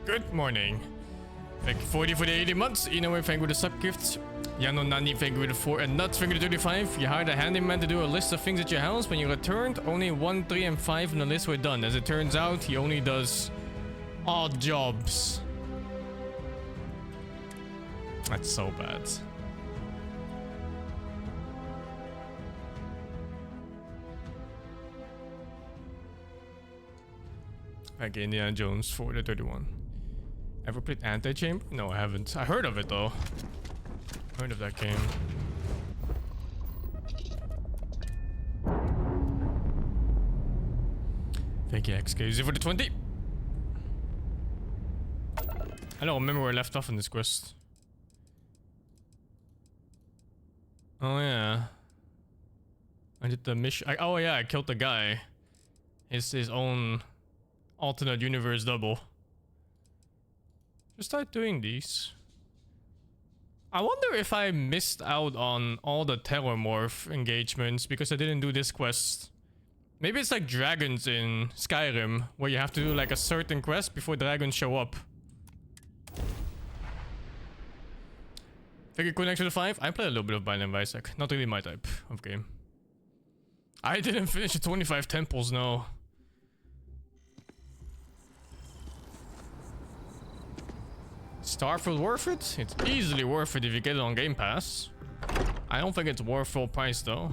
Good morning. Thank you 40 for the 80 months. Inoue, thank you with the sub gifts. Yano Nani, thank you with the 4 and Nuts, thank you with the 35. You hired a handyman to do a list of things at your house. When you returned, only 1, 3, and 5 on the list were done. As it turns out, he only does odd jobs. That's so bad. Thank you, Indiana Jones for the 31. Ever played Anti-Chamber? No, I haven't. I heard of it though. Heard of that game. Thank you, XKZ for the 20. I don't remember where I left off in this quest. Oh yeah. I did the mission. Oh yeah, I killed the guy. His own alternate universe double. Just start doing these. I wonder if I missed out on all the Terramorph engagements because I didn't do this quest. Maybe it's like dragons in Skyrim, where you have to do like a certain quest before dragons show up. Thank you, Connection to 5. I play a little bit of Binding of Isaac. Not really my type of game. I didn't finish the 25 temples, no. Starfield worth it? It's easily worth it if you get it on Game Pass. I don't think it's worth full price though.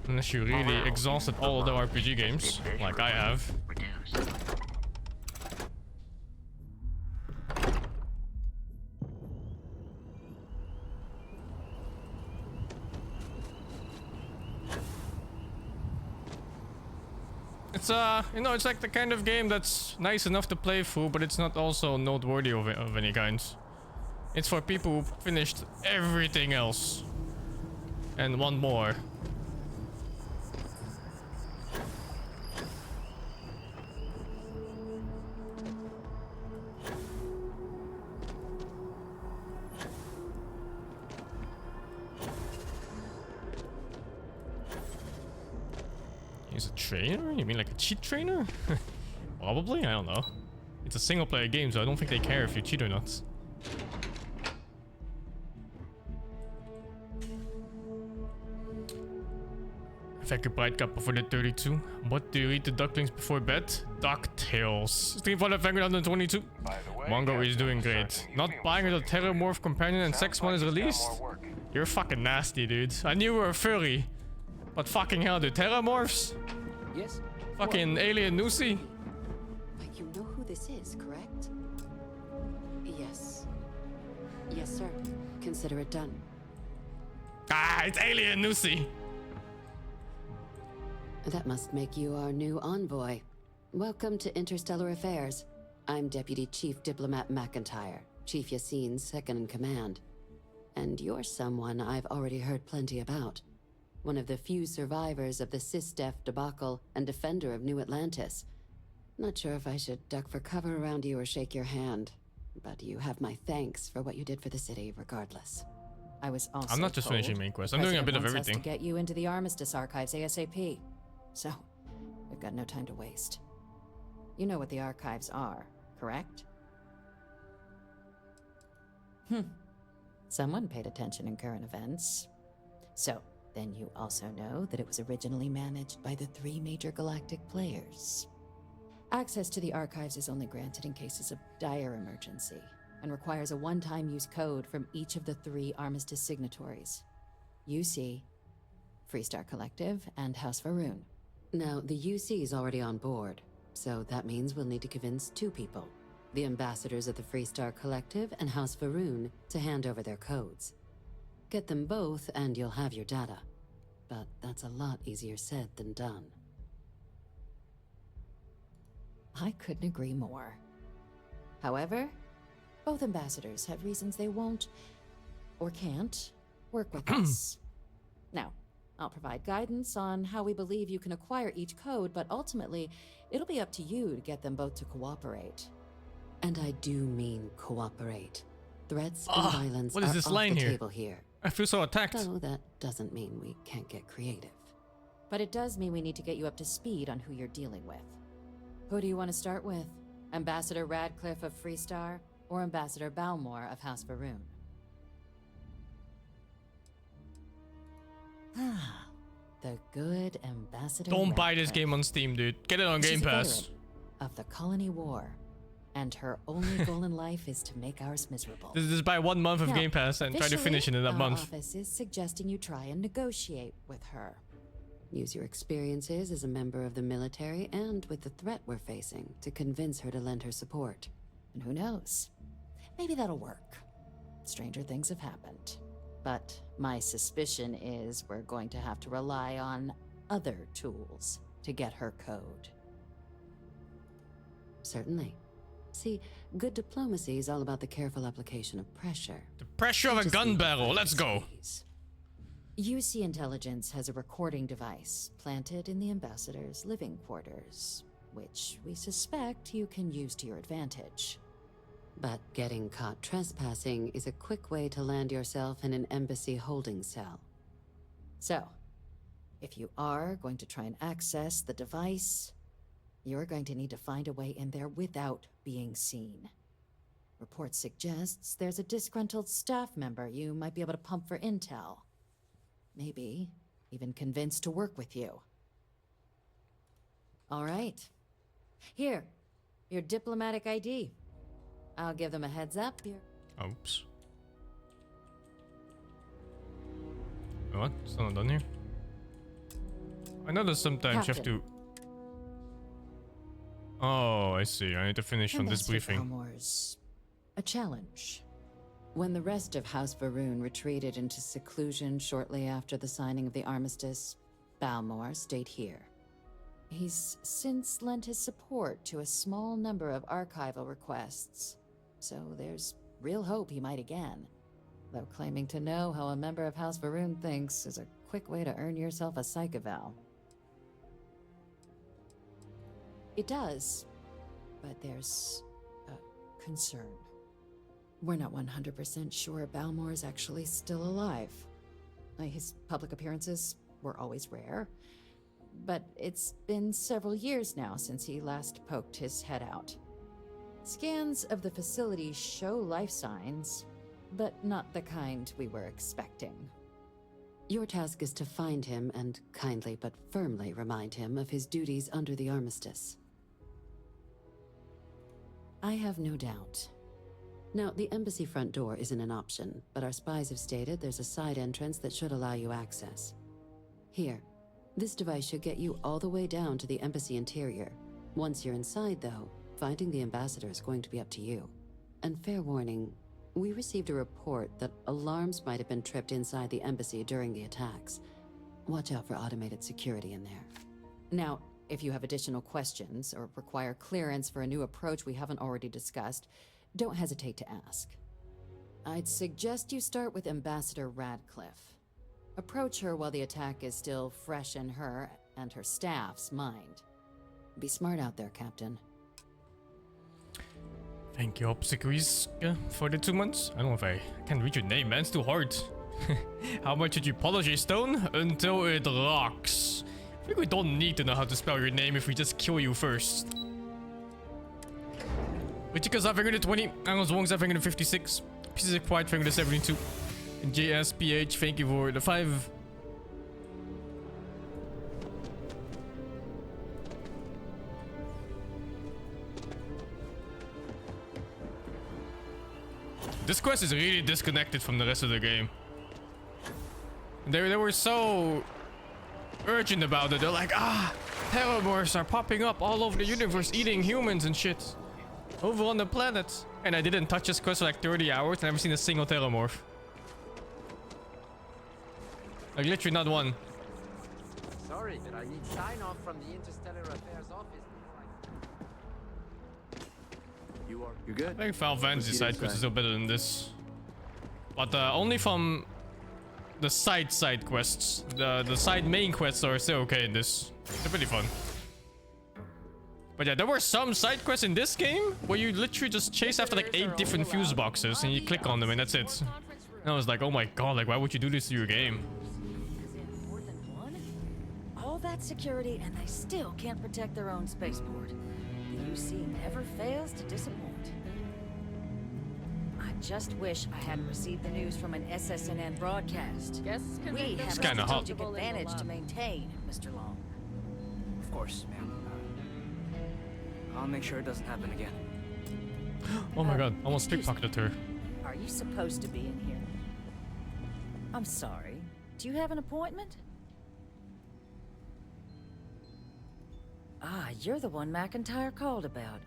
Unless you really exhausted all of the RPG games, like I have. It's you know, it's like the kind of game that's nice enough to play through, but it's not also noteworthy of any kind. It's for people who finished everything else and want more. He's a trainer? You mean like a cheat trainer? Probably, I don't know. It's a single player game, so I don't think they care if you cheat or not. Thank you, Bright Cup, for the 32. What do you eat the ducklings before bed? DuckTales. Stream for the 122. Mongo is doing great. Not buying the Terramorph companion and sex one is released? You're fucking nasty, dude. I knew you were a furry. But fucking hell, dude. Terramorphs? Yes. Fucking alien Nusi? But you know who this is, correct? Yes. Yes, sir. Consider it done. Ah, it's alien Nusi. That must make you our new envoy. Welcome to Interstellar Affairs. I'm Deputy Chief Diplomat McIntyre, Chief Yassine's second in command. And you're someone I've already heard plenty about. One of the few survivors of the SysDef debacle and defender of New Atlantis. Not sure if I should duck for cover around you or shake your hand, but you have my thanks for what you did for the city regardless. I was also I'm not just finishing main quest. I'm doing a bit of everything. To get you into the Armistice archives ASAP. So, we've got no time to waste. You know what the archives are, correct? Someone paid attention in current events. So, then you also know that it was originally managed by the 3 major galactic players. Access to the archives is only granted in cases of dire emergency, and requires a one-time use code from each of the 3 Armistice signatories. UC, Freestar Collective, and House Varun. Now, the UC is already on board, so that means we'll need to convince 2 people. The ambassadors of the Freestar Collective and House Varun to hand over their codes. Get them both and you'll have your data. But that's a lot easier said than done. I couldn't agree more. However, both ambassadors have reasons they won't, or can't, work with us. Now, I'll provide guidance on how we believe you can acquire each code, but ultimately, it'll be up to you to get them both to cooperate. And I do mean cooperate. Threats and violence what is are this off line the here? table here. I feel so attacked. Though that doesn't mean we can't get creative. But it does mean we need to get you up to speed on who you're dealing with. Who do you want to start with? Ambassador Radcliffe of Freestar, or Ambassador Balmore of House Varoon? Ah, the good Ambassador Don't buy this Radcliffe. game on Steam, dude. Get it on Game She's a Pass. veteran of the Colony War, and her only goal in life is to make ours miserable. Just buy 1 month of Now, Game Pass and try to finish it in that our month. office is suggesting you try and negotiate with her. Use your experiences as a member of the military and with the threat we're facing to convince her to lend her support. And who knows? Maybe that'll work. Stranger things have happened. But my suspicion is we're going to have to rely on other tools to get her code. Certainly. See, good diplomacy is all about the careful application of pressure. The pressure of a Just gun need to barrel. find Let's go. ways. UC Intelligence has a recording device planted in the ambassador's living quarters, which we suspect you can use to your advantage. But getting caught trespassing is a quick way to land yourself in an embassy holding cell. So, if you are going to try and access the device, you're going to need to find a way in there without being seen. Report suggests there's a disgruntled staff member you might be able to pump for intel. Maybe even convince to work with you. All right. Here, your diplomatic ID. I'll give them a heads up. Oops. What? Still not done here? I know that sometimes you have to... Oh, I see. I need to finish on this Ambassador briefing. Balmore's a challenge. When the rest of House Varoon retreated into seclusion shortly after the signing of the armistice, Balmore stayed here. He's since lent his support to a small number of archival requests, so there's real hope he might again. Though claiming to know how a member of House Varoon thinks is a quick way to earn yourself a psych eval. It does, but there's a concern. We're not 100% sure Balmore is actually still alive. His public appearances were always rare, but it's been several years now since he last poked his head out. Scans of the facility show life signs, but not the kind we were expecting. Your task is to find him and kindly but firmly remind him of his duties under the armistice. I have no doubt. Now, the embassy front door isn't an option, but our spies have stated there's a side entrance that should allow you access. Here, this device should get you all the way down to the embassy interior. Once you're inside, though, finding the ambassador is going to be up to you. And fair warning, we received a report that alarms might have been tripped inside the embassy during the attacks. Watch out for automated security in there. Now, if you have additional questions or require clearance for a new approach we haven't already discussed, don't hesitate to ask. I'd suggest you start with Ambassador Radcliffe. Approach her while the attack is still fresh in her and her staff's mind. Be smart out there, Captain. Thank you, Obsequies, for the 2 months. I don't know if I can read your name, man. It's too hard. How much did you polish a stone? Until it rocks. I think we don't need to know how to spell your name if we just kill you first. Wichika's 520, Angels Wong's 556, Pieces of Quiet 572, and JSPH, thank you for the 5. This quest is really disconnected from the rest of the game. They were so urgent about it. They're like, terrormorphs are popping up all over the universe, eating humans and shit. Over on the planet. And I didn't touch this quest for like 30 hours. Never seen a single terrormorph. Like literally not one. Sorry, but I need sign off from the Interstellar Affairs office before I... You're good. I think Final Fantasy Proceed side quest is inside. still better than this. But only from the side quests. The side main quests are still okay in this. They're pretty fun. But yeah, there were some side quests in this game where you literally just chase after like 8 different fuse boxes and you click on them and that's it. And I was like, oh my god, like why would you do this to your game? More than one? All that security and they still can't protect their own spaceport. The UC never fails to disappoint. I just wish I hadn't received the news from an SSNN broadcast. Guests can We make have a kinda hot. strategic advantage to maintain, Mr. Long. Of course, ma'am. I'll make sure it doesn't happen again. Oh my god, almost excuse me. pickpocketed her. Are you supposed to be in here? I'm sorry. Do you have an appointment? Ah, you're the one McIntyre called about.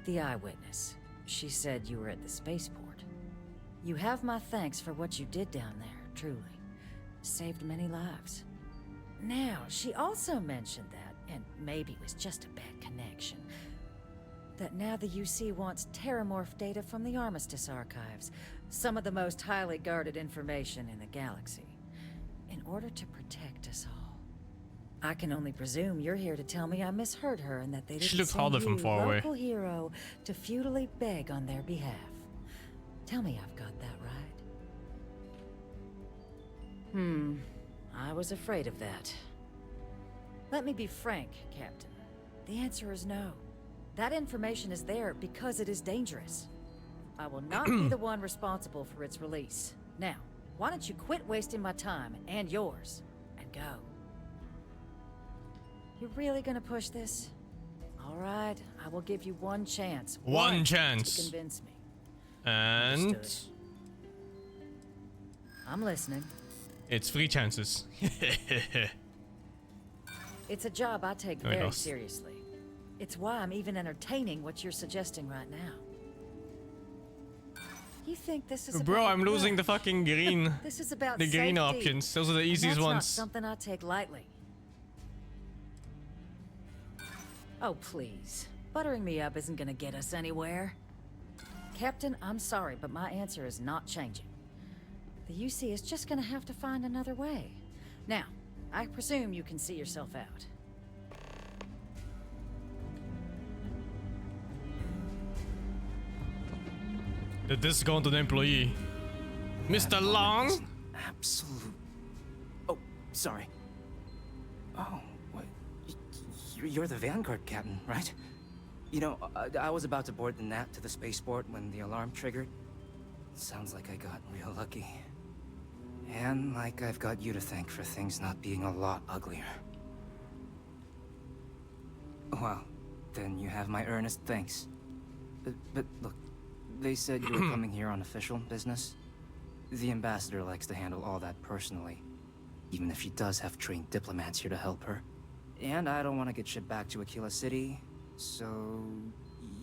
The eyewitness. She said you were at the spaceport. You have my thanks for what you did down there, truly. Saved many lives. Now, she also mentioned that, and maybe it was just a bad connection, that now the UC wants terramorph data from the Armistice archives, some of the most highly guarded information in the galaxy, in order to protect us all. I can only presume you're here to tell me I misheard her and that they She didn't looked send harder from you, far away. local hero, to futilely beg on their behalf. Tell me I've got that right. I was afraid of that. Let me be frank, Captain. The answer is no. That information is there because it is dangerous. I will not be the one responsible for its release. Now, why don't you quit wasting my time and yours and go? You're really gonna push this? All right, I will give you one chance. One to chance. convince me. And Understood. I'm listening. it's 3 chances. It's a job I take There it very goes. seriously. It's why I'm even entertaining what you're suggesting right now. You think this is Bro, about I'm losing the grudge? fucking green. This is about The green safety. options. Those are the And easiest that's not ones. something I take lightly. Oh, please. Buttering me up isn't gonna get us anywhere. Captain, I'm sorry, but my answer is not changing. The UC is just gonna have to find another way. Now, I presume you can see yourself out. Did this go to the employee? Mr. Long? Absolute. Oh, sorry. Oh, what? You're the Vanguard captain, right? You know, I was about to board the Nat to the spaceport when the alarm triggered. Sounds like I got real lucky. And like I've got you to thank for things not being a lot uglier. Well, then you have my earnest thanks. But look, they said you were coming here on official business. The ambassador likes to handle all that personally, even if she does have trained diplomats here to help her. And I don't want to get shipped back to Aquila City, so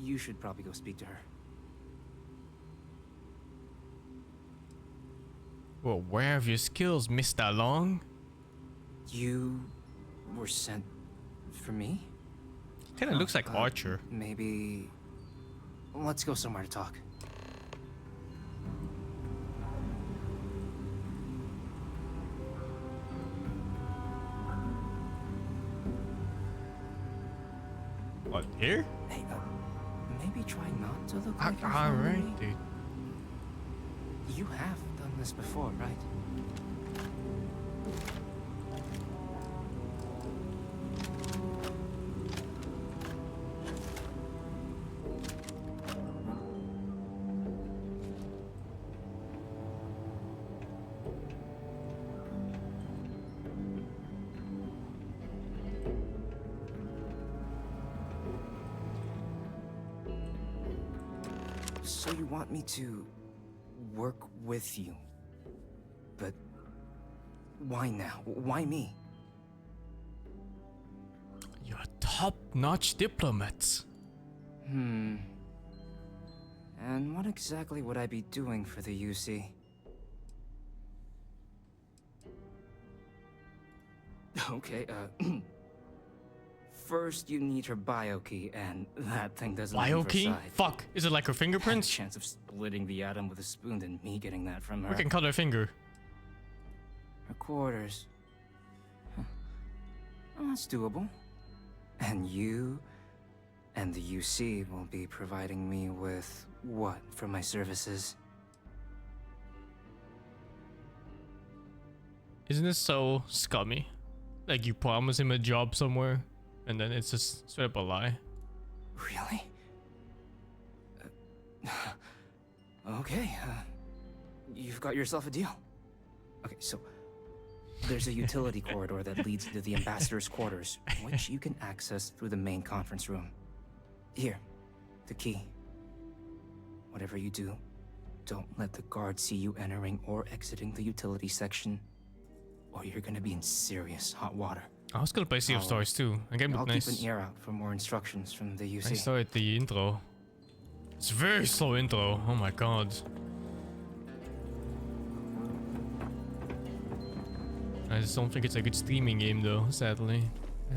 you should probably go speak to her. Well, where have your skills, Mr. Long? You were sent for me? Kinda looks like Archer. Maybe... let's go somewhere to talk. What, here? Hey, maybe try not to look like you're Alright, following me. dude. You have done this before, right? So you want me to work with you? But why now? Why me? You're a top-notch diplomat. And what exactly would I be doing for the UC? Okay, first you need her bio key, and that thing doesn't leave her Bio-key? side. Fuck, is it like her Had a fingerprints? chance of splitting the atom with a spoon than me getting that from her. We can cut her finger. Her quarters. Huh. Well, that's doable. And you and the UC will be providing me with what for my services? Isn't this so scummy? Like you promise him a job somewhere, and then it's just straight up a lie. Really? Okay, you've got yourself a deal. Okay, so there's a utility corridor that leads into the ambassador's quarters, which you can access through the main conference room. Here, the key. Whatever you do, don't let the guards see you entering or exiting the utility section, or you're gonna be in serious hot water. I was gonna play Sea of Stars too. A game I'll looked nice. keep an ear out for more instructions from the UC. I saw it the intro. It's a very slow intro. Oh my god. I just don't think it's a good streaming game though, sadly.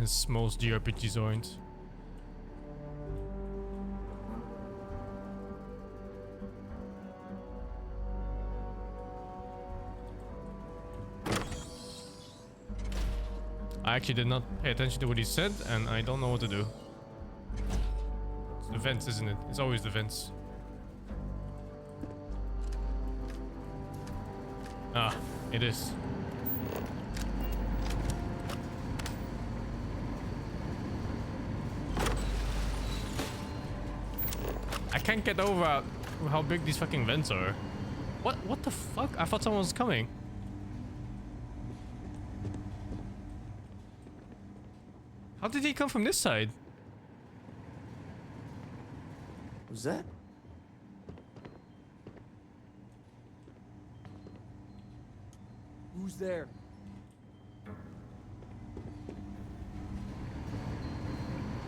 As most JRPGs aren't. I actually did not pay attention to what he said, and I don't know what to do. It's the vents, isn't it? It's always the vents. Ah, it is. I can't get over how big these fucking vents are. What the fuck? I thought someone was coming. How did he come from this side? Who's that? Who's there?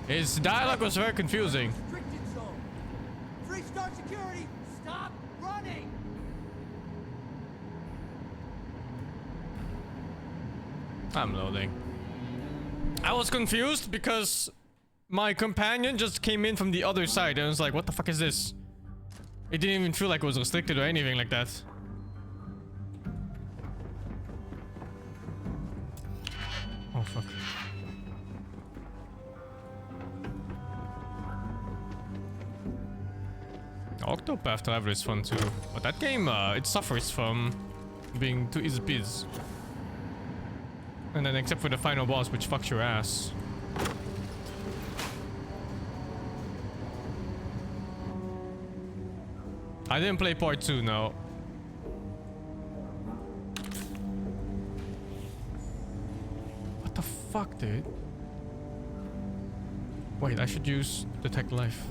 His dialogue was very confusing. Restricted zone. Free Star security. Stop running. I'm loading. I was confused because my companion just came in from the other side and I was like, what the fuck is this? It didn't even feel like it was restricted or anything like that. Oh fuck. Octopath Traveler is fun too, but that game, it suffers from being too easy peasy. And then except for the final boss, which fucks your ass. I didn't play part 2, no. What the fuck, dude? Wait, I should use Detect Life.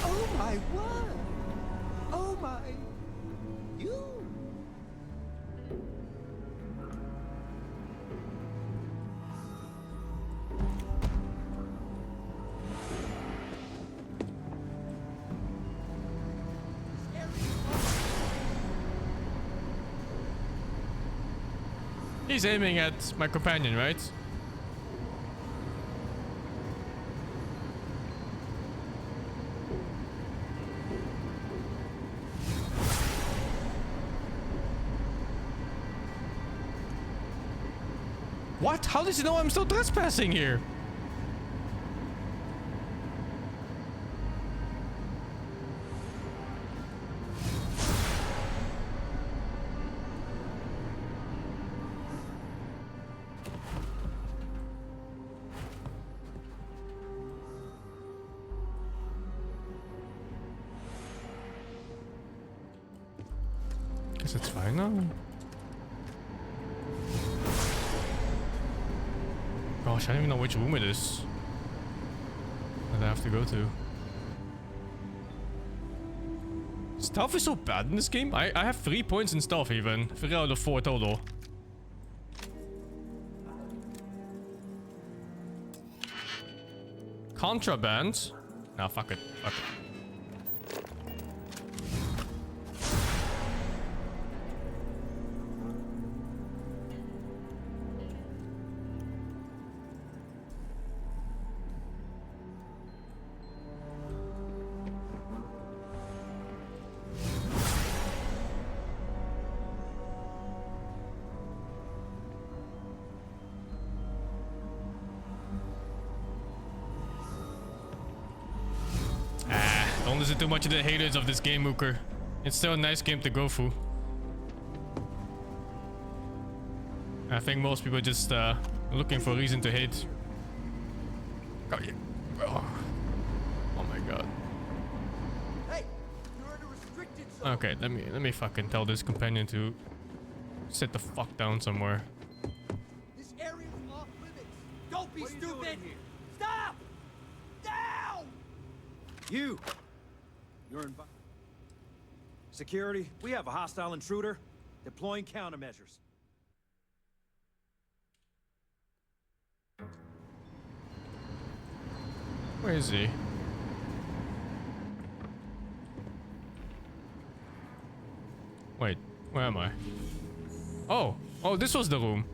Oh my word! Oh my... You... He's aiming at my companion, right? What? How does he know I'm still trespassing here? Guess it's fine now. Gosh, I don't even know which room it is that I have to go to. Stealth is so bad in this game. I have 3 points in stealth even. 3 out of 4 total. Contraband? Nah, fuck it. Fuck it. Don't listen too much to the haters of this game, Mooker. It's still a nice game to go through. I think most people just Looking for a reason to hate. Oh, yeah. Oh my god. Hey, you're in a restricted zone. Okay, let me fucking tell this companion to sit the fuck down somewhere. This area's off limits. Don't be stupid. Stop! Down! You! You're in... Security, we have a hostile intruder. Deploying countermeasures. Where is he? Wait, where am I? Oh, this was the room.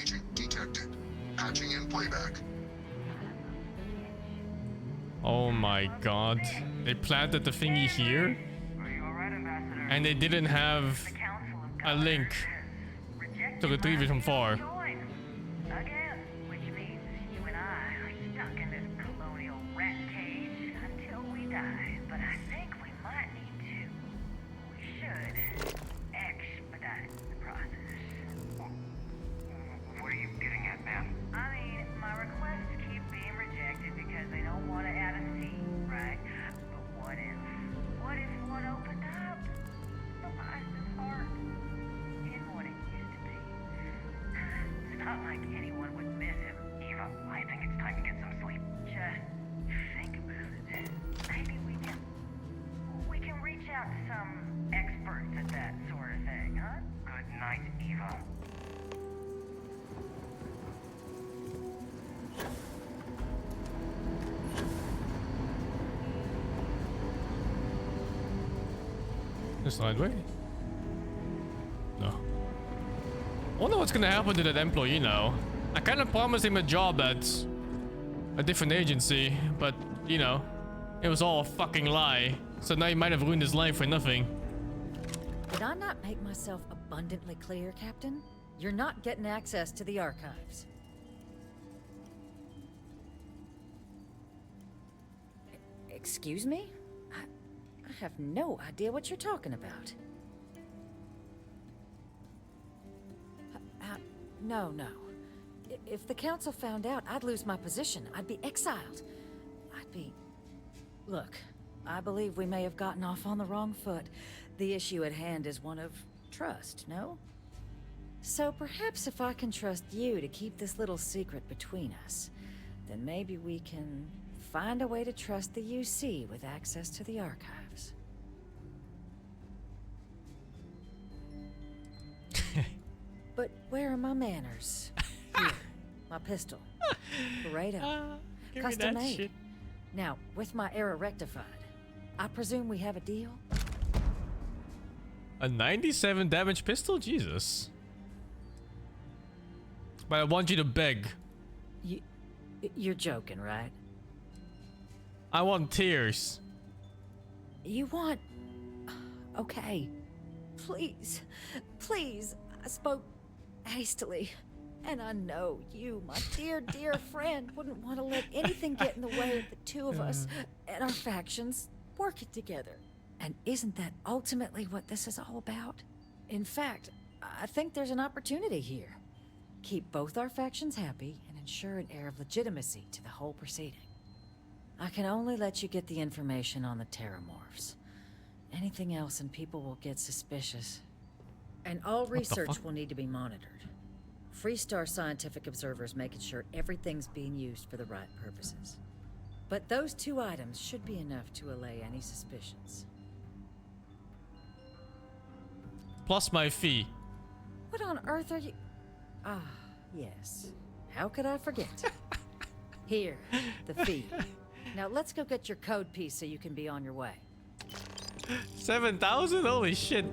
Agent detected. Patching in playback. Oh my god. They planted the thingy here? And they didn't have a link to retrieve it from far. Again, which means you and I are stuck in this colonial rat cage until we die. But I think we might need to. We should expedite the process. What are you getting at, ma'am? I mean, my requests keep being rejected because they don't want to add a seat, right? But what if one opened up? The license heart in what it used to be. It's not like anyone would miss him. Eva, I think it's time to get some sleep. Just think about it. Maybe we can reach out to some experts at that sort of thing, huh? Good night, Eva. This side way? No. I wonder what's gonna happen to that employee now. I kind of promised him a job at a different agency, but you know, it was all a fucking lie. So now he might have ruined his life for nothing. Did I not make myself abundantly clear, Captain? You're not getting access to the archives. Excuse me? I have no idea what you're talking about. No. If the council found out, I'd lose my position. I'd be exiled. Look, I believe we may have gotten off on the wrong foot. The issue at hand is one of trust, no? So perhaps if I can trust you to keep this little secret between us, then maybe we can find a way to trust the UC with access to the archives. But where are my manners? Here, my pistol. Pareto. Custom made. Shit. Now, with my error rectified, I presume we have a deal? A 97 damage pistol? Jesus. But I want you to beg. You're joking, right? I want tears. You want... Okay. Please. I spoke hastily. And I know you, my dear, dear friend, wouldn't want to let anything get in the way of the two of us and our factions working together. And isn't that ultimately what this is all about? In fact, I think there's an opportunity here. Keep both our factions happy and ensure an air of legitimacy to the whole proceeding. I can only let you get the information on the Terramorphs. Anything else and people will get suspicious. And all research will need to be monitored. Freestar scientific observers making sure everything's being used for the right purposes. But those two items should be enough to allay any suspicions. Plus my fee. What on earth are you... Ah, yes. How could I forget? Here, the fee. Now let's go get your code piece so you can be on your way. 7,000? Holy shit.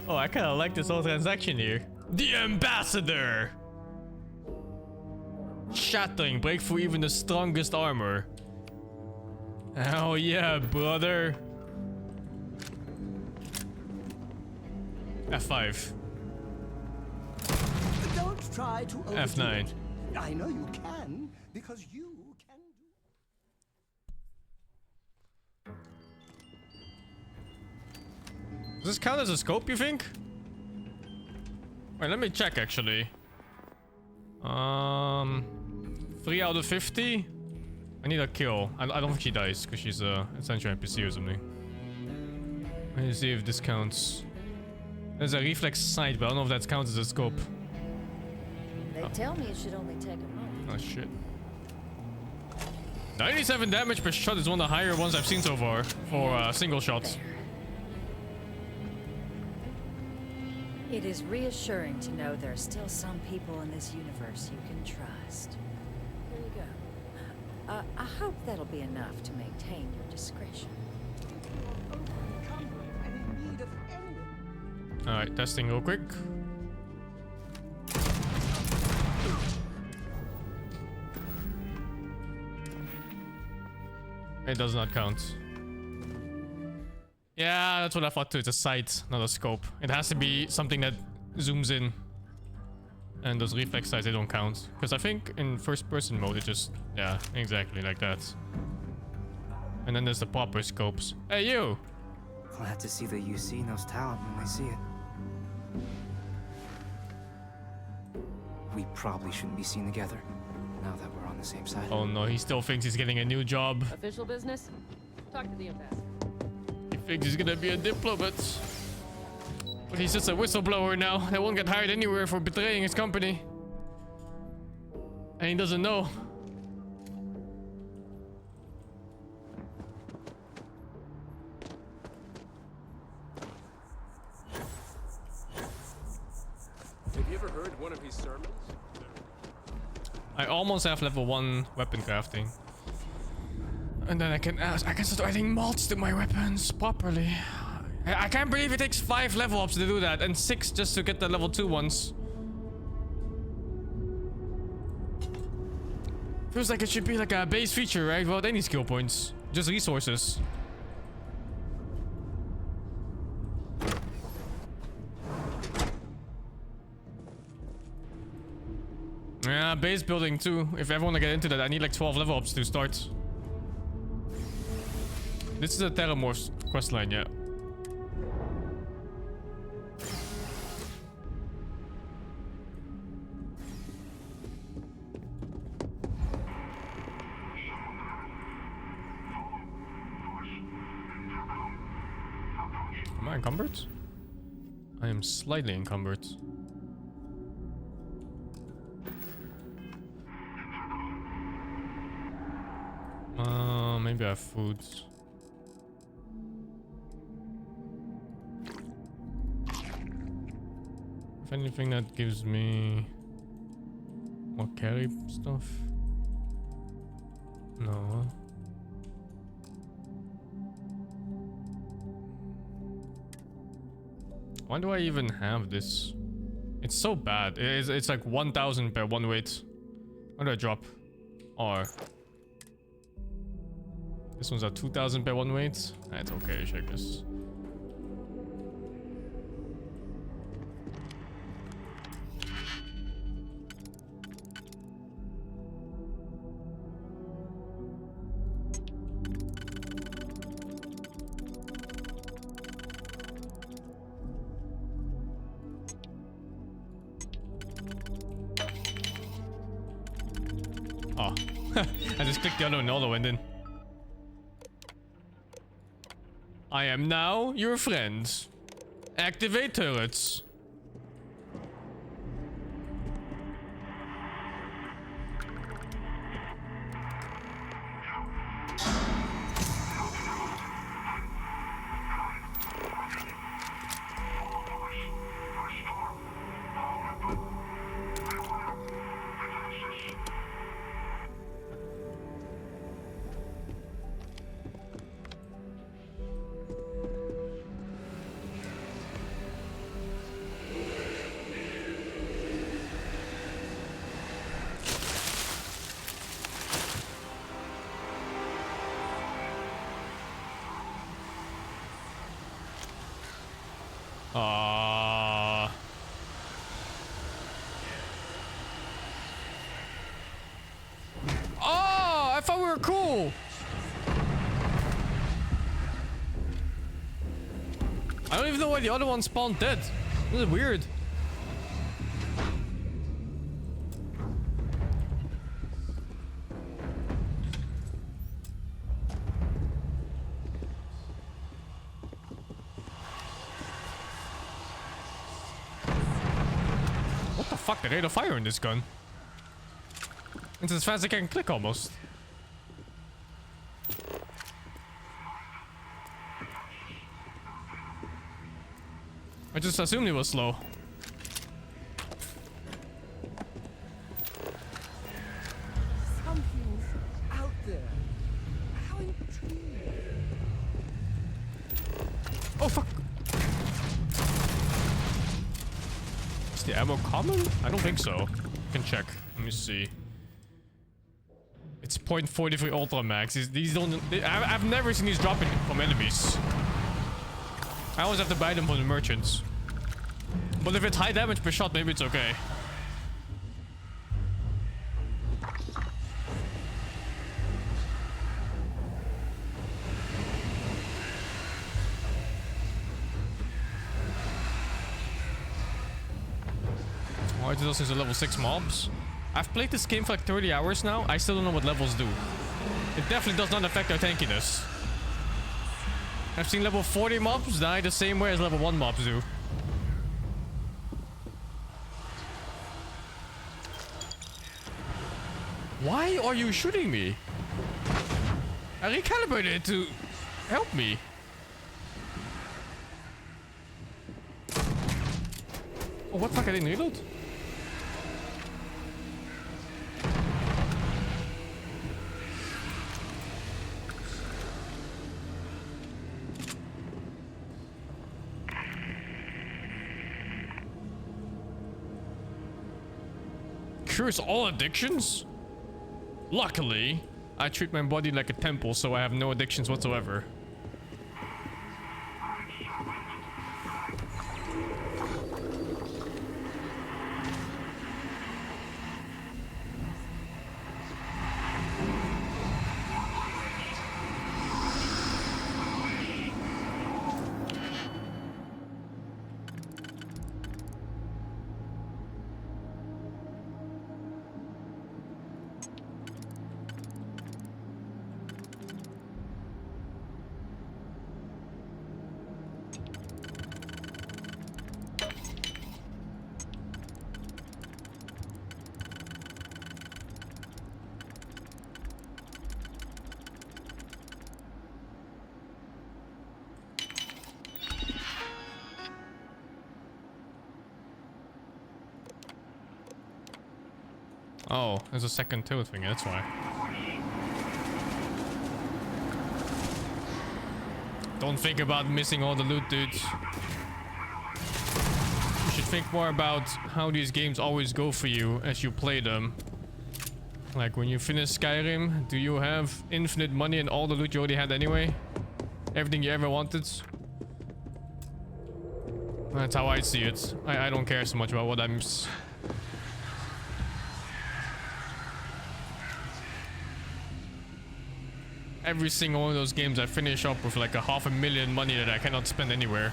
Oh, I kind of like this whole transaction here. The Ambassador! Shattering, break through even the strongest armor. Oh yeah, brother. F5. Don't try to overdo F9. it. I know you can, because you can do. Does this count as a scope, you think? Wait, let me check actually. 3 out of 50. I need a kill. I don't think she dies because she's a essential NPC or something. Let me see if this counts. There's a reflex sight, but I don't know if that counts as a scope. They tell me it should only take a moment. Oh shit. 97 damage per shot is one of the higher ones I've seen so far for single shots. It is reassuring to know there are still some people in this universe you can trust. There you go. I hope that'll be enough to maintain your discretion. Alright, testing real quick. It does not count. Yeah, that's what I thought too. It's a sight, not a scope. It has to be something that zooms in. And those reflex sights, they don't count. Because I think in first person mode, it just... Yeah, exactly like that. And then there's the proper scopes. Hey, you! Glad to see that UC knows talent when they see it. We probably shouldn't be seen together, now that we're on the same side. Oh no, he still thinks he's getting a new job. Official business? Talk to the ambassador. He thinks he's gonna be a diplomat. But he's just a whistleblower now. That won't get hired anywhere for betraying his company. And he doesn't know. Have you ever heard one of his sermons? I almost have level 1 weapon crafting. And then I can start adding mods to my weapons properly. I can't believe it takes 5 level ups to do that and 6 just to get the level 2 ones. Feels like it should be like a base feature, right? Without any skill points. Just resources. Yeah, base building too. If I ever want to get into that, I need like 12 level ups to start. This is a Terramorph's questline, yeah. Am I encumbered? I am slightly encumbered. Maybe I have food. If anything, that gives me more carry stuff. No. Why do I even have this? It's so bad. It's like 1,000 per 1 weight. How do I drop? Or this one's at 2,000 per 1 weight. That's okay, I guess. Oh, I just clicked the other one all the way in. I am now your friend. Activate turrets. Oh, I thought we were cool. I don't even know why the other one spawned dead. This is weird. fuck, the rate of fire in this gun. It's as fast as I can click almost. I just assumed it was slow. Something's out there. How intriguing. Oh fuck! Is the ammo common? I don't think so. I can check. Let me see. It's .43 Ultra Max. These don't. I've never seen these dropping from enemies. I always have to buy them from the merchants. But if it's high damage per shot, maybe it's okay. Why do those things are level 6 mobs? I've played this game for like 30 hours now. I still don't know what levels do. It definitely does not affect our tankiness. I've seen level 40 mobs die the same way as level 1 mobs do. Why are you shooting me? I recalibrated it to help me. Oh, what the fuck? I didn't reload? Cures all addictions? Luckily, I treat my body like a temple, so I have no addictions whatsoever. Oh, there's a second tail thing, that's why. Don't think about missing all the loot, dudes. You should think more about how these games always go for you as you play them. Like when you finish Skyrim, do you have infinite money and all the loot you already had anyway? Everything you ever wanted? That's how I see it. I don't care so much about what I'm... Every single one of those games I finish up with like a $500,000 money that I cannot spend anywhere.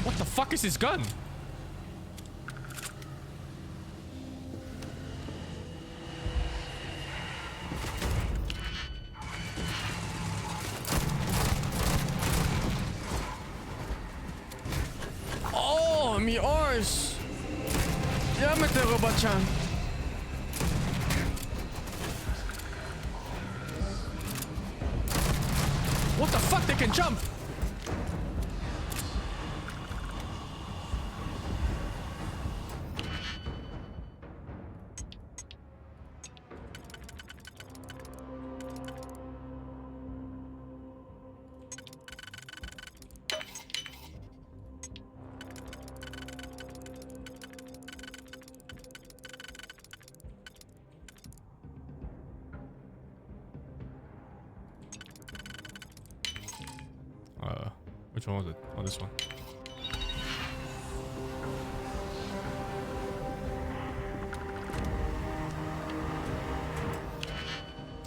What the fuck is this gun? Oh, mi arse! Ja, met de robotjan. What the fuck? They can jump! Which one was it? Oh, this one.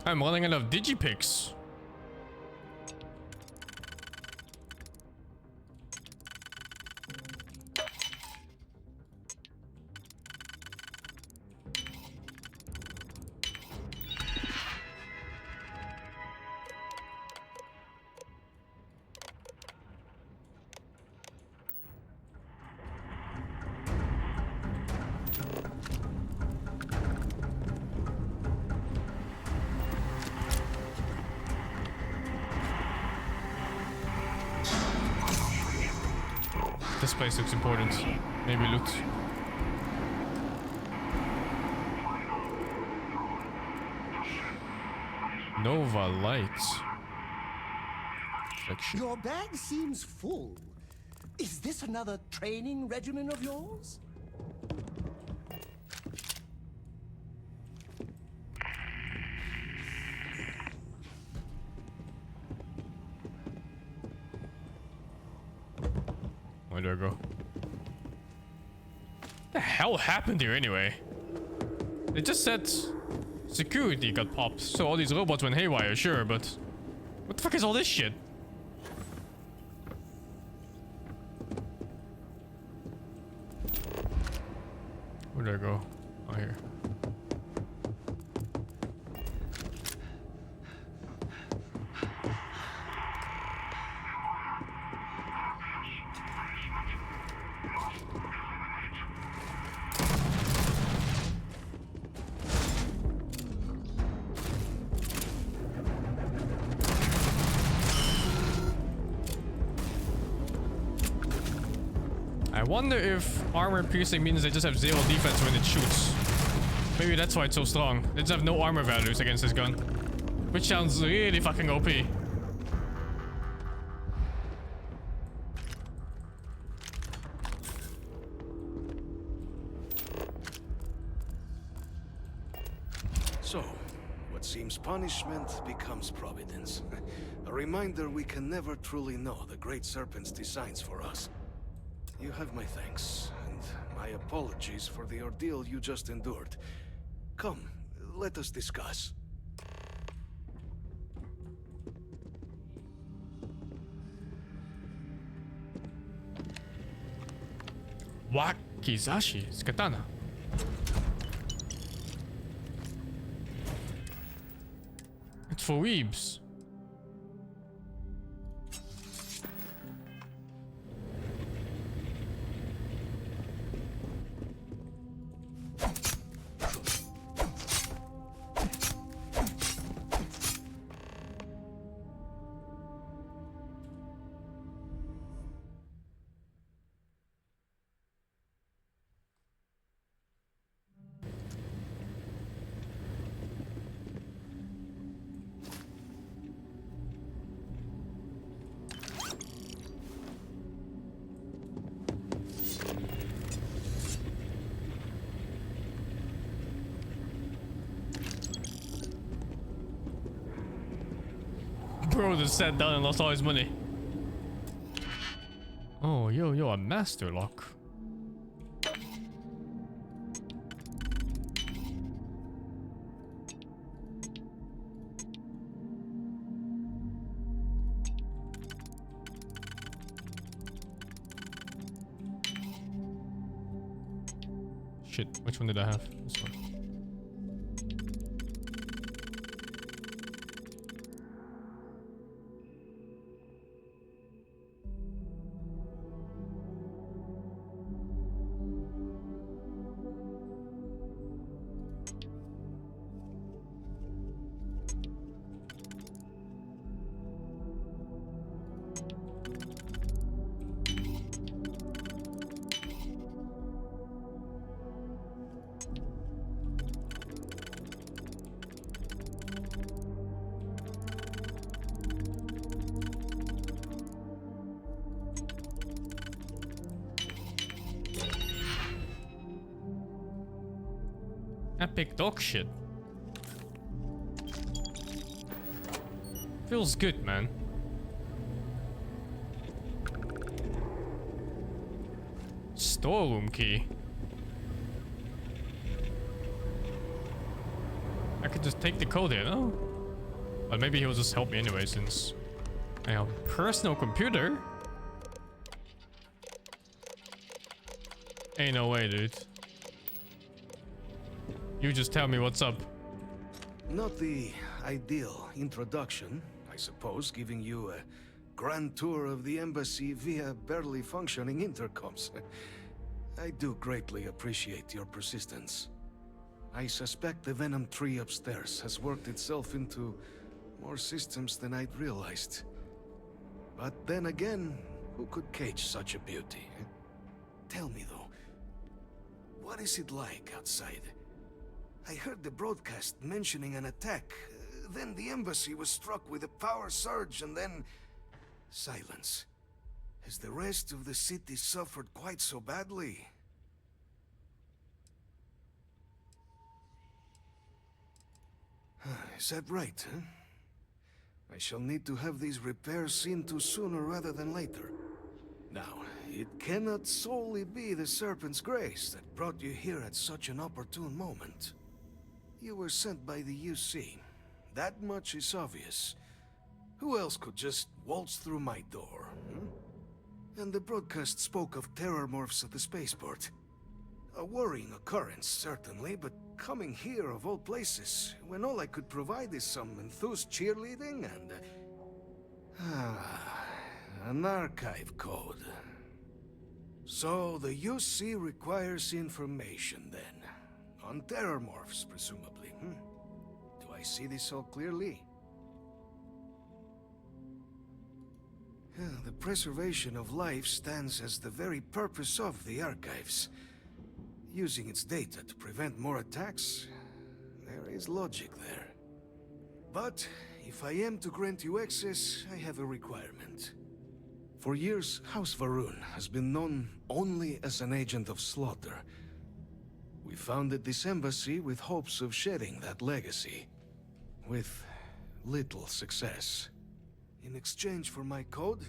I'm running out of digipicks. place looks important. Maybe loot. Nova lights. Section. Your bag seems full. Is this another training regimen of yours? Where do I go? What the hell happened here anyway? It just said security got popped, so all these robots went haywire, sure, but what the fuck is all this shit? Where do I go? Oh, here. I wonder if armor piercing means they just have 0 defense when it shoots. Maybe that's why it's so strong. They just have no armor values against this gun. Which sounds really fucking OP. So, what seems punishment becomes providence. A reminder we can never truly know the Great Serpent's designs for us. You have my thanks, and my apologies for the ordeal you just endured. Come, let us discuss. Wakizashi, it's katana. It's for weebs. Bro just sat down and lost all his money. Oh, yo, a master lock. Shit, which one did I have? This one. Epic dog shit. Feels good, man. Storeroom key. I could just take the code here, no? But maybe he'll just help me anyway, since I have a personal computer. Ain't no way, dude. You just tell me what's up. Not the ideal introduction, I suppose, giving you a grand tour of the embassy via barely functioning intercoms. I do greatly appreciate your persistence. I suspect the Venom tree upstairs has worked itself into more systems than I'd realized. But then again, who could cage such a beauty? Tell me though, what is it like outside? I heard the broadcast mentioning an attack. Then the embassy was struck with a power surge and then... silence. Has the rest of the city suffered quite so badly? Is that right, huh? I shall need to have these repairs seen to sooner rather than later. Now, it cannot solely be the Serpent's grace that brought you here at such an opportune moment. You were sent by the UC. That much is obvious. Who else could just waltz through my door, hmm? And the broadcast spoke of terror morphs at the spaceport. A worrying occurrence, certainly, but coming here of all places, when all I could provide is some enthused cheerleading and... an archive code. So the UC requires information, then. On terror morphs, presumably, hmm? Do I see this all clearly? The preservation of life stands as the very purpose of the archives. Using its data to prevent more attacks, there is logic there. But if I am to grant you access, I have a requirement. For years, House Varun has been known only as an agent of slaughter. We founded this embassy with hopes of shedding that legacy. With little success. In exchange for my code,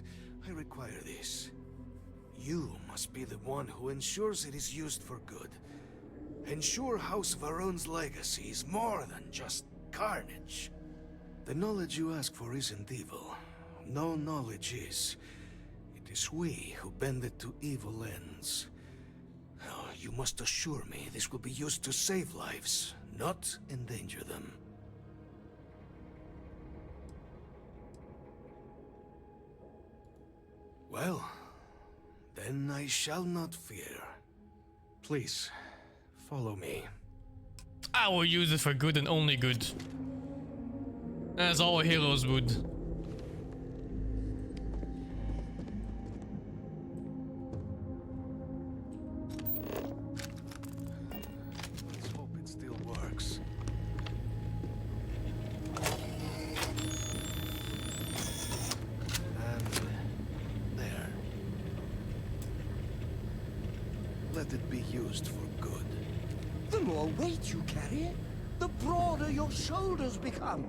I require this. You must be the one who ensures it is used for good. Ensure House Varun's legacy is more than just carnage. The knowledge you ask for isn't evil. No knowledge is. It is we who bend it to evil ends. Now, you must assure me this will be used to save lives, not endanger them. Well, then I shall not fear. Please, follow me. I will use it for good and only good. As all heroes would. Let's hope it still works. Let it be used for good. The more weight you carry, the broader your shoulders become.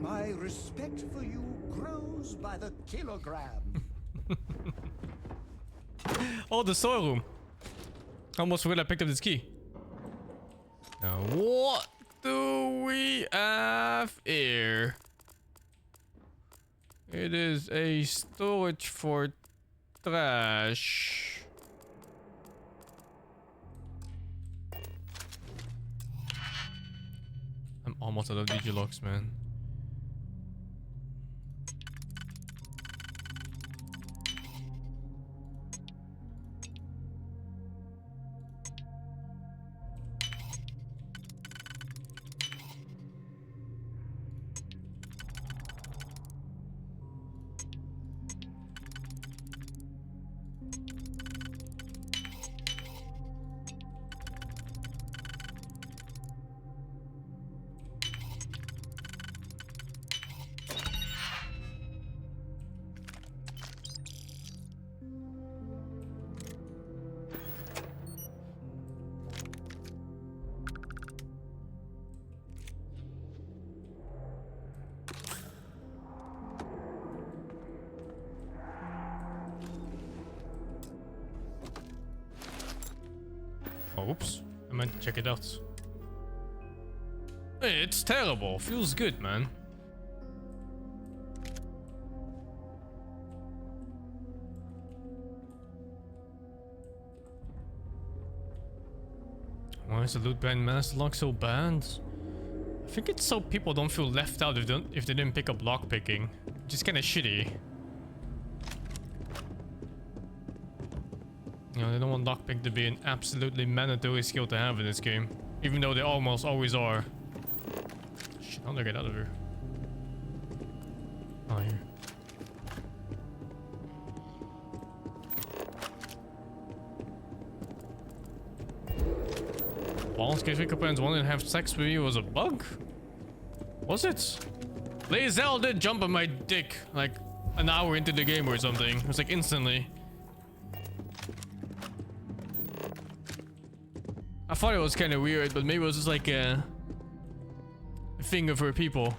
My respect for you grows by the kilogram. Oh, the storeroom. Almost forgot I picked up this key. Now, what do we have here? It is a storage for trash. I'm almost out of digilocks, man. Oh, oops. I meant to check it out. It's terrible. Feels good, man. Why is the loot behind master lock so bad? I think it's so people don't feel left out if they didn't pick up lockpicking. Which is kinda shitty. You know, they don't want lockpick to be an absolutely mandatory skill to have in this game. Even though they almost always are. Shit, how do I get out of here? Oh, here. Balls case Wikipedia wanted to have sex with you was a bug? Was it? Lae'zel did jump on my dick like an hour into the game or something. It was like instantly. I thought it was kind of weird, but maybe it was just like a thing of her people.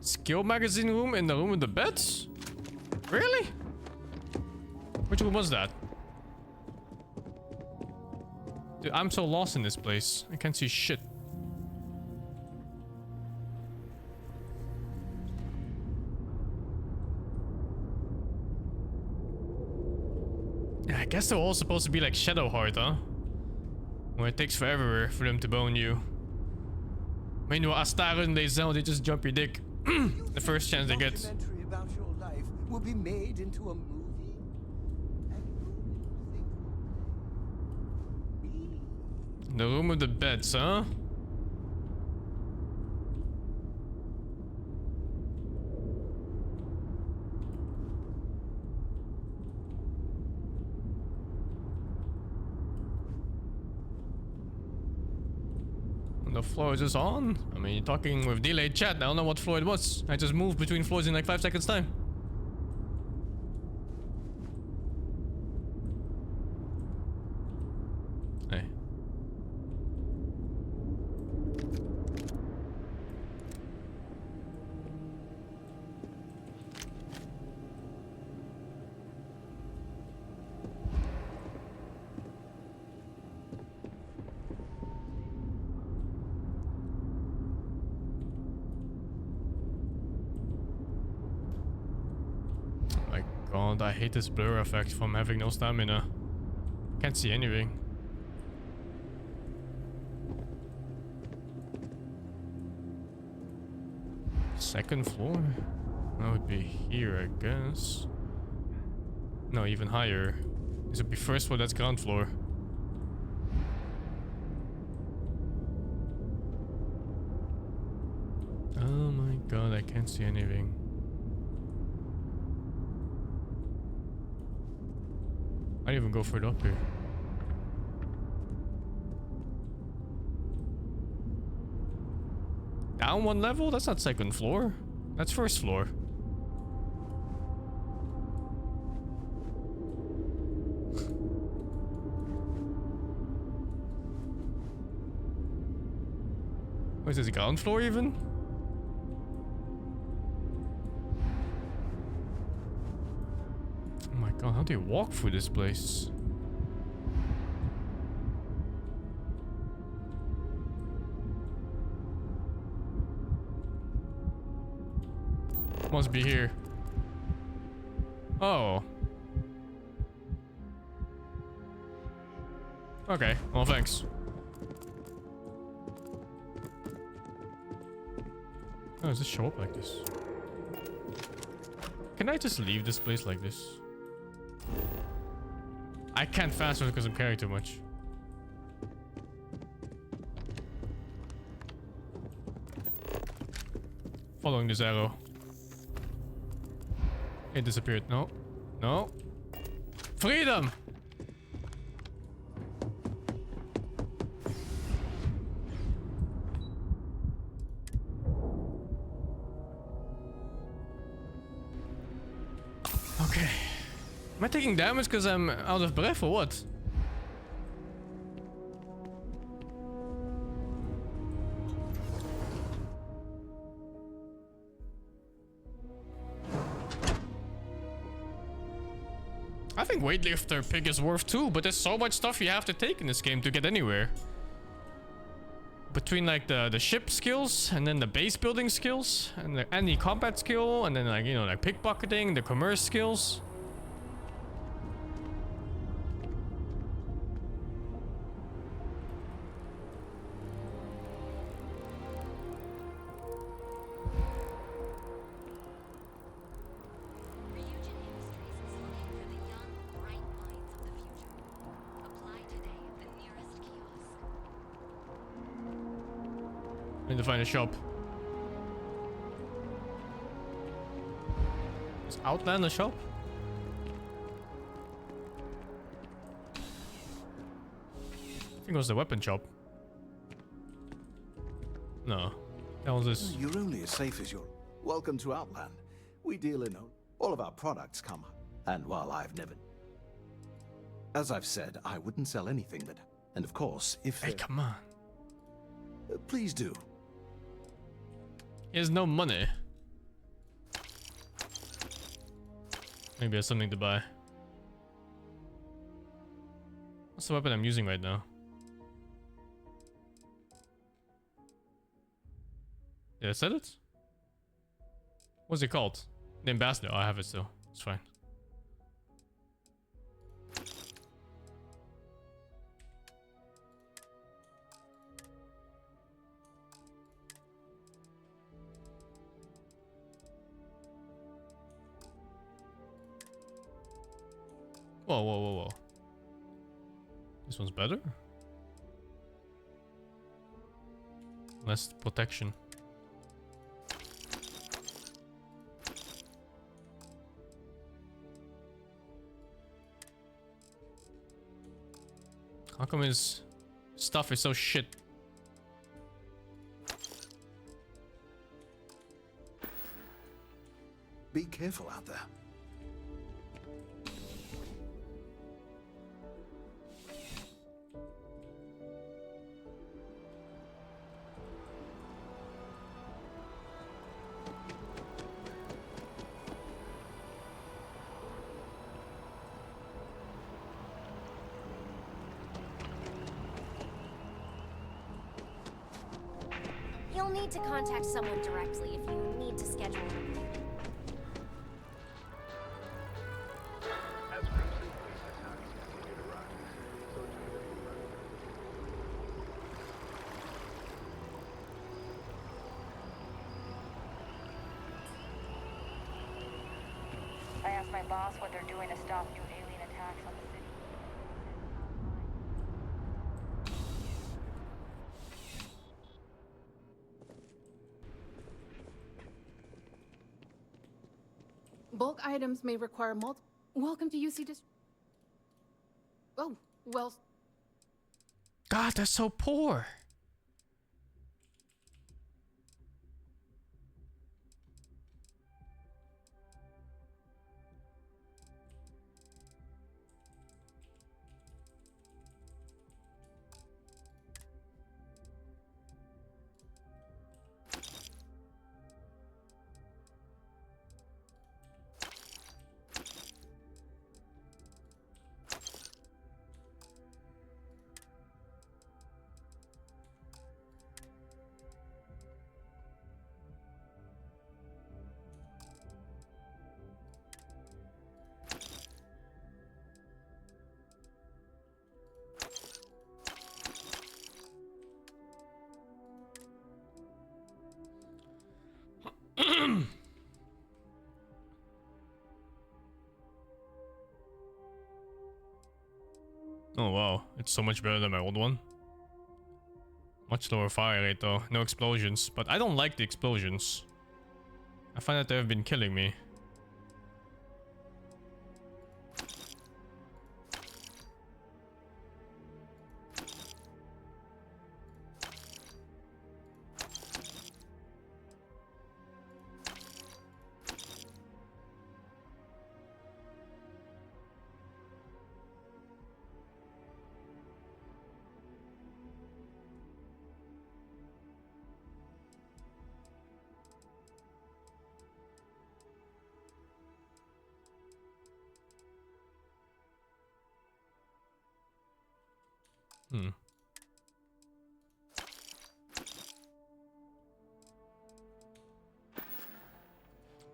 Skill magazine room in the room with the beds? Really? Which room was that? Dude, I'm so lost in this place. I can't see shit. Yeah, I guess they're all supposed to be like Shadowheart, huh? Well, it takes forever for them to bone you. Meanwhile, Astara and Lae'zel, they just jump your dick the first chance they get. Documentary about your life will be made into a movie. The room with the beds, huh? The floor is just on. I mean, you're talking with delayed chat. I don't know what floor it was. I just moved between floors in like 5 seconds time. Hey. God, I hate this blur effect from having no stamina. Can't see anything. Second floor? That would be here, I guess. No, even higher. This would be first floor, that's ground floor. Oh my god, I can't see anything. I didn't even go further up here. Down one level? That's not second floor. That's first floor. Wait, is this ground floor even? Oh my god, how do you walk through this place? Must be here. Oh. Okay, well thanks. Oh, does this show up like this? Can I just leave this place like this? I can't fast forward because I'm carrying too much. Following this arrow. It disappeared. No. No. Freedom! Okay. Am I taking damage because I'm out of breath or what? I think weightlifter pick is worth too, but there's so much stuff you have to take in this game to get anywhere. Between like the ship skills and then the base building skills and the combat skill and then like, you know, like pickpocketing, the commerce skills. I need to find a shop. Is Outland a shop? I think it was the weapon shop. No. That was this. You're only as safe as your... Welcome to Outland. We deal in all of our products come. And while I've never... As I've said, I wouldn't sell anything that... And of course, if... Hey, come on. Please do. He has no money. Maybe there's something to buy. What's the weapon I'm using right now? Did I set it? What's it called? The Ambassador. Oh, I have it still. It's fine. Whoa, whoa, whoa, whoa. This one's better? Less protection. How come his stuff is so shit? Be careful out there. You'll need to contact someone directly if you need to schedule an appointment. I asked my boss what they're doing to stop new alien attacks on the city. Bulk items may require multiple. Welcome to UC Dist. Oh, well. God, they're so poor. Oh wow, it's so much better than my old one. Much lower fire rate though, no explosions. But I don't like the explosions. I find that they have been killing me.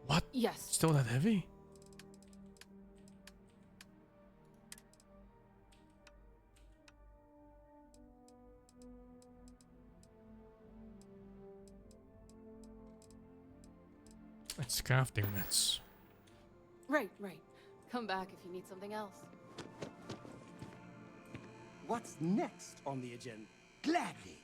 What? Yes. Still that heavy? It's crafting mats. Right. Come back if you need something else. What's next on the agenda? Gladly.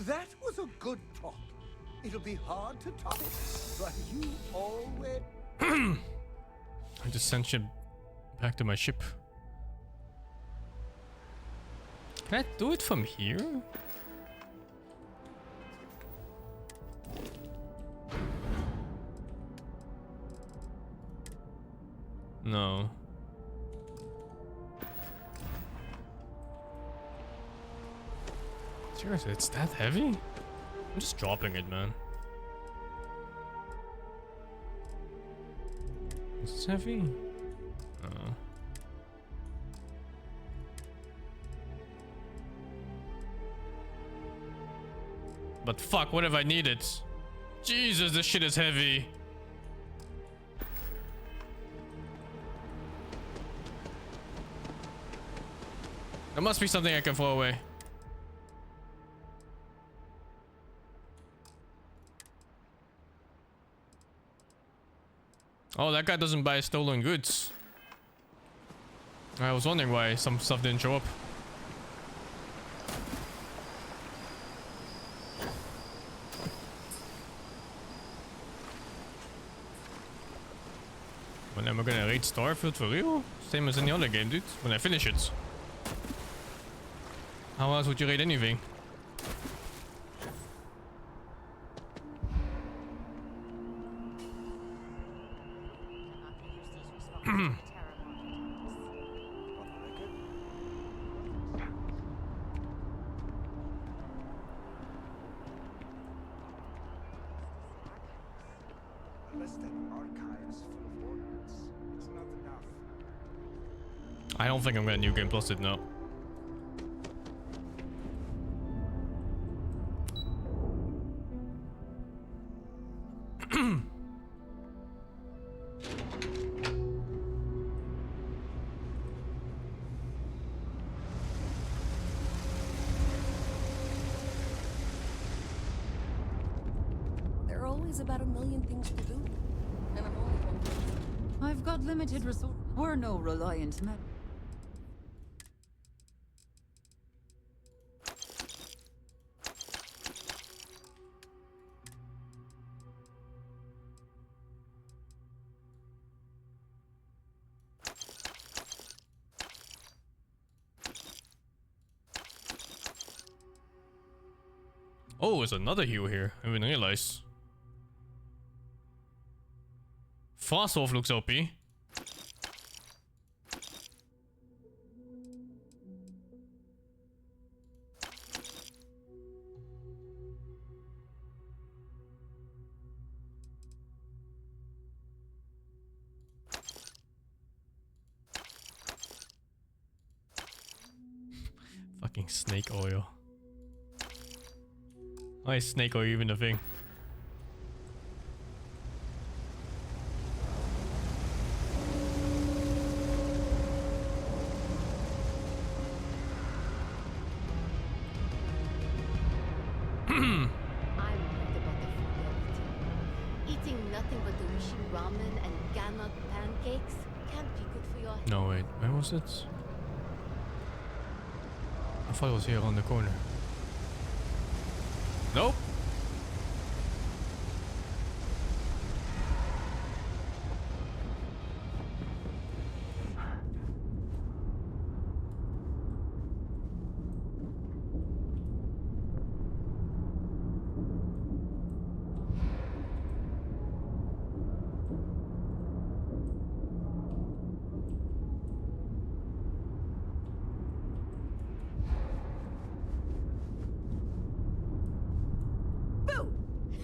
That was a good talk. It'll be hard to top it, but you always... I just sent ship back to my ship. Can I do it from here? No. Seriously, it's that heavy? I'm just dropping it, man. Is this heavy? Oh. But fuck, what if I need it? Jesus, this shit is heavy. There must be something I can throw away. Oh, that guy doesn't buy stolen goods. I was wondering why some stuff didn't show up. When am I gonna raid Starfield for real? Same as any other game, dude. When I finish it. How else would you raid anything? I don't think I'm gonna New Game Plus it now. There are always about a million things to do, and I'm only one person. I've got limited resources. We're no reliant men. Oh, there's another hue here. I didn't realize. Fast Wolf looks OP. Fucking snake oil. Why is snake oil even a thing? I'm worried about the food you're eating. Eating nothing but the wishy ramen and ganok pancakes can't be good for your health. No, wait, where was it? I thought it was here on the corner. Nope.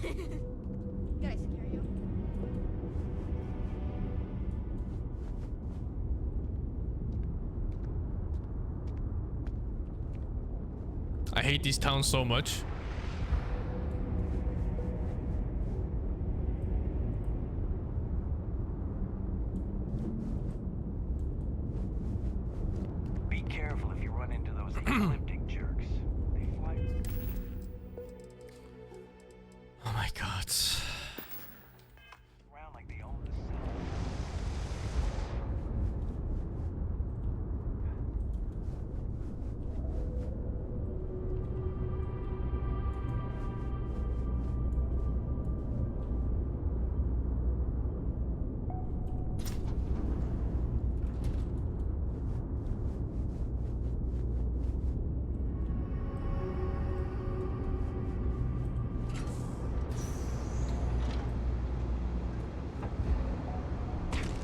Did I scare you? I hate these towns so much. Be careful if you run into those ecliptic jerks. They fly. Oh my god. Around like they own the city.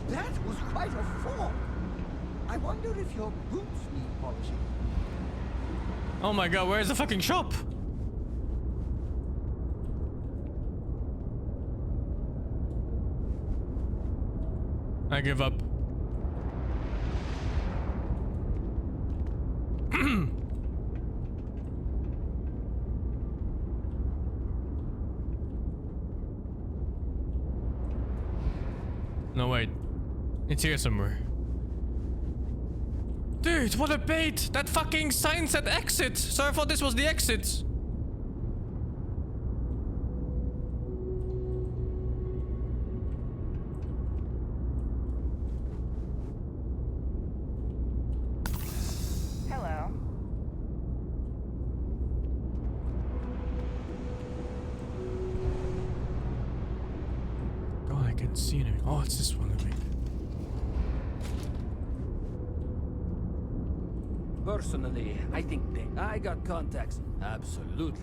That was quite a fall. I wonder if your boots need polishing. Oh my god, where's the fucking shop? I give up. No, wait. It's here somewhere. Dude, what a bait! That fucking sign said exit! So I thought this was the exit. Hello. God, I can't see anything. Oh, it's this one, I think. Personally, I think I got contacts. Absolutely.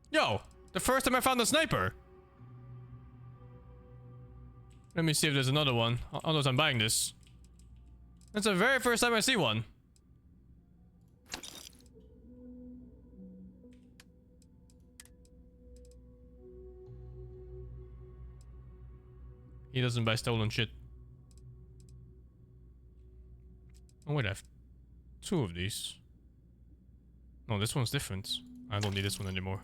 Yo, the first time I found a sniper. Let me see if there's another one. Unless I'm buying this. That's the very first time I see one. He doesn't buy stolen shit. Oh wait, I have 2 of these. No, this one's different. I don't need this one anymore.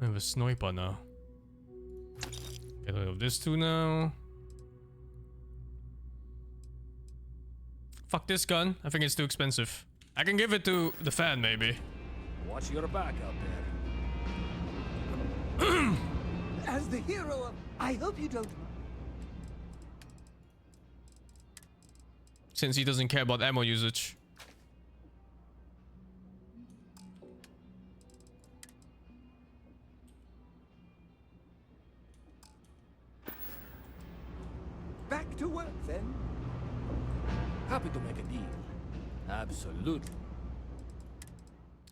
I have a sniper now. Get rid of this too now. Fuck this gun. I think it's too expensive. I can give it to the fan maybe. Watch your back out there. As the hero of... I hope you don't... Since he doesn't care about ammo usage. Back to work then. Happy to make a deal. Absolutely.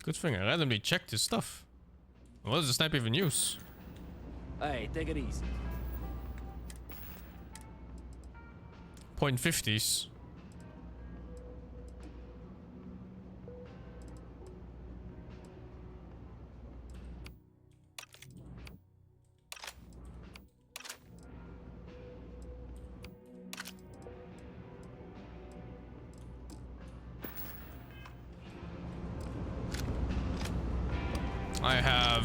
Good thing I randomly checked his stuff. What does the sniper even use? Hey, take it easy. .50s. I have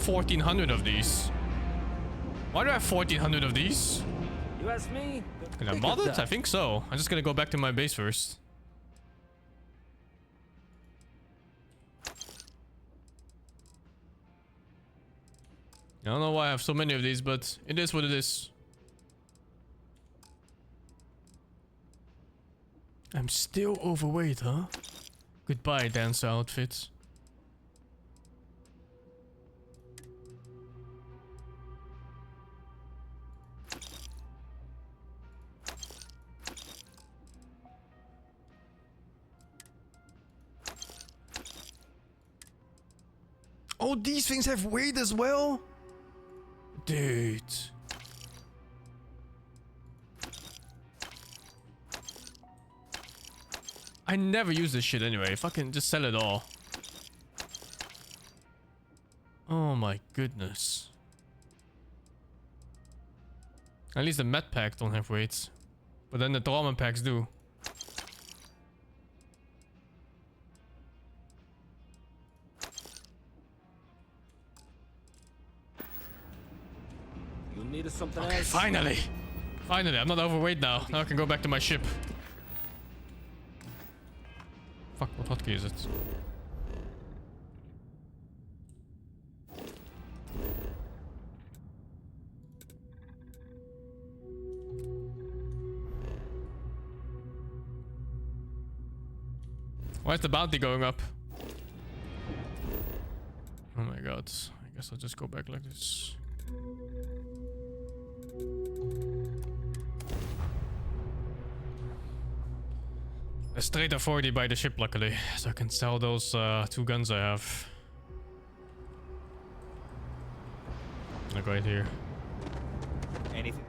1,400 of these. Why do I have 1,400 of these? You ask me? Can I mod it? I think so. I'm just gonna go back to my base first. I don't know why I have so many of these, but it is what it is. I'm still overweight, huh? Goodbye, dancer outfits. Oh, these things have weight as well? Dude. I never use this shit anyway. Fucking just sell it all. Oh my goodness. At least the med pack don't have weights. But then the trauma packs do. You needed something Okay, else? finally! Finally, I'm not overweight now. Now I can go back to my ship. Fuck, what hotkey is it? Why is the bounty going up? Oh my god. I guess I'll just go back like this. A straight authority by the ship, luckily, so I can sell those 2 guns I have. Like right here. Anything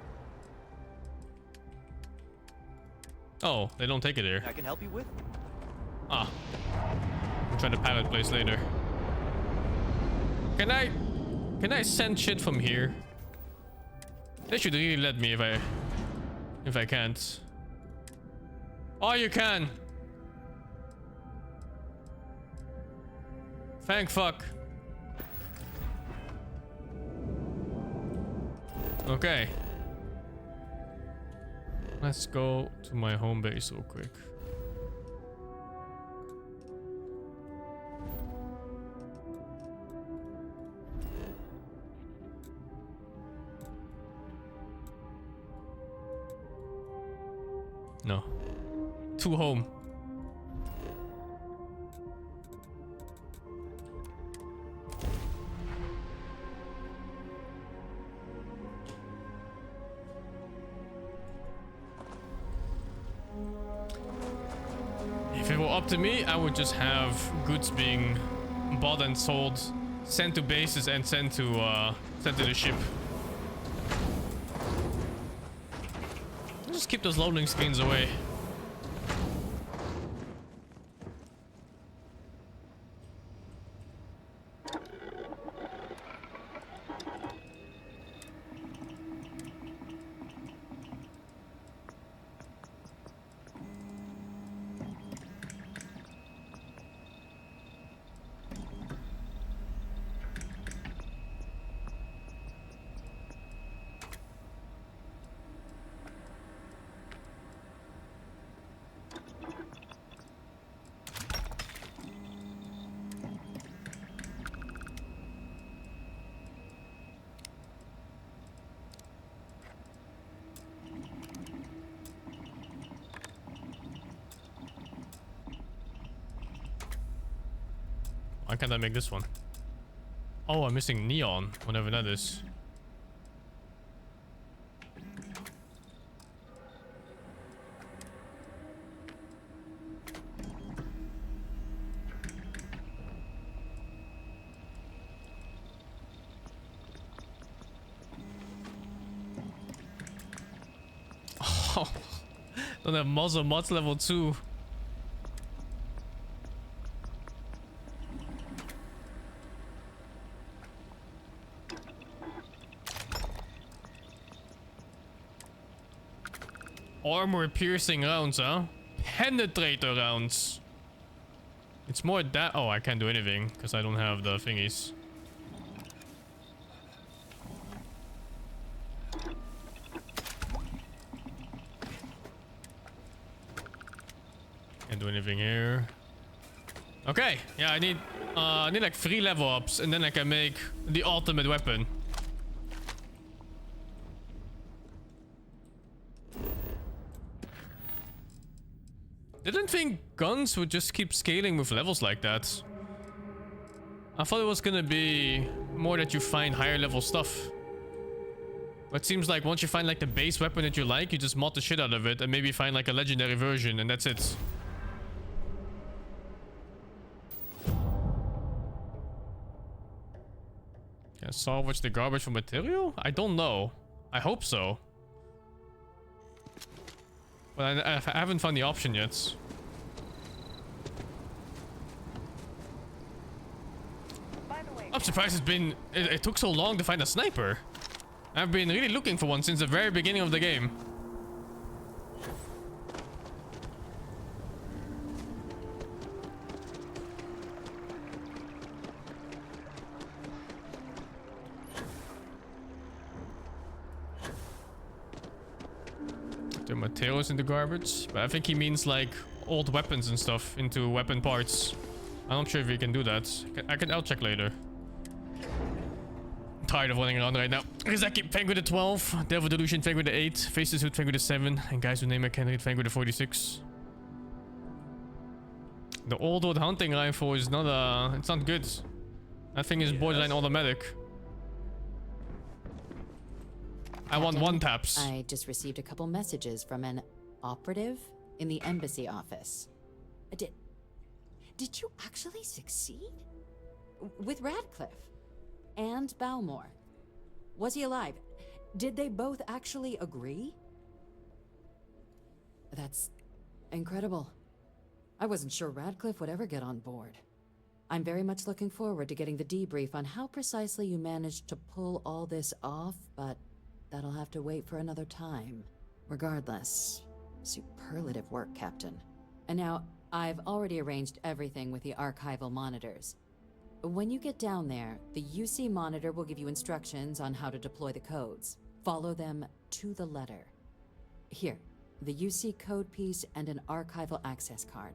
Oh, they don't take it here. I can help you with? Ah. I'll try the pilot place later. Can I send shit from here? They should really let me if I can't. Oh, you can. Thank fuck. Okay. Let's go to my home base real quick. No. To home. If it were up to me, I would just have goods being bought and sold, sent to bases and sent to the ship. Just keep those loading screens away. Why can't I make this one? Oh, I'm missing neon, whatever that is. Oh, don't have muzzle mods level 2. Armor piercing rounds, huh? Penetrator rounds. It's more that. Oh, I can't do anything because I don't have the thingies. Can't do anything here. Okay, yeah, I need like 3 level ups and then I can make the ultimate weapon. Didn't think guns would just keep scaling with levels like that. I thought it was gonna be more that you find higher level stuff. But it seems like once you find like the base weapon that you like, you just mod the shit out of it and maybe find like a legendary version and that's it. Can I salvage the garbage for material? I don't know. I hope so. But I haven't found the option yet. I'm surprised it took so long to find a sniper. I've been really looking for one since the very beginning of the game. The materials in the garbage, but I think he means like old weapons and stuff into weapon parts. I'm not sure if you can do that. I'll check later. I'm tired of running around right now. Rizaki, Fang with the 12, Devil Delusion, Fang with the 8, Faces Hood, Fang with the 7, and guys who name I can't read, Fang with the 46. The old hunting rifle is not it's not good. That thing is borderline automatic. I want one taps. I just received a couple messages from an operative in the embassy office. Did you actually succeed? With Radcliffe? And Balmore? Was he alive? Did they both actually agree? That's incredible. I wasn't sure Radcliffe would ever get on board. I'm very much looking forward to getting the debrief on how precisely you managed to pull all this off, but that'll have to wait for another time. Regardless, superlative work, Captain. And now, I've already arranged everything with the archival monitors. When you get down there, the UC monitor will give you instructions on how to deploy the codes. Follow them to the letter. Here, the UC code piece and an archival access card.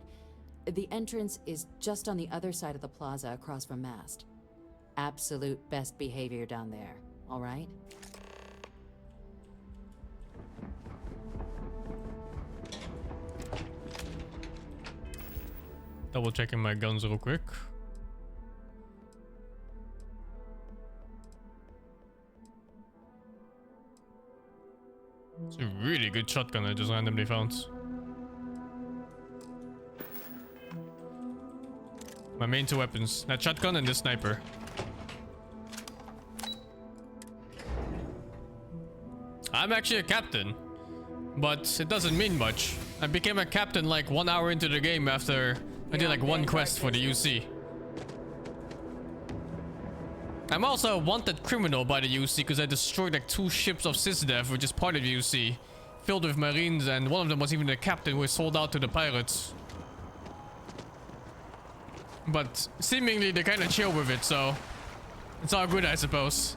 The entrance is just on the other side of the plaza across from Mast. Absolute best behavior down there, all right? Double checking my guns real quick. It's a really good shotgun I just randomly found. My main two weapons, that shotgun and this sniper. I'm actually a captain, but it doesn't mean much. I became a captain like 1 hour into the game after I did like one quest for the UC. I'm also a wanted criminal by the UC because I destroyed like 2 ships of SysDev, which is part of the UC, filled with Marines, and one of them was even the captain who was sold out to the pirates. But seemingly they kind of chill with it, so it's all good, I suppose.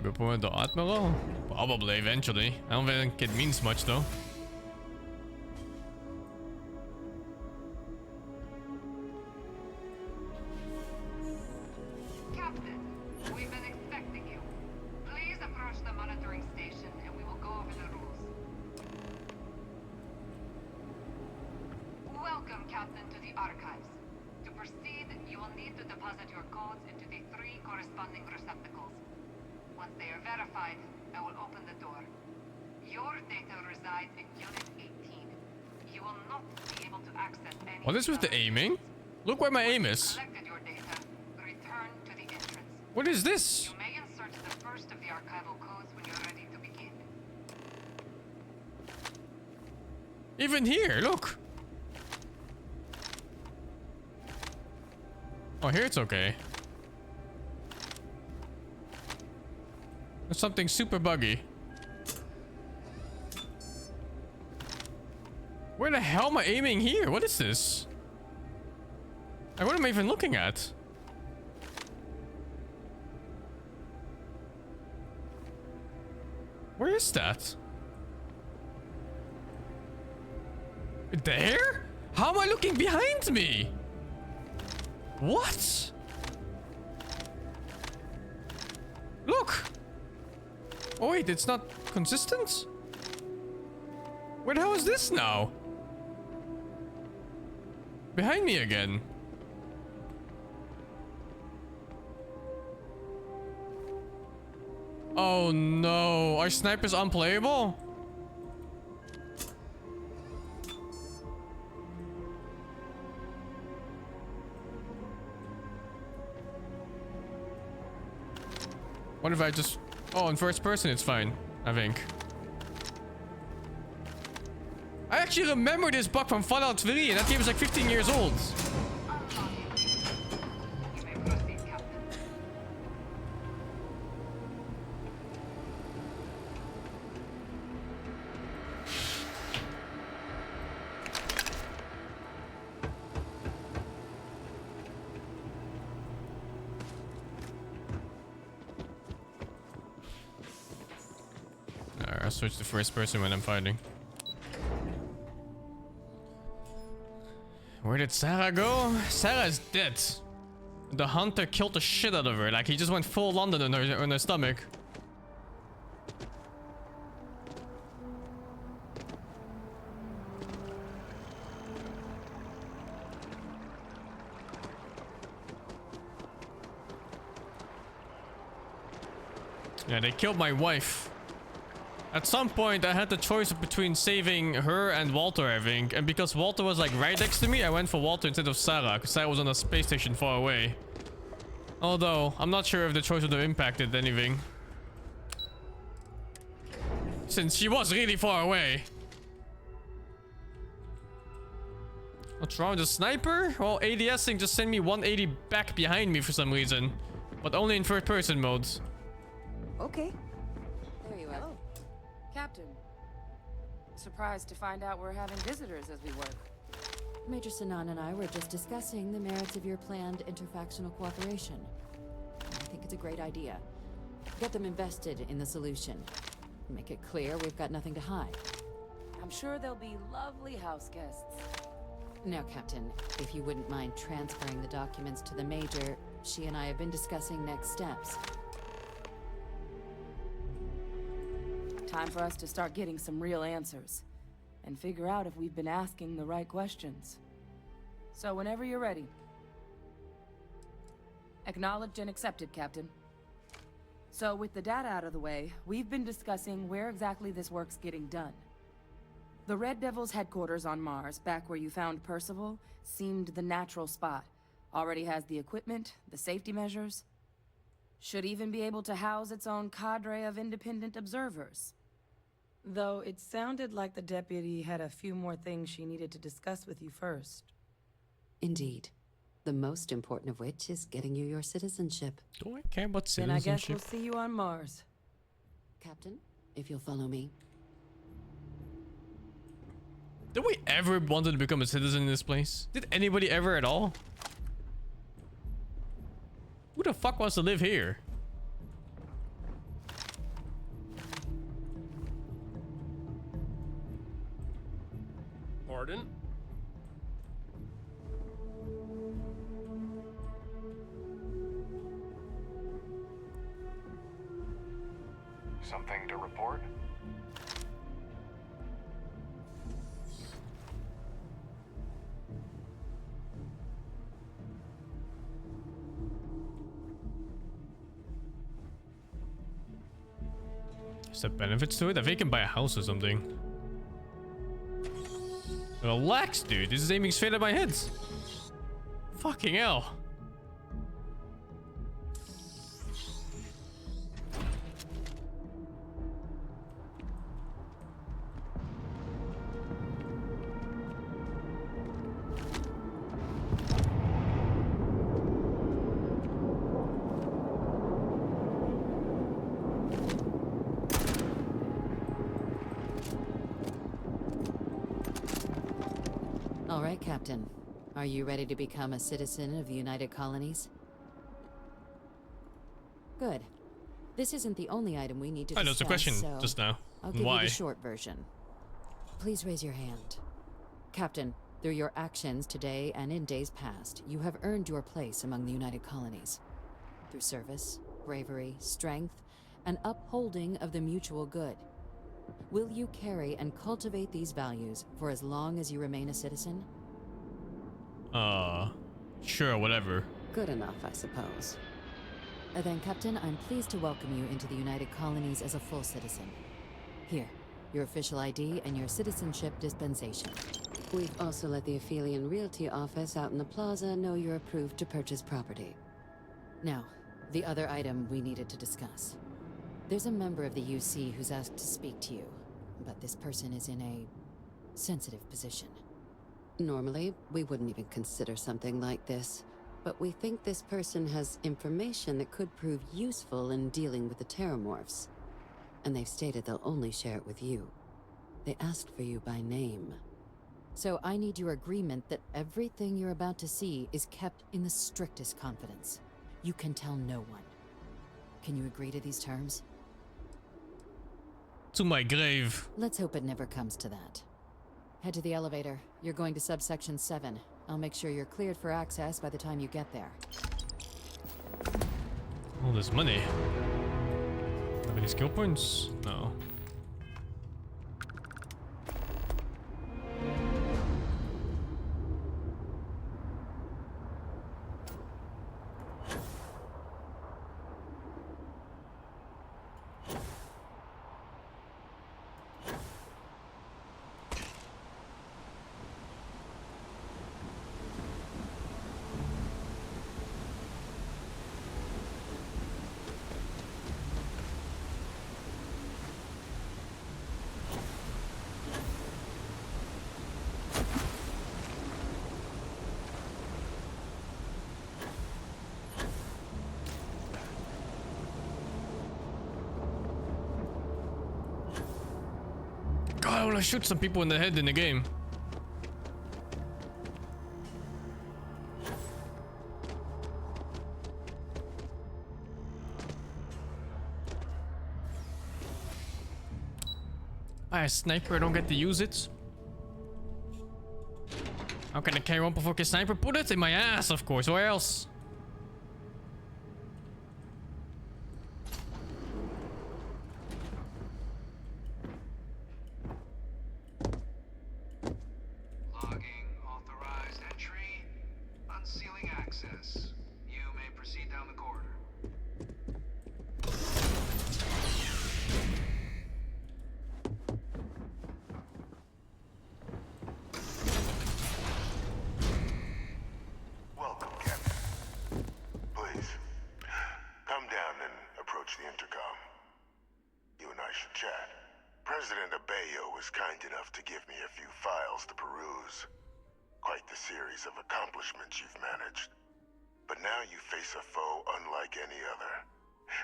Before the Admiral? Probably eventually. I don't think it means much though. Captain, we've been expecting you. Please approach the monitoring station and we will go over the rules. Welcome, Captain, to the archives. To proceed, you will need to deposit your codes into the 3 corresponding receptacles. Once they are verified, I will open the door. Your data resides in Unit 18. You will not be able to access any... What is with the aiming? Look where my aim is. Collected your data. Return to the entrance. What is this? You may insert the first of the archival codes when you're ready to begin. Even here, look. Oh, here it's okay. There's something super buggy. Where the hell am I aiming here? What is this? Like, what am I even looking at? Where is that? There? How am I looking behind me? What? Look! Oh wait, it's not consistent? Where the hell is this now? Behind me again. Oh no, are snipers unplayable? What if I just... Oh, in first person it's fine, I think. I actually remember this bug from Fallout 3, and that game is like 15 years old. I'll switch to first person when I'm fighting. Where did Sarah go? Sarah's dead. The hunter killed the shit out of her. Like, he just went full London on her stomach. Yeah, they killed my wife. At some point, I had the choice between saving her and Walter, I think. And because Walter was like right next to me, I went for Walter instead of Sarah. Because Sarah was on a space station far away. Although, I'm not sure if the choice would have impacted anything. Since she was really far away. What's wrong with the sniper? Well, ADSing just sent me 180 back behind me for some reason. But only in first person mode. Okay. There you are. Captain. Surprised to find out we're having visitors as we work. Major Sinan and I were just discussing the merits of your planned interfactional cooperation. I think it's a great idea. Get them invested in the solution. Make it clear we've got nothing to hide. I'm sure they'll be lovely house guests. Now, Captain, if you wouldn't mind transferring the documents to the Major, she and I have been discussing next steps. Time for us to start getting some real answers. And figure out if we've been asking the right questions. So whenever you're ready. Acknowledged and accepted, Captain. So with the data out of the way, we've been discussing where exactly this work's getting done. The Red Devil's headquarters on Mars, back where you found Percival, seemed the natural spot. Already has the equipment, the safety measures. Should even be able to house its own cadre of independent observers. Though it sounded like the deputy had a few more things she needed to discuss with you first. Indeed. The most important of which is getting you your citizenship. Do I care about Then I citizenship? guess we'll see you on Mars. Captain, if you'll follow me. Did we ever wanted to become a citizen in this place? Did anybody ever at all? Who the fuck wants to live here? Pardon? Something to report? Is there benefits to it? I think I can buy a house or something. Relax, dude. This is aiming straight at my head. Fucking hell. All right, Captain. Are you ready to become a citizen of the United Colonies? Good. This isn't the only item we need to discuss, I know, it's a question so just now. I'll give Why? you the short version. Please raise your hand. Captain, through your actions today and in days past, you have earned your place among the United Colonies. Through service, bravery, strength, and upholding of the mutual good. Will you carry and cultivate these values for as long as you remain a citizen? Sure, whatever. Good enough, I suppose. Then, Captain, I'm pleased to welcome you into the United Colonies as a full citizen. Here, your official ID and your citizenship dispensation. We've also let the Aphelion Realty office out in the plaza know you're approved to purchase property. Now, the other item we needed to discuss. There's a member of the UC who's asked to speak to you, but this person is in a sensitive position. Normally, we wouldn't even consider something like this, but we think this person has information that could prove useful in dealing with the Terramorphs. And they've stated they'll only share it with you. They asked for you by name. So I need your agreement that everything you're about to see is kept in the strictest confidence. You can tell no one. Can you agree to these terms? To my grave. Let's hope it never comes to that. Head to the elevator. You're going to subsection 7. I'll make sure you're cleared for access by the time you get there. All this money. Have any skill points? No. Why will I shoot some people in the head in the game? I a sniper, I don't get to use it. How can I carry one fucking sniper? Put it in my ass, of course. Where else? Logging authorized entry. Unsealing access. You may proceed down the corridor. Welcome, Captain. Please, come down and approach the intercom. You and I should chat. President Abeyo was kind enough to give me a few files to peruse. Quite the series of accomplishments you've managed. But now you face a foe unlike any other.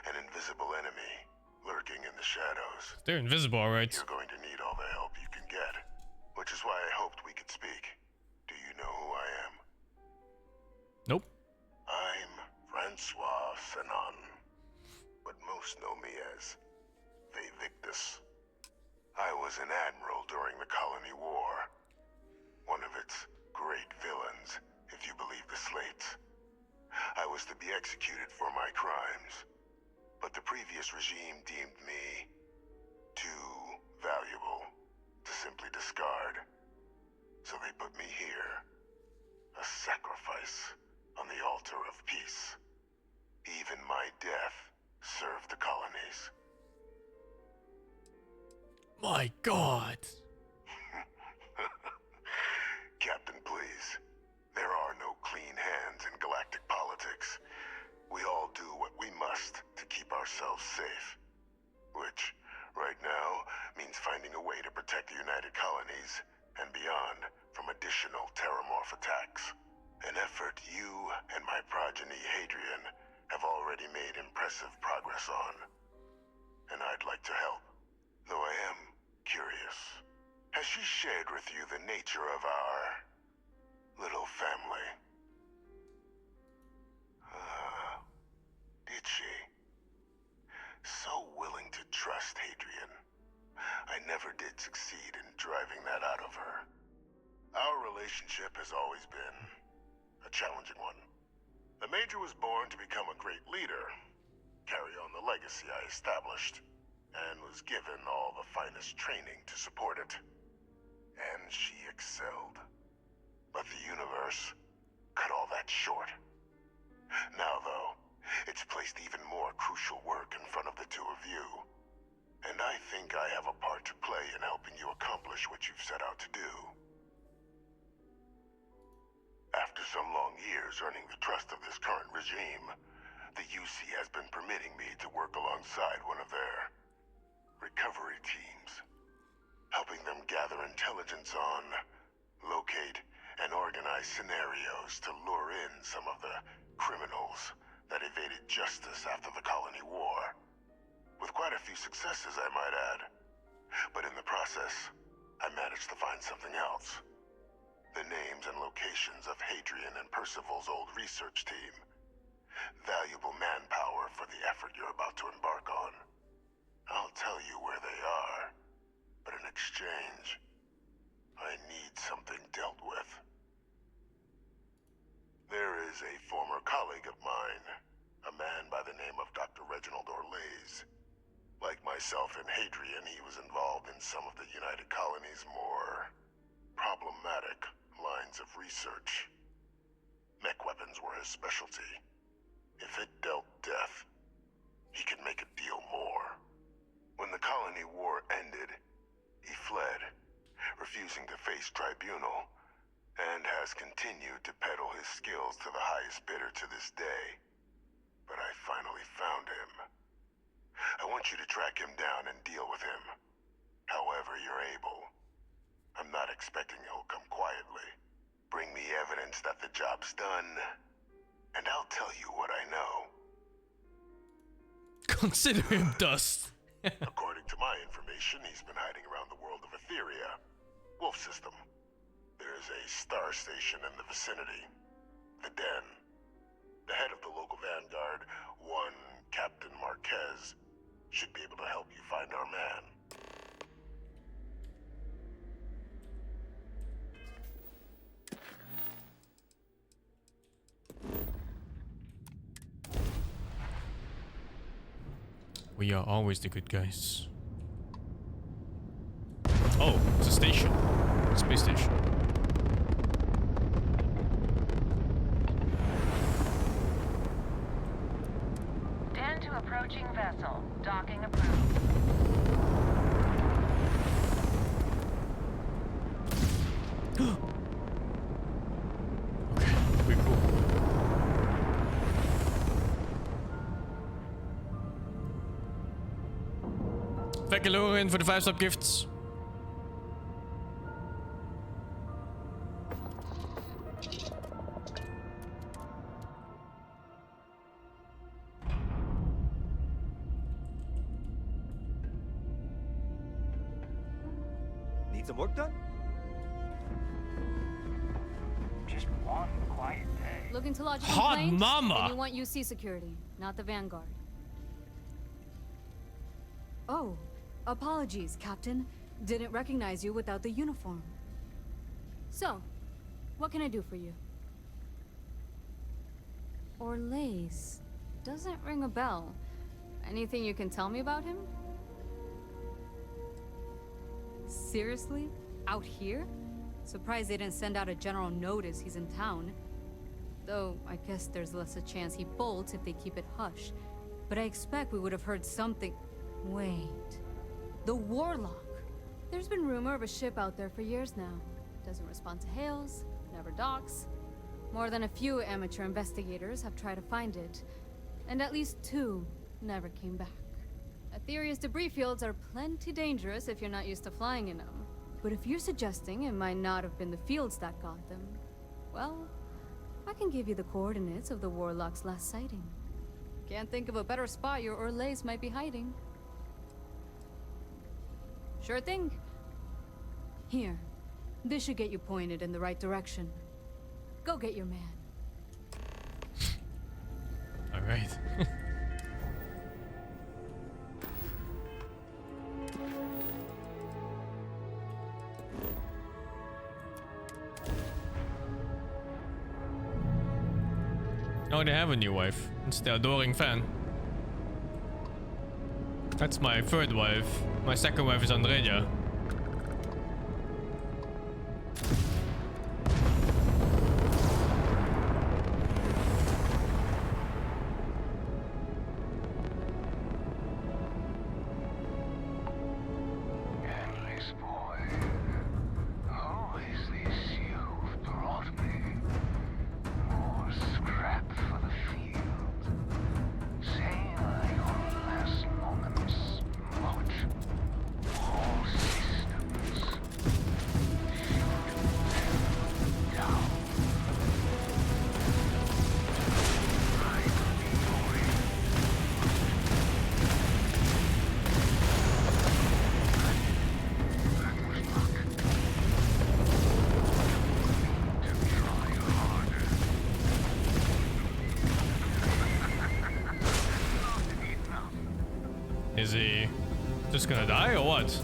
An invisible enemy, lurking in the shadows. They're invisible, alright. You're going to need all the help you can get. Which is why I hoped we could speak. Do you know who I am? Nope. I'm Francois Sanon. But most know me as Victus. I was an admiral during the Colony War. One of its great villains, if you believe the slates. I was to be executed for my crimes, but the previous regime deemed me too valuable to simply discard. So they put me here, a sacrifice on the altar of peace. Even my death served the colonies. My God. Captain, please. There are no clean hands in galactic politics. We all do what we must to keep ourselves safe. Which, right now, means finding a way to protect the United Colonies and beyond from additional terramorph attacks. An effort you and my progeny Hadrian have already made impressive progress on. And I'd like to help, though I am curious. Has she shared with you the nature of our little family? Did she? So willing to trust Hadrian. I never did succeed in driving that out of her. Our relationship has always been a challenging one. The Major was born to become a great leader, carry on the legacy I established, and was given all the finest training to support it. And she excelled. But the universe cut all that short. Now, though, it's placed even more crucial work in front of the two of you. And I think I have a part to play in helping you accomplish what you've set out to do. After some long years earning the trust of this current regime, the UC has been permitting me to work alongside one of their recovery teams, helping them gather intelligence on, locate, and organize scenarios to lure in some of the criminals that evaded justice after the Colony War. With quite a few successes, I might add. But in the process, I managed to find something else. The names and locations of Hadrian and Percival's old research team. Valuable manpower for the effort you're about to embark on. I'll tell you where they are, but in exchange, I need something dealt with. There is a former colleague of mine, a man by the name of Dr. Reginald Orlaise. Like myself and Hadrian, he was involved in some of the United Colony's more problematic lines of research. Mech weapons were his specialty. If it dealt death, he could make a deal more. When the Colony War ended, he fled, refusing to face tribunal, and has continued to peddle his skills to the highest bidder to this day. But I finally found him. I want you to track him down and deal with him, however you're able. I'm not expecting he'll come quietly. Bring me evidence that the job's done, and I'll tell you what I know. Consider him dust. According to my information, he's been hiding around the world of Etheria. Wolf system. There's a star station in the vicinity. The Den. The head of the local vanguard, one Captain Marquez, should be able to help you find our man. We are always the good guys. Oh, it's a station. Space station. Den to approaching vessel. Docking approved. Okay, pretty cool. Thank you, Lauren, for the 5-sub gifts. Need some work done? Just one quiet day. Looking to lodge a Hot complaint? mama! Then you want UC security, not the Vanguard. Oh, apologies, Captain. Didn't recognize you without the uniform. So, what can I do for you? Orlaise. Doesn't ring a bell. Anything you can tell me about him? Seriously? Out here? Surprised they didn't send out a general notice he's in town. Though, I guess there's less a chance he bolts if they keep it hush. But I expect we would have heard something... Wait... The Warlock! There's been rumor of a ship out there for years now. Doesn't respond to hails, never docks. More than a few amateur investigators have tried to find it. And at least 2 never came back. Etheria's debris fields are plenty dangerous if you're not used to flying in them. But if you're suggesting it might not have been the fields that got them, well, I can give you the coordinates of the Warlock's last sighting. Can't think of a better spot your Orlaise might be hiding. Sure thing. Here, this should get you pointed in the right direction. Go get your man. All right. Oh, they have a new wife. It's the adoring fan. That's my 3rd wife. My 2nd wife is Andrea. Endless boy, who is this you've brought me? More scrap for the field. Savor your last moments, Moat. All systems shoot them down. I will be your Is he just gonna die or what?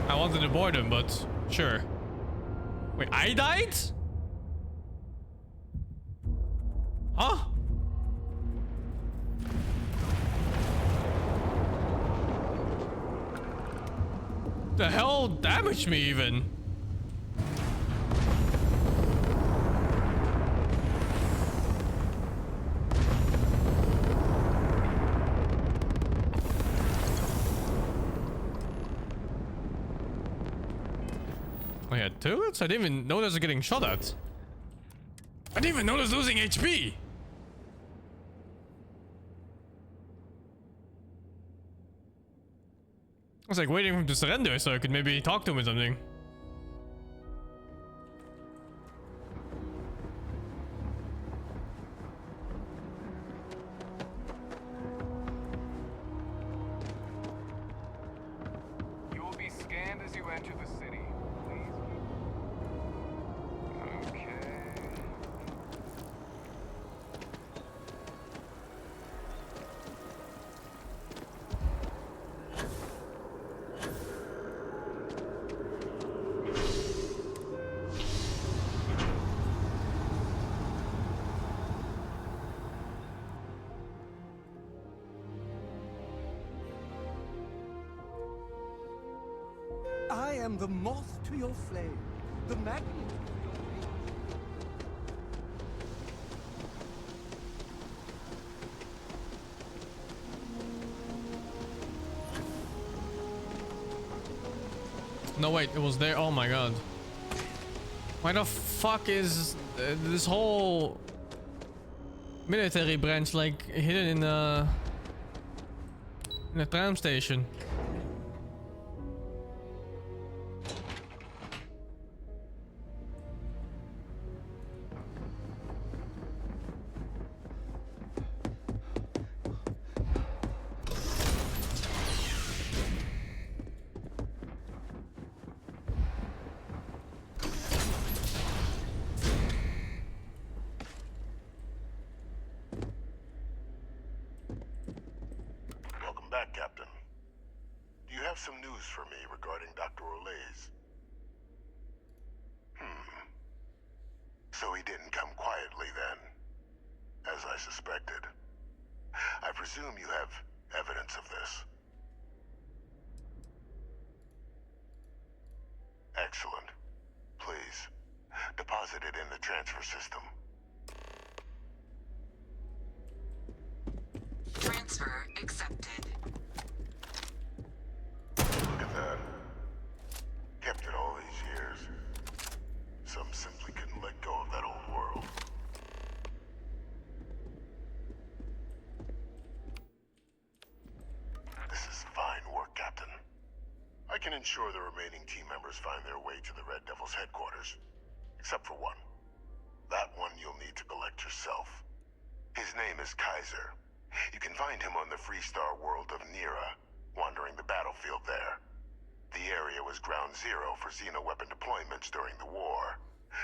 I wanted to board him, but sure. Wait, I died? Huh? The hell damaged me even? I had turrets? I didn't even notice they're getting shot at. I didn't even notice losing HP. I was like waiting for him to surrender so I could maybe talk to him or something. enter the city, please. Okay. I am the moth to your flame, the magnet to your No, wait, it was there. Oh my god. Why the fuck is this whole military branch like hidden in a tram station? Welcome back, Captain. Do you have some news for me regarding Dr. Olays? So he didn't come quietly then, as I suspected. I presume you have evidence of this. Excellent. Please, deposit it in the transfer system. Transfer accepted. Look at that. Kept it all these years. Some simply couldn't let go of that old world. This is fine work, Captain. I can ensure the remaining team members find their way to the Red Devil's headquarters. Except for one. That one you'll need to collect yourself. His name is Kaiser. You can find him on the Freestar world of Nira, wandering the battlefield there. The area was ground zero for xeno-weapon deployments during the war,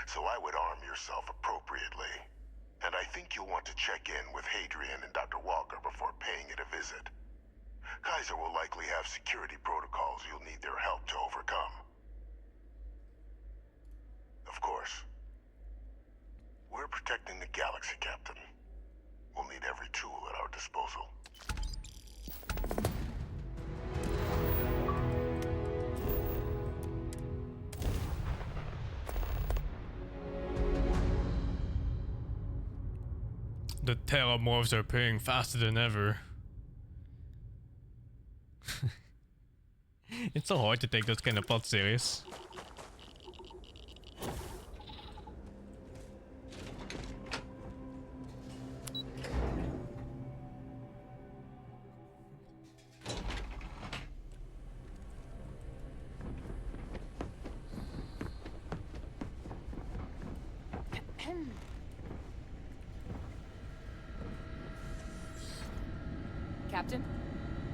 so I would arm yourself appropriately. And I think you'll want to check in with Hadrian and Dr. Walker before paying it a visit. Kaiser will likely have security protocols you'll need their help to overcome. Of course, we're protecting the galaxy, Captain. We'll need every tool at our disposal. The Terramorphs are appearing faster than ever. It's so hard to take those kind of plots serious. Captain,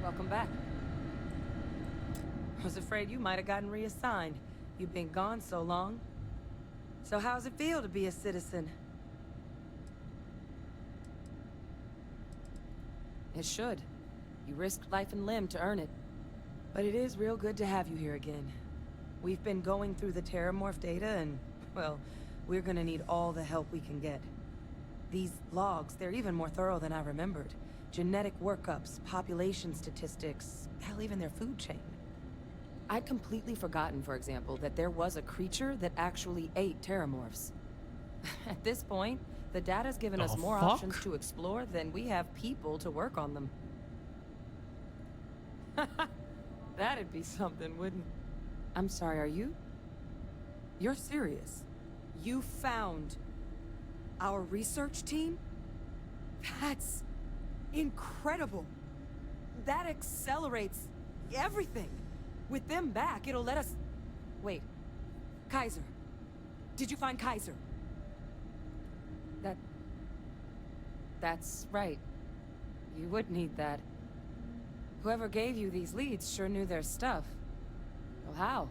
welcome back. I was afraid you might have gotten reassigned. You've been gone so long. So how's it feel to be a citizen? It should. You risked life and limb to earn it. But it is real good to have you here again. We've been going through the Terramorph data and, well, we're gonna need all the help we can get. These logs, they're even more thorough than I remembered. Genetic workups, population statistics, hell, even their food chain. I'd completely forgotten, for example, that there was a creature that actually ate Terramorphs. At this point, the data's given us more options to explore than we have people to work on them. That'd be something, wouldn't... I'm sorry, are you? You're serious? You found our research team? That's incredible. That accelerates everything. With them back, it'll let us... Wait. Kaiser. Did you find Kaiser? That's right. You would need that. Whoever gave you these leads sure knew their stuff. Well, how?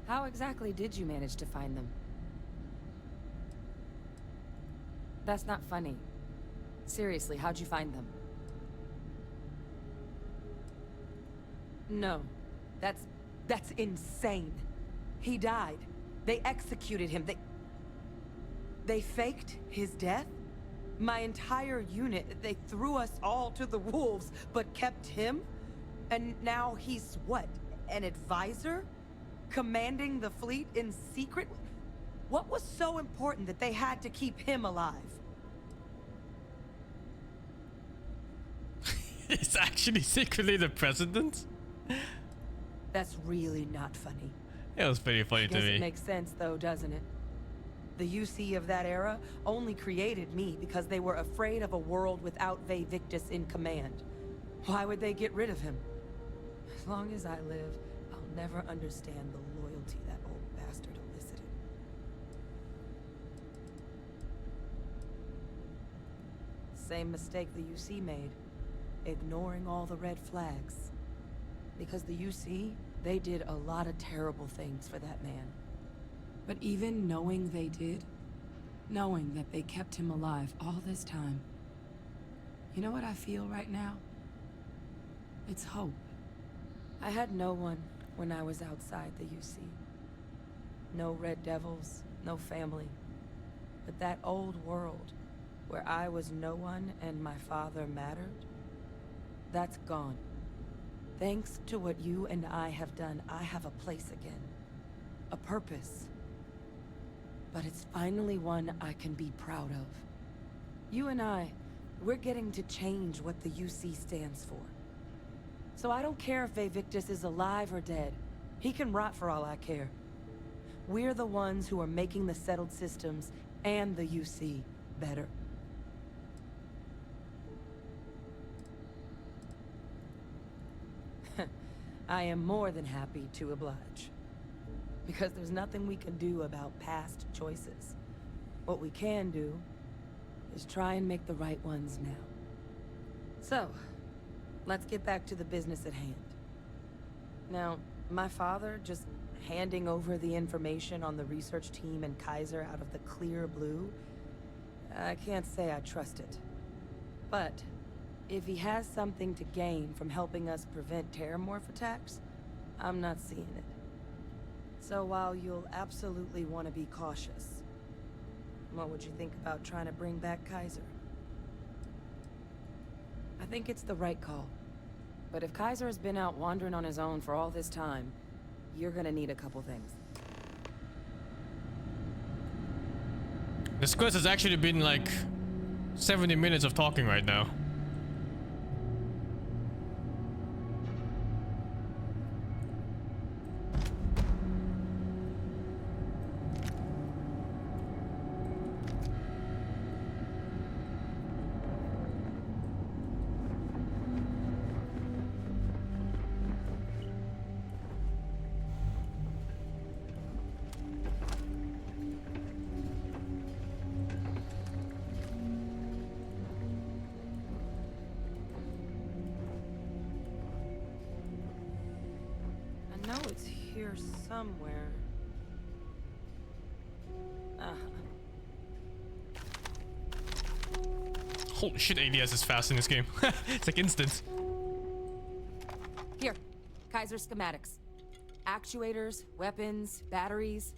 How exactly did you manage to find them? That's not funny. Seriously, how'd you find them? No. That's insane. He died. They executed him. They faked his death? My entire unit, they threw us all to the wolves, but kept him? And now he's what? An advisor? Commanding the fleet in secret? What was so important that they had to keep him alive? He's actually secretly the president? That's really not funny. It was pretty funny to Guess me. it makes sense though, doesn't it? The UC of that era only created me because they were afraid of a world without Vae Victus in command. Why would they get rid of him? As long as I live, I'll never understand the loyalty that old bastard elicited. Same mistake the UC made. Ignoring all the red flags. Because the UC, they did a lot of terrible things for that man. But even knowing they did, knowing that they kept him alive all this time, you know what I feel right now? It's hope. I had no one when I was outside the UC. No Red Devils, no family. But that old world, where I was no one and my father mattered, that's gone. Thanks to what you and I have done, I have a place again. A purpose. But it's finally one I can be proud of. You and I, we're getting to change what the UC stands for. So I don't care if Vae Victus is alive or dead. He can rot for all I care. We're the ones who are making the settled systems and the UC better. I am more than happy to oblige. Because there's nothing we can do about past choices. What we can do is try and make the right ones now. So, let's get back to the business at hand. Now, my father just handing over the information on the research team and Kaiser out of the clear blue, I can't say I trust it. But if he has something to gain from helping us prevent terramorph attacks, I'm not seeing it. So while you'll absolutely want to be cautious, what would you think about trying to bring back Kaiser? I think it's the right call. But if Kaiser has been out wandering on his own for all this time, you're gonna need a couple things. This quest has actually been like 70 minutes of talking right now. I know it's here somewhere. Holy shit, ADS is fast in this game. It's like instant. Here, Kaiser schematics. Actuators, weapons, batteries.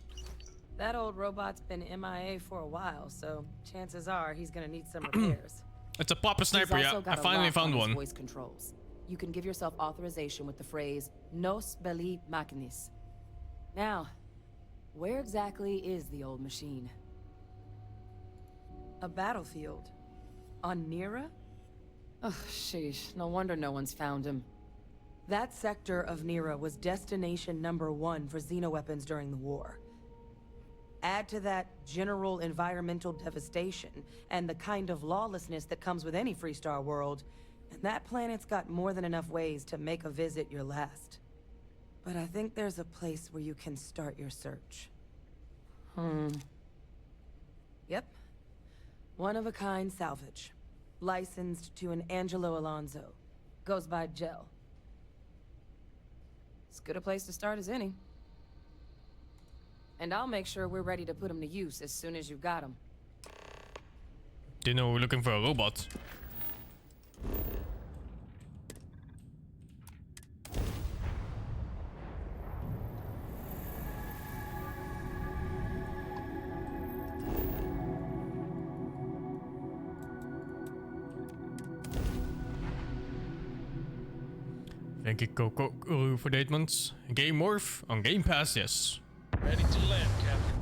That old robot's been MIA for a while, so chances are he's gonna need some repairs. It's a proper sniper, He's yeah. also I got a finally lock found on his one. Voice controls. You can give yourself authorization with the phrase "Nos belli machinis." Now, where exactly is the old machine? A battlefield. On Nira? Ugh, sheesh. No wonder no one's found him. That sector of Nira was destination #1 for xenoweapons during the war. Add to that general environmental devastation and the kind of lawlessness that comes with any Freestar world, and that planet's got more than enough ways to make a visit your last. But I think there's a place where you can start your search. Yep. One-of-a-kind salvage. Licensed to an Angelo Alonso. Goes by Gel. As good a place to start as any. And I'll make sure we're ready to put them to use as soon as you've got them. Didn't know we're looking for a robot. Thank you, Coco, for the 8 months. Game Morph on Game Pass, yes. Ready to land, Captain.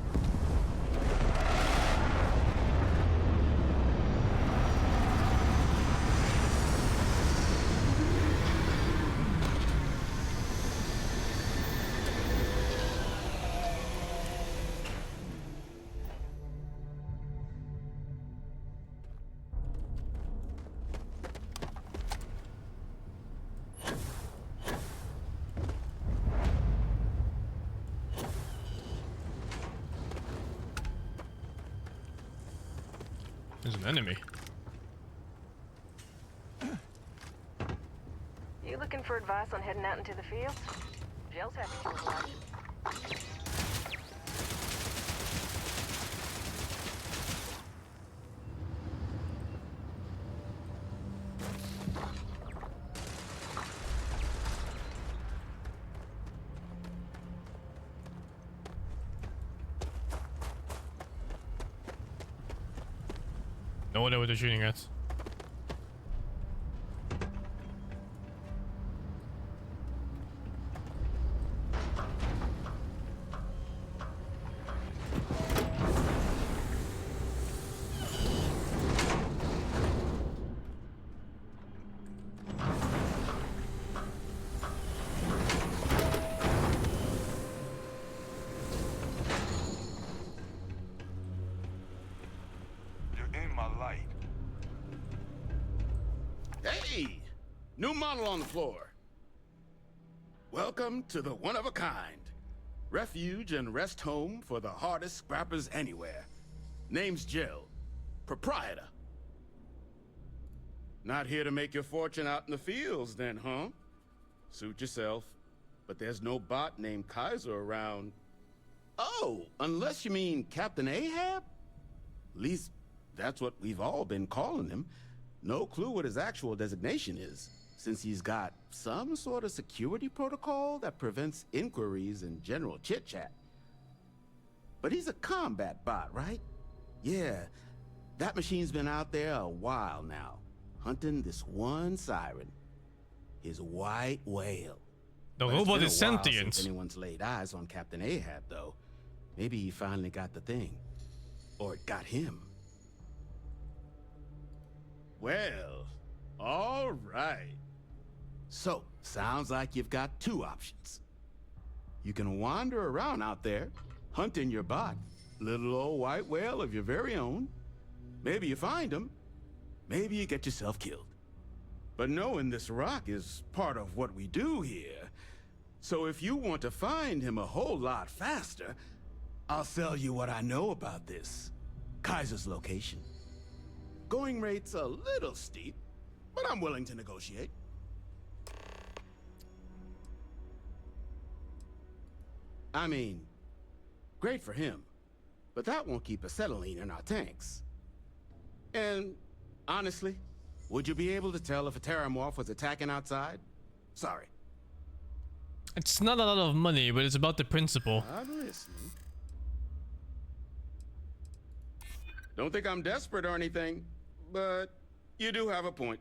There's an enemy. You looking for advice on heading out into the fields? Jill's happy to oblige. No idea what they're shooting at. Hey! New model on the floor. Welcome to the one-of-a-kind. Refuge and rest home for the hardest scrappers anywhere. Name's Jill. Proprietor. Not here to make your fortune out in the fields then, huh? Suit yourself. But there's no bot named Kaiser around. Oh, unless you mean Captain Ahab? At least that's what we've all been calling him. No clue what his actual designation is, since he's got some sort of security protocol that prevents inquiries and general chit-chat. But he's a combat bot, right? Yeah, that machine's been out there a while now, hunting this one siren. His white whale. The But it's robot been is a while sentient. since anyone's laid eyes on Captain Ahab, though. Maybe he finally got the thing. Or it got him. Well, all right. So, sounds like you've got two options. You can wander around out there, hunting your bot, little old white whale of your very own. Maybe you find him, maybe you get yourself killed. But knowing this rock is part of what we do here. So if you want to find him a whole lot faster, I'll sell you what I know about this. Kaiser's location. Going rate's a little steep, but I'm willing to negotiate. I mean, great for him, but that won't keep acetylene in our tanks. And honestly, would you be able to tell if a terramorph was attacking outside? Sorry. It's not a lot of money, but it's about the principle. I'm listening. Don't think I'm desperate or anything, but you do have a point.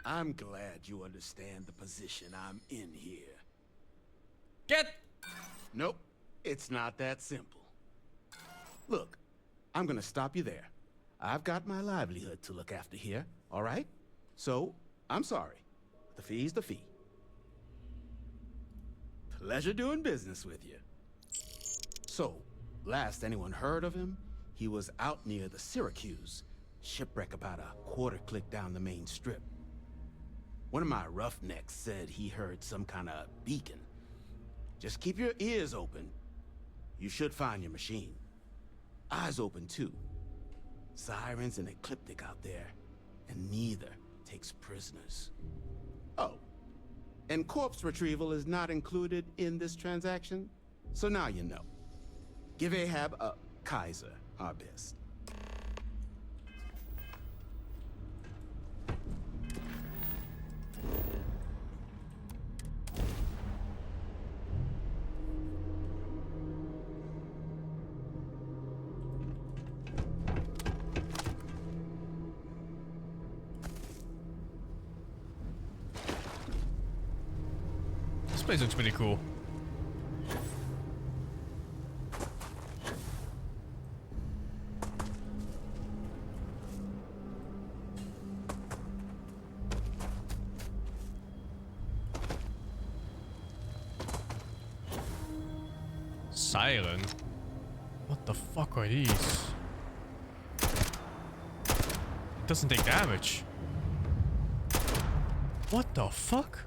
I'm glad you understand the position I'm in here. Get! Nope, it's not that simple. Look, I'm gonna stop you there. I've got my livelihood to look after here, all right? So, I'm sorry. The fee's the fee. Pleasure doing business with you. So, last anyone heard of him, he was out near the Syracuse, shipwreck about a quarter click down the main strip. One of my roughnecks said he heard some kind of beacon. Just keep your ears open. You should find your machine. Eyes open too. Sirens and Ecliptic out there, and neither takes prisoners. Oh, and corpse retrieval is not included in this transaction? So now you know. Give Ahab a Kaiser our best. This place looks pretty cool. Siren? What the fuck are these? It doesn't take damage. What the fuck?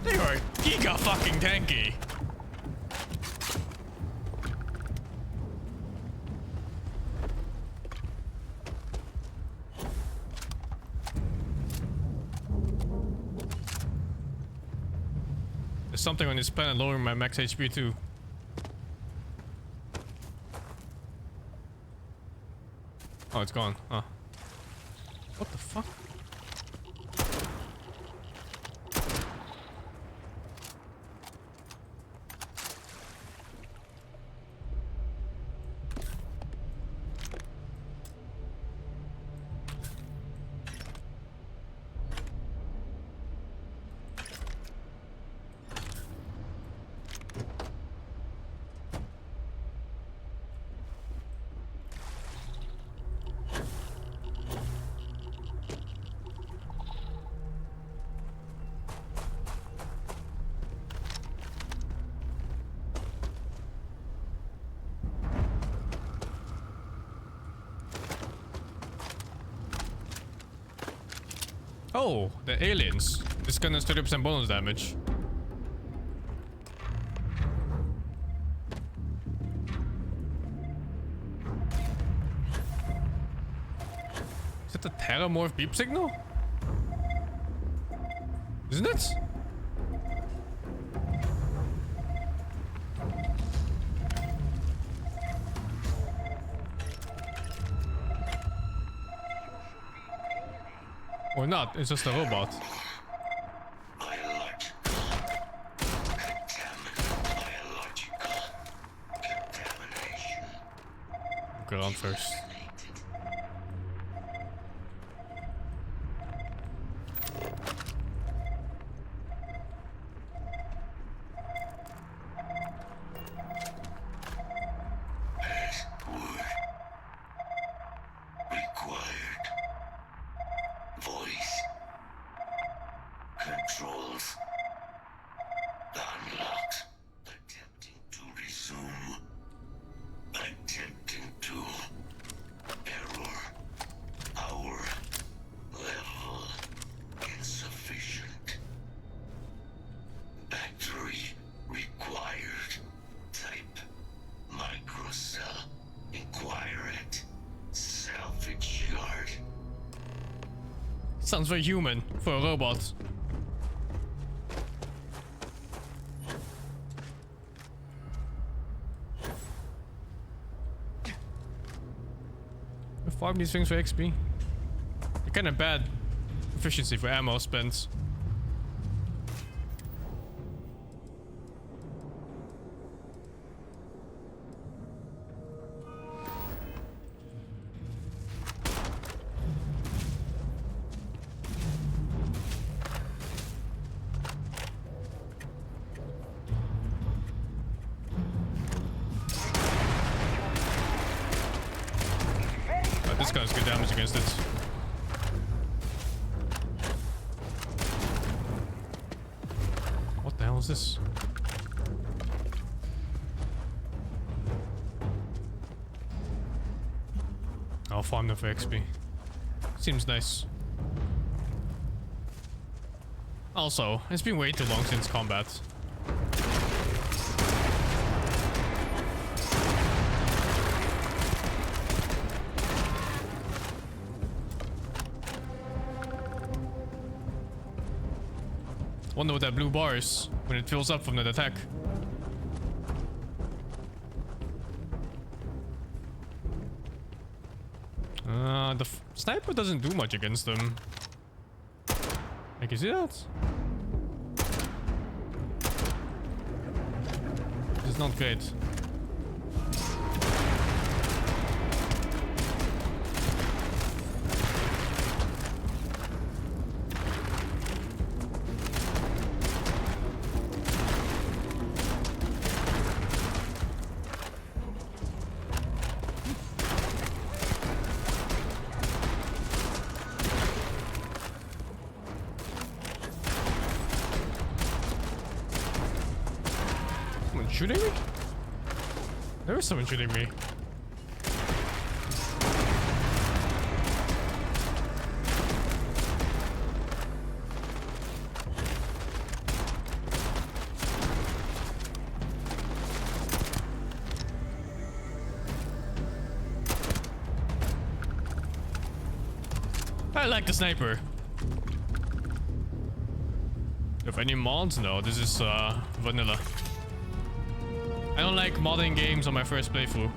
They are giga fucking tanky. There's something on this planet lowering my max HP too. Oh, it's gone. Huh. What the fuck? Oh, the aliens. This gun has 30% bonus damage. Is that the Terramorph beep signal? Isn't it? Or not, it's just a robot. Go on first. Sounds very human for a robot. We farm these things for XP. They're kind of bad efficiency for ammo spent. does good damage against it. What the hell is this? I'll farm them for XP. Seems nice. Also, it's been way too long since combat. Wonder what that blue bar is when it fills up from that attack. The sniper doesn't do much against them. Like, you see that? It's not great. Shooting me? There was someone shooting me. I like the sniper. If any mods? No, this is vanilla. I don't like modding games on my first playthrough.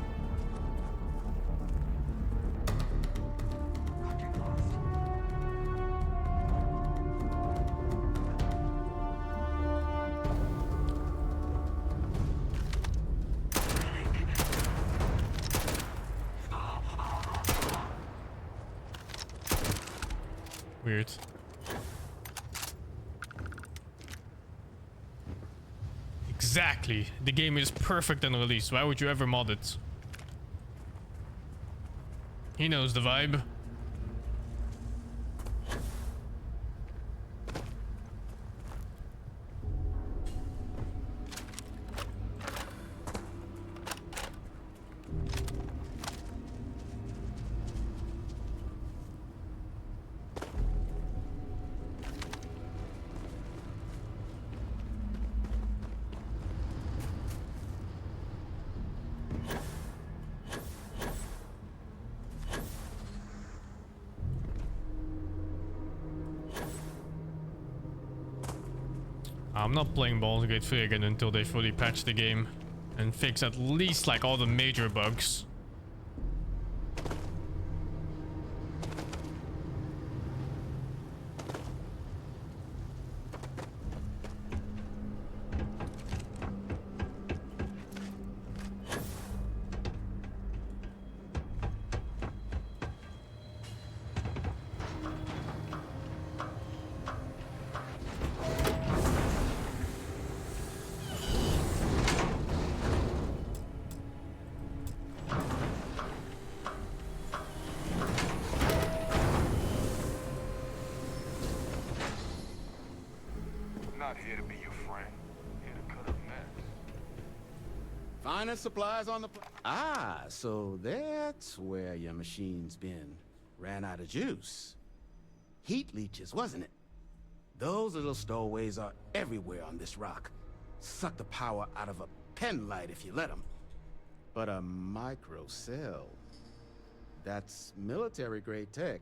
Weird. Exactly. The game is perfect on release. Why would you ever mod it? He knows the vibe. I'm not playing Baldur's Gate 3 again until they fully patch the game and fix at least like all the major bugs. Finest supplies on the Ah, so that's where your machine's been. Ran out of juice. Heat leeches, wasn't it? Those little stowaways are everywhere on this rock. Suck the power out of a pen light if you let them. But a microcell, that's military-grade tech.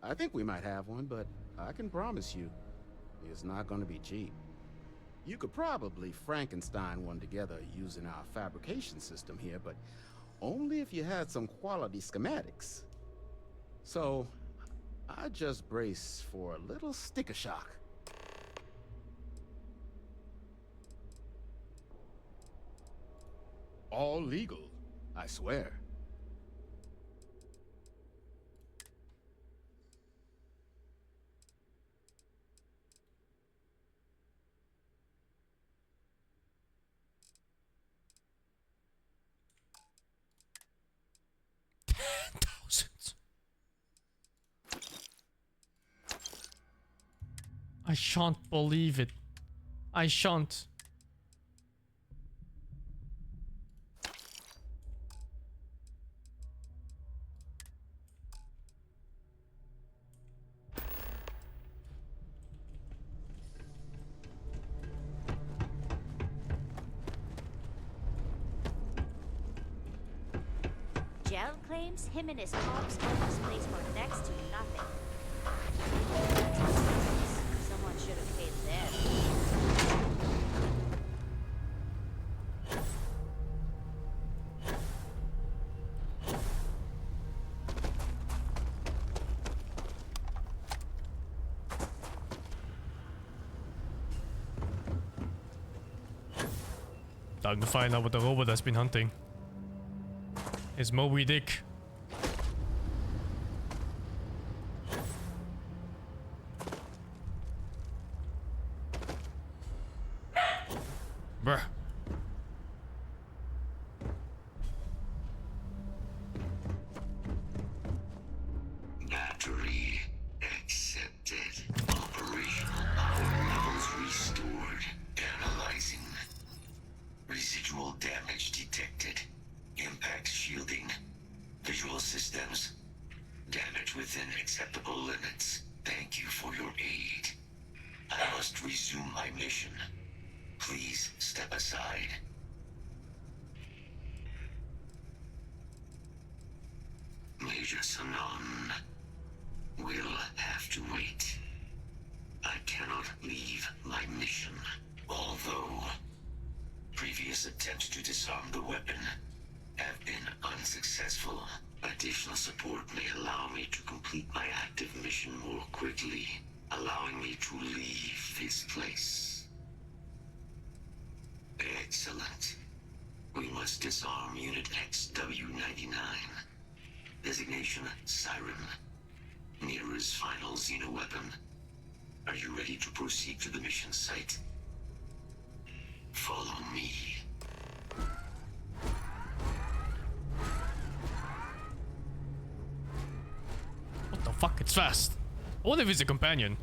I think we might have one, but I can promise you, it's not going to be cheap. You could probably Frankenstein one together using our fabrication system here, but only if you had some quality schematics. So, I just brace for a little sticker shock. All legal, I swear. Thousands. I shan't believe it. I shan't. Gel claims him and his cops own this place for next to nothing. Someone should have paid them. Time to find out what the robot has been hunting. It's Moby Dick. Bruh. Battery accepted. Operational power levels restored. Analyzing. Residual damage detected. Impact shielding. Visual systems. Damage within acceptable limits. Thank you for your aid. I must resume my mission. Please step aside. Major Sanon will have to wait. I cannot leave my mission. Although previous attempts to disarm the weapon have been unsuccessful, additional support may allow me to complete my active mission more quickly, allowing me to leave this place. Excellent. We must disarm Unit XW-99. Designation Siren. Nearest final Xeno weapon. Are you ready to proceed to the mission site? Follow me. What the fuck? It's fast. What if it's a companion?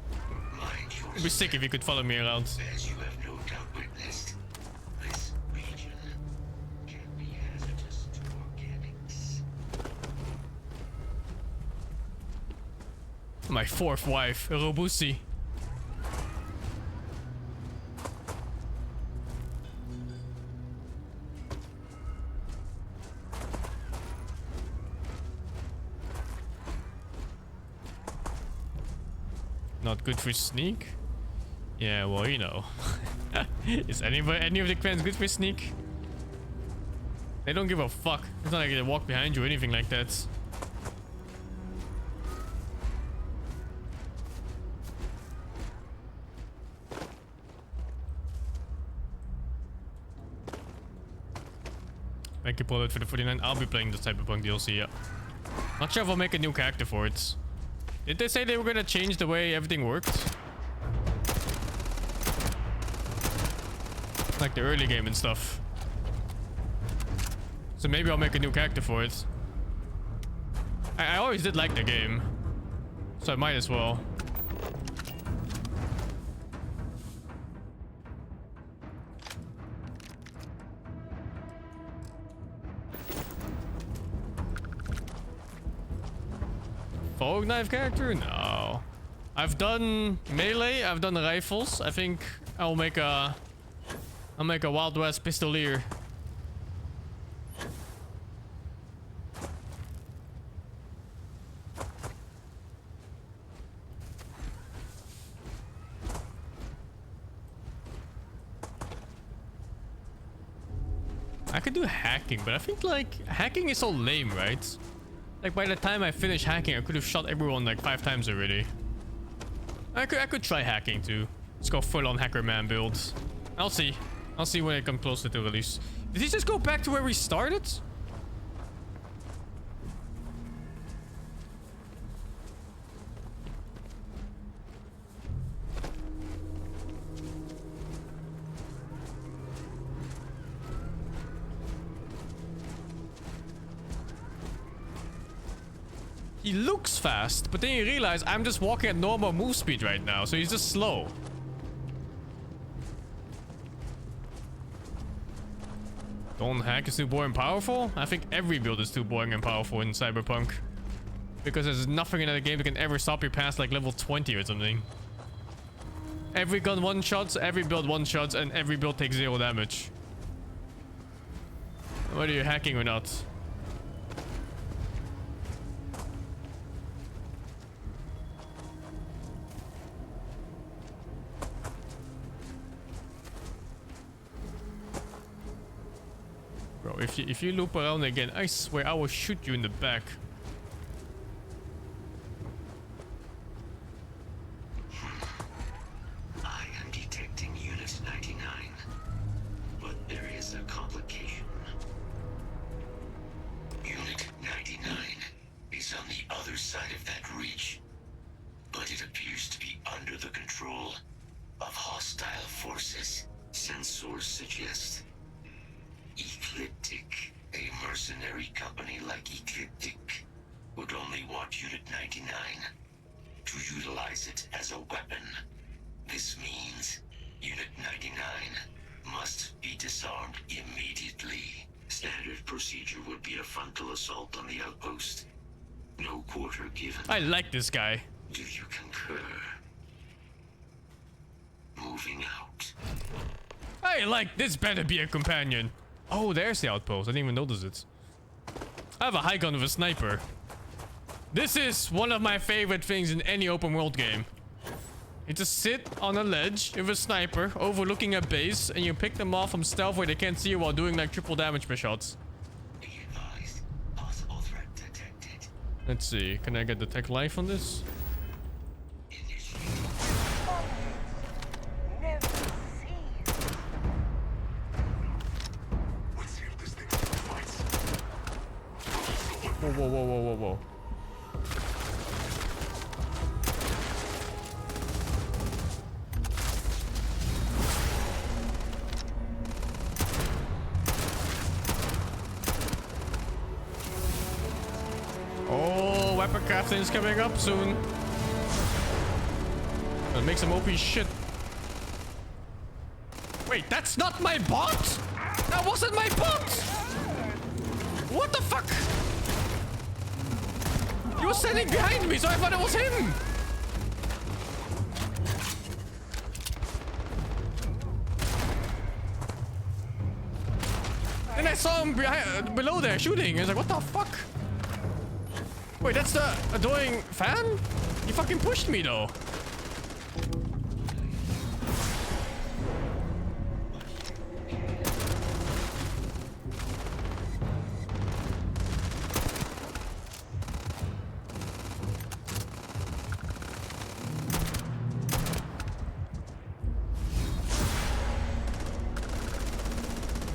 It'd be sick if you could follow me around. As you have no doubt witnessed, this region can be hazardous to organics. My fourth wife, Robusi. Not good for sneak? Yeah, well, you know. Is any of the clans good for sneak? They don't give a fuck. It's not like they walk behind you or anything like that. Thank you, Paulette, for the 49. I'll be playing the Cyberpunk DLC, yeah. Not sure if I'll make a new character for it. Did they say they were gonna change the way everything worked? Like the early game and stuff. So maybe I'll make a new character for it. I always did like the game. So I might as well. Fog knife character? No. I've done melee, I've done rifles. I think I'll make a Wild West pistolier. I could do hacking, but I think like hacking is so lame, right? Like by the time I finish hacking, I could have shot everyone like 5 times already. I could try hacking too. Let's go full on hacker man builds. I'll see. I'll see when I come closer to release. Did he just go back to where we started? He looks fast, but then you realize I'm just walking at normal move speed right now, so he's just slow. Don't hack is too boring and powerful? I think every build is too boring and powerful in Cyberpunk. Because there's nothing in that game that can ever stop you past like level 20 or something. Every gun one-shots, every build one-shots, and every build takes 0 damage. Whether you're hacking or not. Bro, if you loop around again, I swear I will shoot you in the back. I am detecting Unit 99, but there is a complication. Unit 99 is on the other side of that reach, but it appears to be under the control of hostile forces. Sensors suggest Ecliptic, a mercenary company like Ecliptic, would only want Unit 99 to utilize it as a weapon. This means Unit 99 must be disarmed immediately. Standard procedure would be a frontal assault on the outpost. No quarter given. I like this guy. Do you concur? Moving out. I like this. Better be a companion. Oh, there's the outpost. I didn't even notice it. I have a high gun with a sniper. This is one of my favorite things in any open world game. You just sit on a ledge with a sniper overlooking a base and you pick them off from stealth where they can't see you while doing like triple damage per shots. Let's see. Can I get detect life on this? Whoa, whoa, whoa, whoa, whoa, whoa. Oh, weapon crafting is coming up soon. Gonna make some OP shit. Wait, that's not my bot? That wasn't my bot! What the fuck? He was standing behind me, so I thought it was him! Then I saw him below there shooting. I was like, what the fuck? Wait, that's the annoying fan? He fucking pushed me though.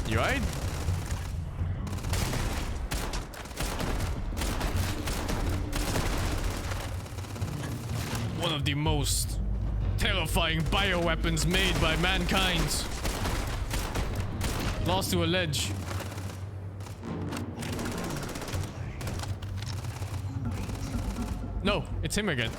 You right? One of the most terrifying bioweapons made by mankind. Lost to a ledge. No, it's him again.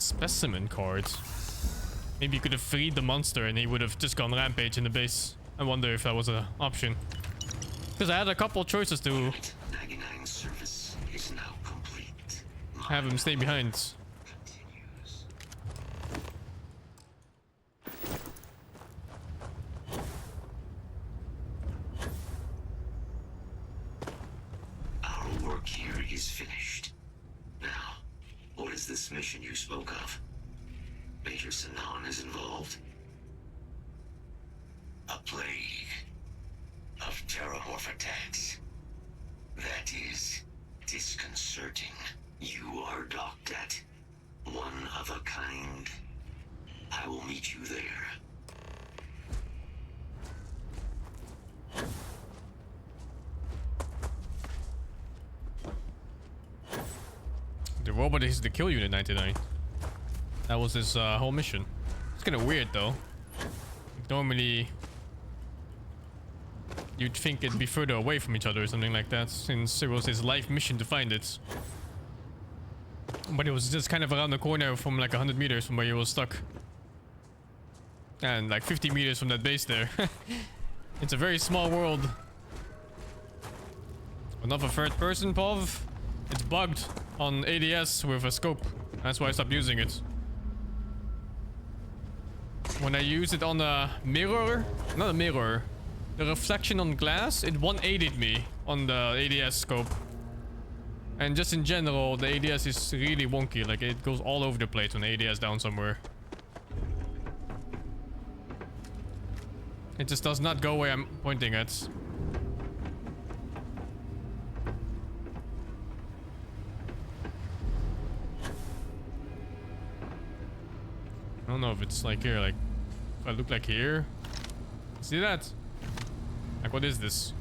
Specimen cards. Maybe you could have freed the monster and he would have just gone rampage in the base. I wonder if that was an option. Because I had a couple choices to 99 service is now complete. have him stay behind. Our work here is finished. Now, what is this mission you spoke of? Major Sanan is involved? A plague of terramorph attacks. That is disconcerting. You are docked at one of a kind. I will meet you there. The robot is to kill you in 99. That was his whole mission. It's kind of weird though. Normally, you'd think it'd be further away from each other or something like that, since it was his life mission to find it. But it was just kind of around the corner from like 100 meters from where he was stuck. And like 50 meters from that base there. It's a very small world. Another third person, Pov. It's bugged on ADS with a scope. That's why I stopped using it. When I use it on a mirror, not a mirror, the reflection on glass, it 180'd me on the ADS scope. And just in general, the ADS is really wonky. Like it goes all over the place when the ADS down somewhere. It just does not go where I'm pointing at. I don't know if it's like here, like if I look like here. See that? Like what is this?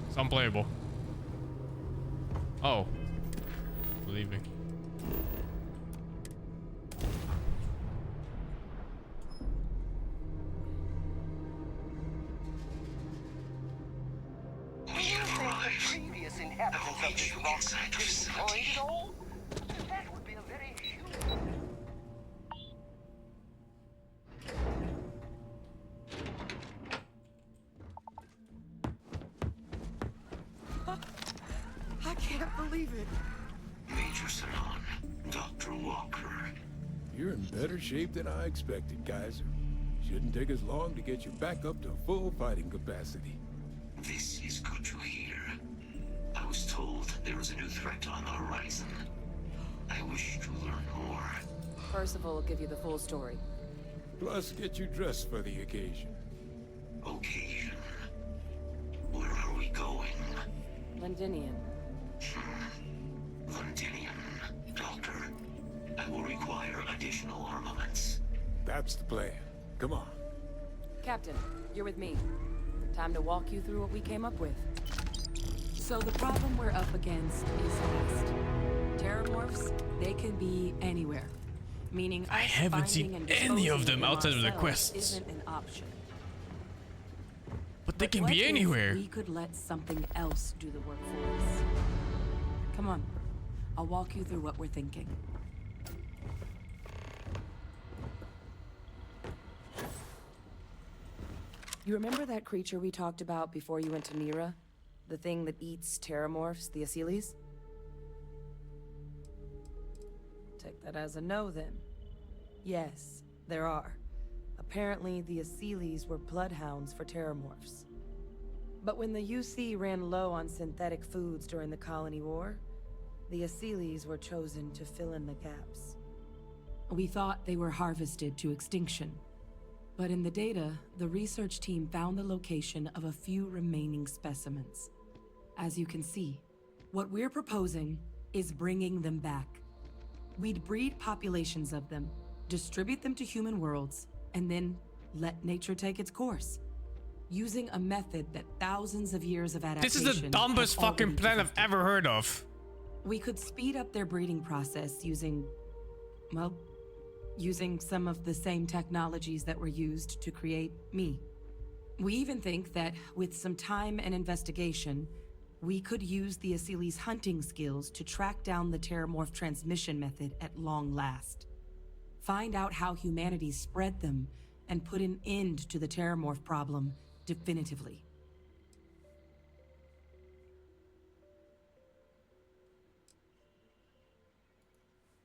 It's unplayable. Oh. Leaving. Previous inhabitants of this rock destroyed it all? That would be a very huge... I can't believe it. Major Sanon, Dr. Walker. You're in better shape than I expected, Kaiser. Shouldn't take us long to get you back up to full fighting capacity. This is good to hear. I was told there was a new threat on the horizon. I wish to learn more. Percival will give you the full story. Plus, get you dressed for the occasion. Occasion? Where are we going? Londinian. Londinian. Doctor, I will require additional armaments. That's the plan. Come on. Captain, you're with me. Time to walk you through what we came up with. So the problem we're up against is fast. Terramorphs, they can be anywhere. Meaning I haven't seen any of them outside of the quests. Isn't an option. But they can be anywhere. We could let something else do the work for us. Come on. I'll walk you through what we're thinking. You remember that creature we talked about before you went to Nira? The thing that eats terramorphs, the Asyles? Take that as a no, then. Yes, there are. Apparently, the Asyles were bloodhounds for terramorphs. But when the UC ran low on synthetic foods during the Colony War, the Asyles were chosen to fill in the gaps. We thought they were harvested to extinction. But in the data, the research team found the location of a few remaining specimens. As you can see, what we're proposing is bringing them back. We'd breed populations of them, distribute them to human worlds, and then let nature take its course. Using a method that thousands of years of adaptation... This is the dumbest fucking plan I've ever heard of. We could speed up their breeding process using... well, using some of the same technologies that were used to create me. We even think that with some time and investigation, we could use the Asyles' hunting skills to track down the terramorph transmission method at long last. Find out how humanity spread them and put an end to the terramorph problem definitively.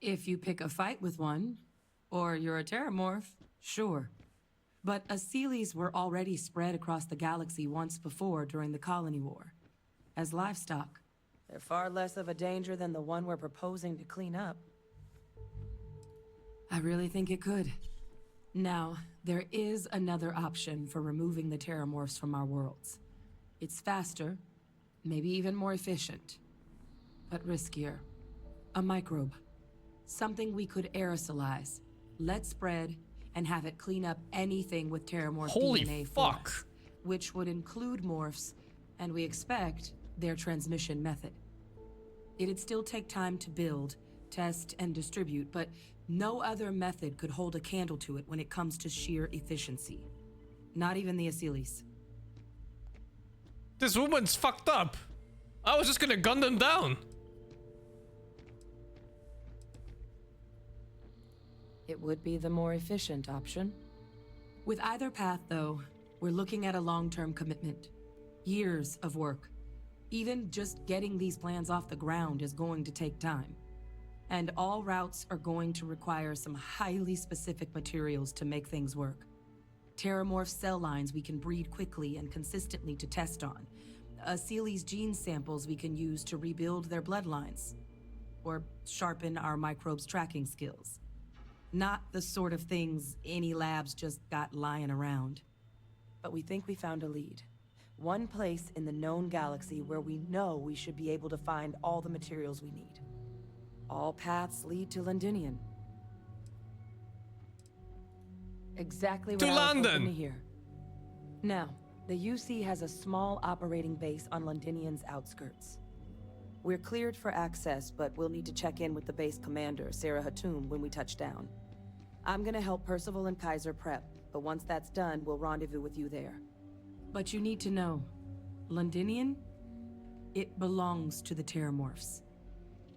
If you pick a fight with one, or you're a terramorph, sure. But Asyles were already spread across the galaxy once before during the Colony War, as livestock. They're far less of a danger than the one we're proposing to clean up. I really think it could. Now, there is another option for removing the terramorphs from our worlds. It's faster, maybe even more efficient, but riskier. A microbe. Something we could aerosolize, let spread, and have it clean up anything with terramorph Holy DNA fuck. for us, which would include morphs, and we expect their transmission method. It'd still take time to build, test, and distribute, but no other method could hold a candle to it when it comes to sheer efficiency. Not even the Asylees. This woman's fucked up. I was just gonna gun them down. It would be the more efficient option. With either path, though, we're looking at a long-term commitment. Years of work. Even just getting these plans off the ground is going to take time. And all routes are going to require some highly specific materials to make things work. Terramorph cell lines we can breed quickly and consistently to test on. Asylees gene samples we can use to rebuild their bloodlines. Or sharpen our microbes tracking skills. Not the sort of things any labs just got lying around. But we think we found a lead. One place in the known galaxy where we know we should be able to find all the materials we need. All paths lead to Londinian. Exactly what To I was London. hoping to hear. Now, the UC has a small operating base on Londinian's outskirts. We're cleared for access, but we'll need to check in with the base commander, Sarah Hatum, when we touch down. I'm gonna help Percival and Kaiser prep, but once that's done, we'll rendezvous with you there. But you need to know, Londinian, it belongs to the terramorphs.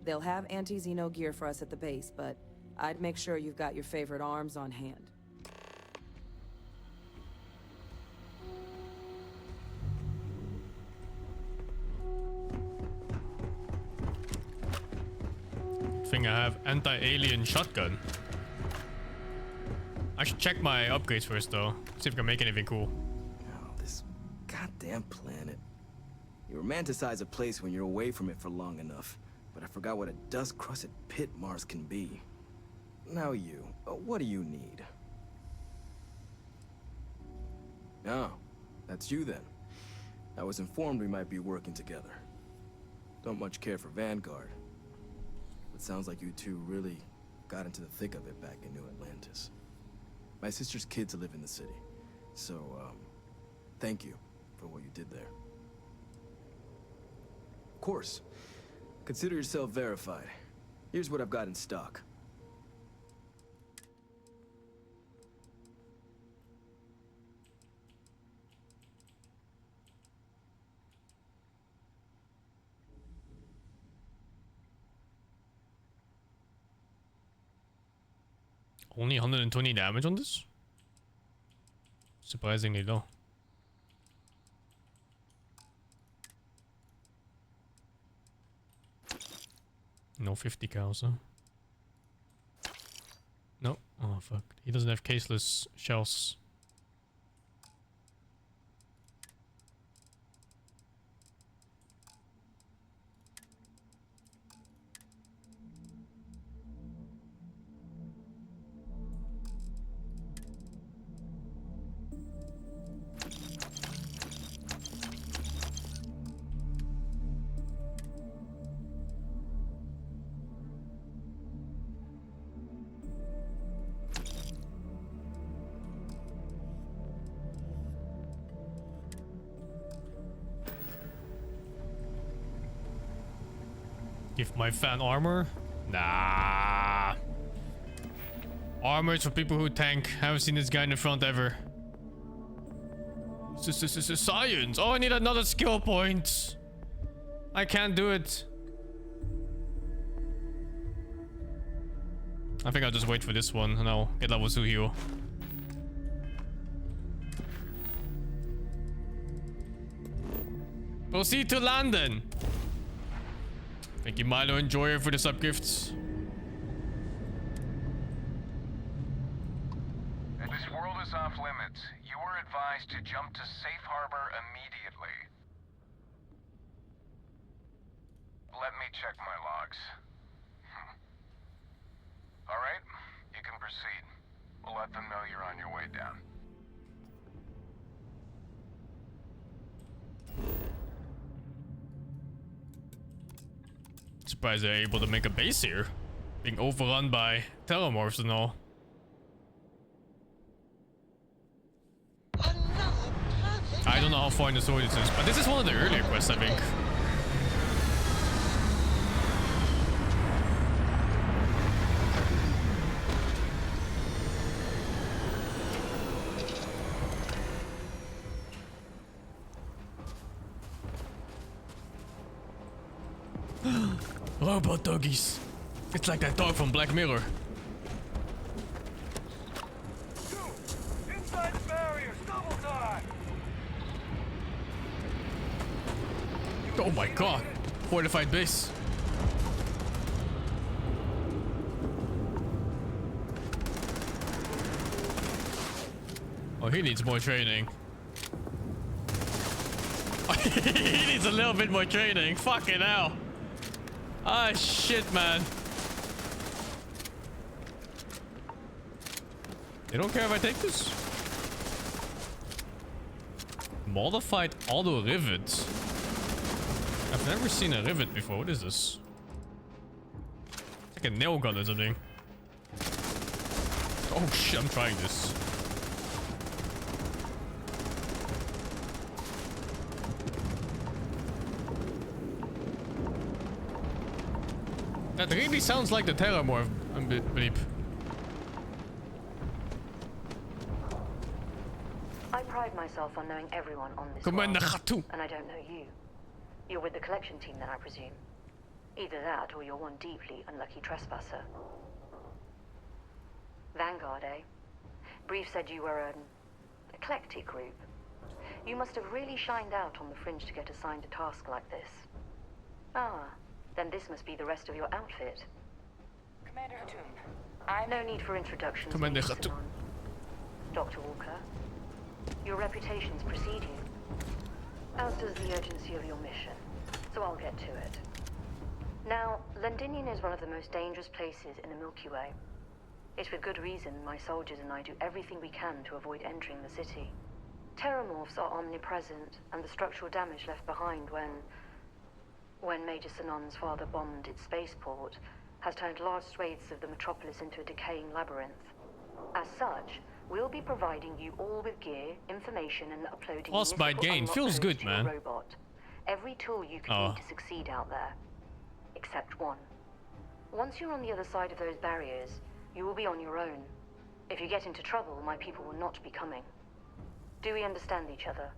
They'll have anti-Xeno gear for us at the base, but I'd make sure you've got your favorite arms on hand. Think I have anti-alien shotgun. I should check my upgrades first though. See if I can make anything cool. Oh, this goddamn planet. You romanticize a place when you're away from it for long enough. But I forgot what a dust-crusted pit Mars can be. Now you, what do you need? Oh, that's you then. I was informed we might be working together. Don't much care for Vanguard. But sounds like you two really got into the thick of it back in New Atlantis. My sister's kids live in the city. So, thank you for what you did there. Of course. Consider yourself verified. Here's what I've got in stock. Only 120 damage on this? Surprisingly low. No 50 cows, huh? No. Oh, fuck. He doesn't have caseless shells. Give my fan armor? Nah. Armor is for people who tank. Haven't seen this guy in the front ever. Science! Oh, I need another skill point. I can't do it. I think I'll just wait for this one and I'll get level 2 heal. Proceed to London. Thank you, Milo Enjoyer, for the sub gifts. This world is off limits. You are advised to jump to safe harbor immediately. Let me check my logs. Alright, you can proceed. We'll let them know you're on your way down. Surprised they're able to make a base here. Being overrun by telemorphs and all. I don't know how far in the story this is, but this is one of the earlier quests, I think. Robot doggies. It's like that dog from Black Mirror. Inside the barriers, double time! Oh my god. Fortified base. Oh, he needs more training. He needs a little bit more training. Fucking hell. Ah, shit, man. They don't care if I take this. Modified auto rivet. I've never seen a rivet before. What is this? It's like a nail gun or something. Oh shit, I'm trying this. That really sounds like the Terramorph bleep. I pride myself on knowing everyone on this Commander world, Khatu. and I don't know you. You're with the collection team then, I presume. Either that, or you're one deeply unlucky trespasser. Vanguard, eh? Brief said you were an eclectic group. You must have really shined out on the fringe to get assigned a task like this. Ah, then this must be the rest of your outfit. Commander Hatun, No need for introductions. Commander Major Khatu. Sinon. Dr. Walker, your reputations precede you, as does the urgency of your mission, so I'll get to it. Now, Londinium is one of the most dangerous places in the Milky Way. It's with good reason my soldiers and I do everything we can to avoid entering the city. Terramorphs are omnipresent, and the structural damage left behind when Major Sinon's father bombed its spaceport has turned large swathes of the metropolis into a decaying labyrinth. As such, we'll be providing you all with gear, information, and uploading Boss bite mystical gain. unlock Feels codes good, to your man. robot. Every tool you can need to succeed out there. Except one. Once you're on the other side of those barriers, you will be on your own. If you get into trouble, my people will not be coming. Do we understand each other?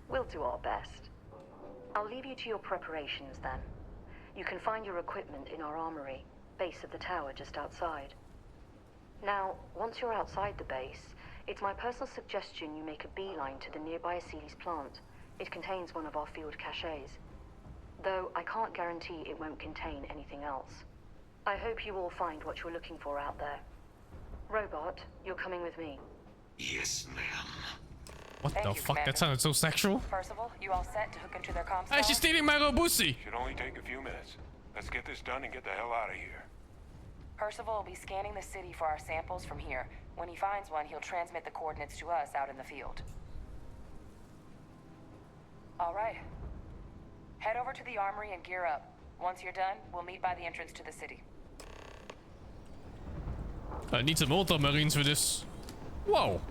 We'll do our best. I'll leave you to your preparations then. You can find your equipment in our armory, base of the tower just outside. Now, once you're outside the base, it's my personal suggestion you make a beeline to the nearby Aceles plant. It contains one of our field caches. Though I can't guarantee it won't contain anything else. I hope you all find what you're looking for out there. Robot, you're coming with me. Yes, ma'am. What the fuck? That sounded so sexual. Percival, you all set to hook into their comms? Hey, she's stealing my Robusi. Should only take a few minutes. Let's get this done and get the hell out of here. Percival will be scanning the city for our samples from here. When he finds one, he'll transmit the coordinates to us out in the field. All right. Head over to the armory and gear up. Once you're done, we'll meet by the entrance to the city. I need some ultramarines for this. Whoa.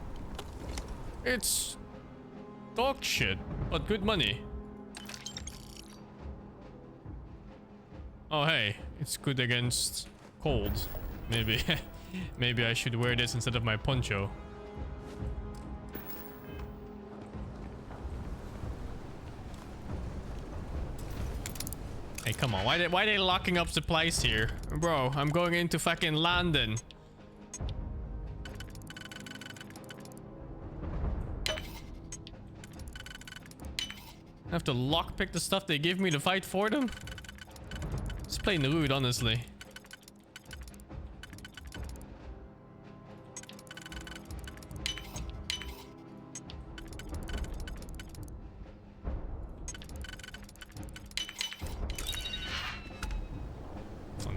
It's dog shit, but good money. Oh hey, it's good against cold. Maybe maybe I should wear this instead of my poncho. Hey, come on. Why they locking up supplies here? Bro, I'm going into fucking London. I have to lockpick the stuff they give me to fight for them? It's plain rude, honestly.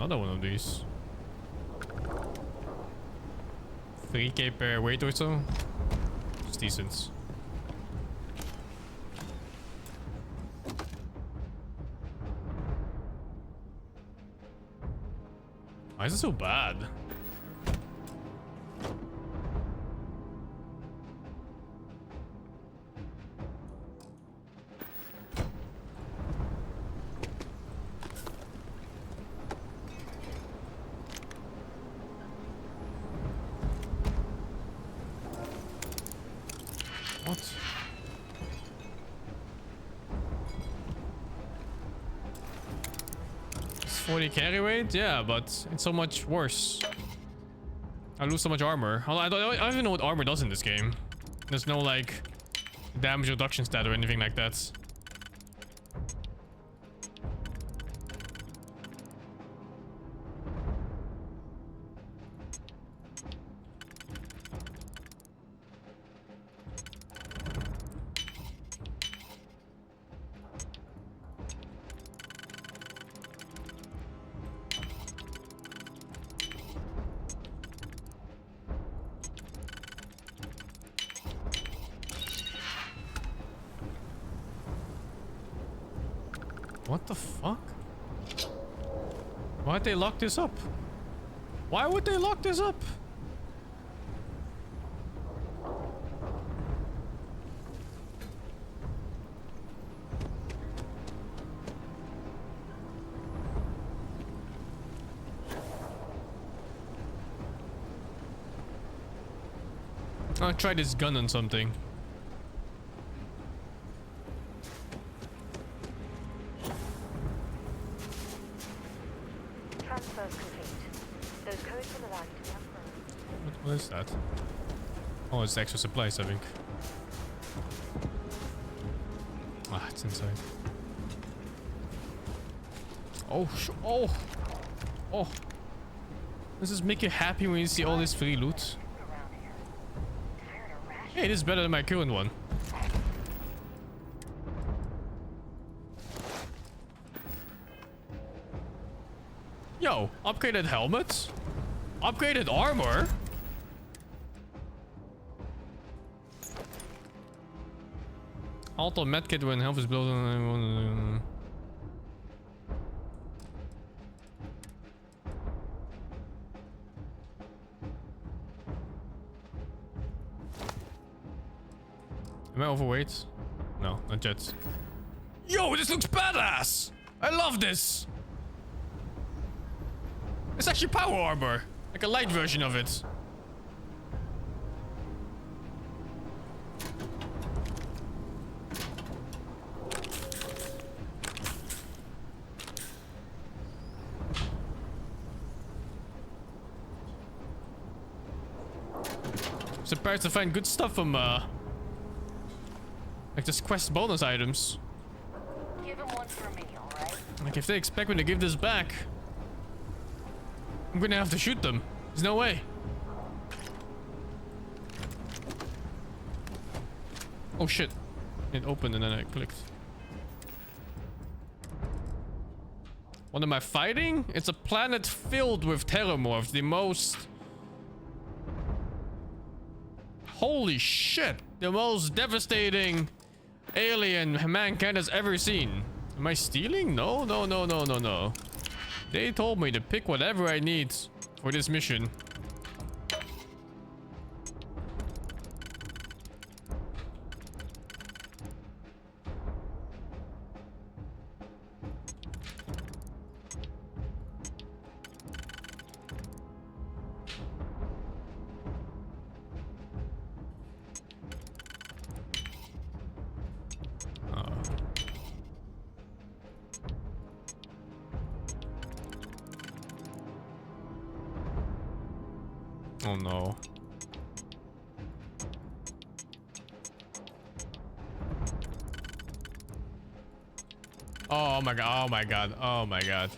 Another one of these. 3k per weight or so. It's decent. Why is it so bad? What? It's 40 carry weight? Yeah, but it's so much worse. I lose so much armor. I don't even know what armor does in this game. There's no like damage reduction stat or anything like that. What the fuck? Why'd they lock this up? Why would they lock this up? I'll try this gun on something. Transfers complete. Those codes will allow you to upgrade. What is that? Oh, it's the extra supplies, I think. Ah, it's inside. Oh, oh. Does this make you happy when you see all this free loot? Hey, this is better than my current one. Yo, upgraded helmets? Upgraded armor? Auto medkit when health is below. Am I overweight? No, not yet. Yo, this looks badass! I love this! It's actually power armor. Like a light version of it. Surprised to find good stuff from like this quest bonus items. Give him one for me, alright? Like if they expect me to give this back, I'm gonna have to shoot them. There's no way. Oh shit. It opened and then I clicked. What am I fighting? It's a planet filled with terramorphs. The most... Holy shit. The most devastating alien mankind has ever seen. Am I stealing? No, no, no, no, no, no. They told me to pick whatever I need for this mission. Oh no. Oh my god, oh my god, oh my god.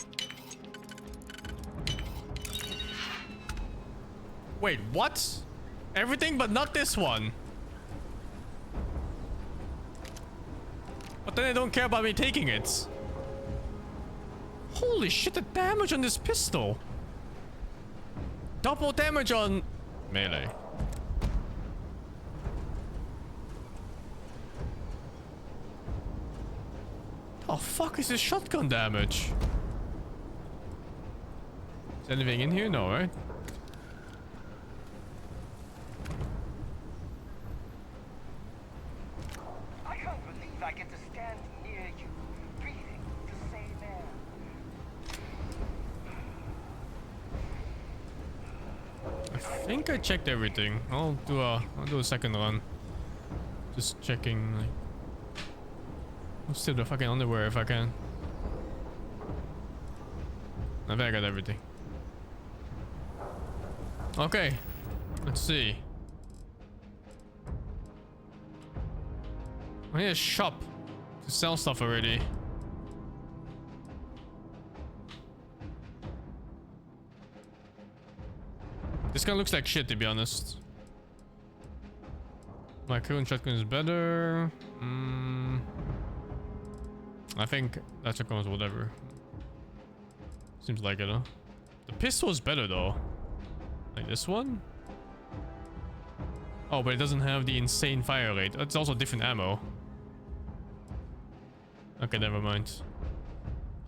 Wait, what? Everything but not this one. But then they don't care about me taking it. Holy shit, the damage on this pistol. Double damage on melee. Oh fuck is this shotgun damage? Is anything in here? No, right? I can't believe I get to stand near you, breathing the same air. I think I checked everything. I'll do a second run. Just checking like I'll steal the fucking underwear if I can. I think I got everything. Okay. Let's see. I need a shop to sell stuff already. This gun looks like shit, to be honest. My current shotgun is better. I think that shotgun is whatever. Seems like it, huh? The pistol is better though. Like this one? Oh, but it doesn't have the insane fire rate. It's also different ammo. Okay, never mind.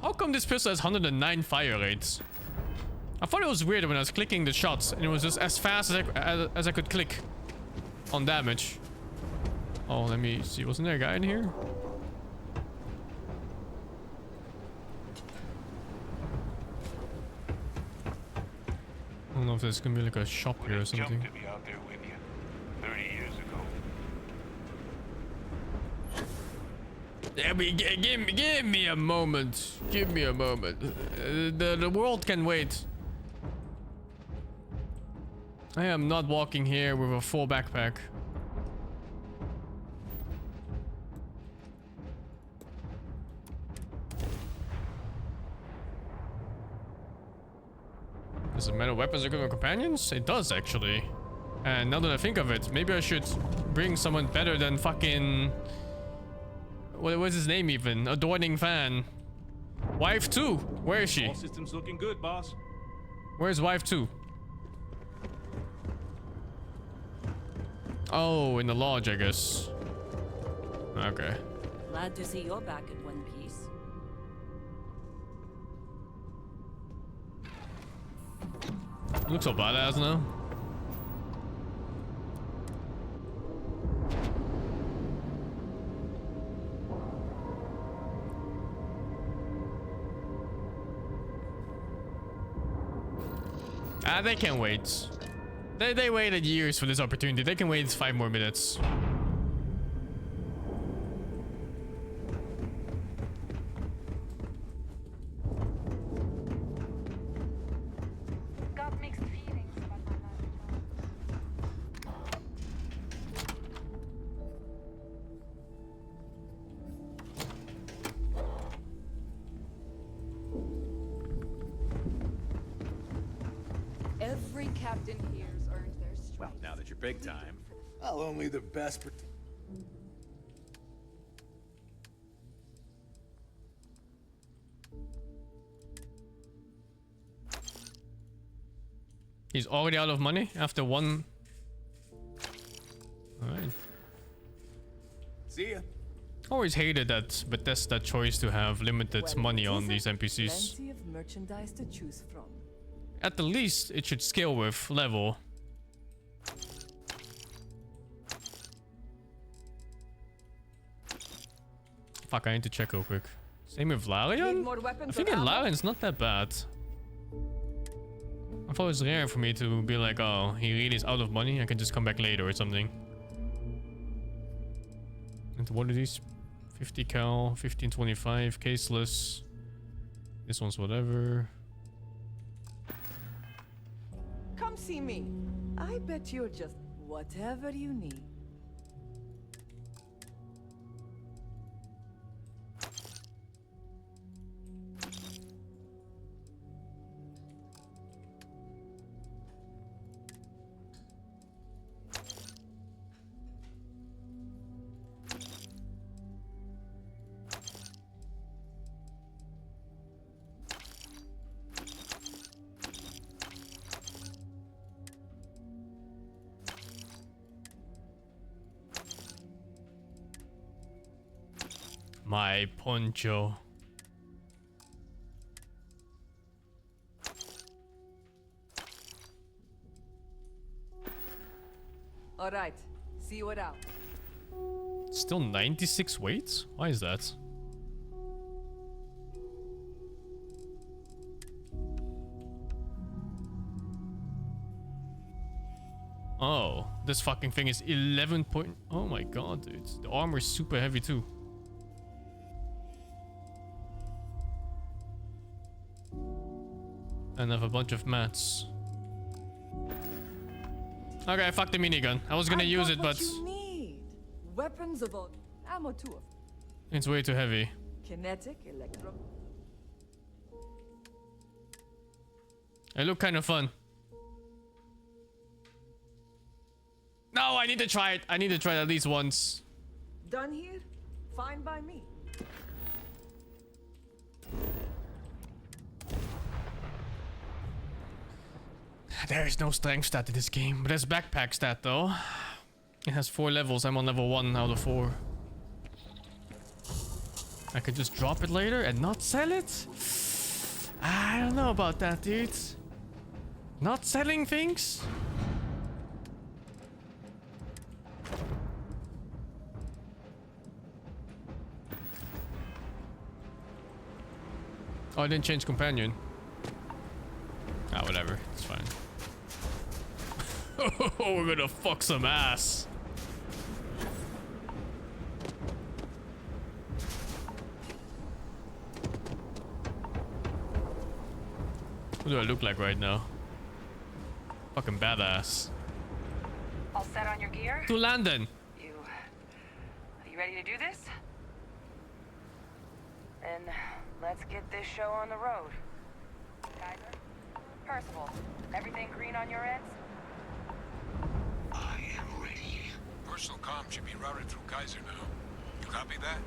How come this pistol has 109 fire rates? I thought it was weird when I was clicking the shots and it was just as fast as I could click on damage. Oh, let me see. Wasn't there a guy in here? I don't know if there's gonna be like a shop here or something. To be out there with you 30 years ago. Yeah, give me a moment. Give me a moment. The world can wait. I am not walking here with a full backpack. Does it matter weapons are good with companions? It does actually. And now that I think of it, maybe I should bring someone better than fucking... What's his name even? Adorning Fan. Wife 2. Where is she? All systems looking good, boss. Where's Wife 2? Oh, in the lodge, I guess. Okay. Glad to see you're back in one piece. Looks so badass now. Ah, they can wait. They waited years for this opportunity. They can wait 5 more minutes. Got mixed feelings about my last job. Every captain here's earned their stripes. Well, now that you're big time. Well, only the best. He's already out of money after one. Alright. See ya. Always hated that Bethesda choice to have limited money on these NPCs. Plenty of merchandise to choose from. At the least, it should scale with level. Fuck, I need to check real quick. Same with Larian? I think Larian's not that bad. I thought it was rare for me to be like, oh, he really is out of money. I can just come back later or something. And what are these? 50 cal, 1525, caseless. This one's whatever. Come see me. I bet you're just whatever you need. My poncho. All right, see you out. Still 96 weight? Why is that? Oh, this fucking thing is 11 point... Oh my god, dude. The armor is super heavy too. And I have a bunch of mats. Okay, fuck the minigun. I was gonna use it, but... You need. Weapons of all... Ammo too. It's way too heavy. Kinetic, electro... They look kind of fun. No, I need to try it. I need to try it at least once. Done here? Fine by me. There is no strength stat in this game, but there's backpack stat though. It has 4 levels. I'm on level 1 out of 4. I could just drop it later and not sell it? I don't know about that, dude. Not selling things? Oh, I didn't change companion. Ah, whatever. It's fine. Oh, we're gonna fuck some ass. What do I look like right now? Fucking badass. All set on your gear? To London. Are you ready to do this? Then let's get this show on the road. Kaiser? Percival, everything green on your ends? I am ready. Personal comm should be routed through Kaiser now. You copy that?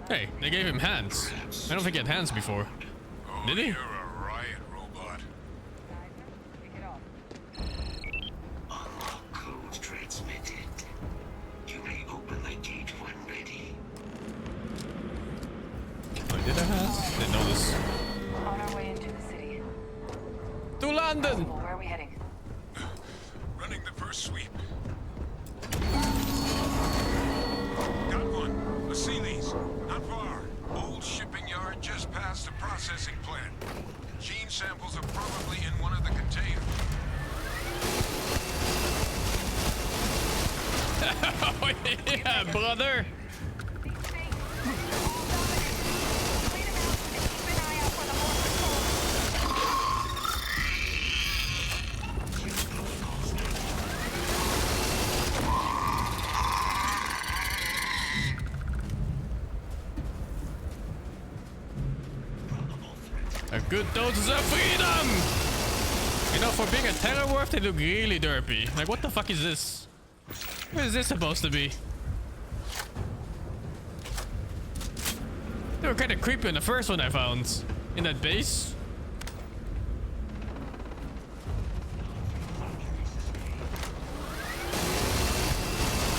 Hey, they gave him hands. I don't think he had hands before. Oh, Did he? You're a riot robot. Unlock code transmitted. You may open the gate when ready. Oh, did I have? Didn't notice. On our way into the city. To London! Where are we heading? Running the first sweep. Got one. A Sealy's. Not far. Old shipping yard just past the processing plant. Gene samples are probably in one of the containers. Oh yeah, brother! A good dose of freedom! You know, for being a terror wolf, they look really derpy. Like, what the fuck is this? What is this supposed to be? They were kind of creepy in the first one I found. In that base.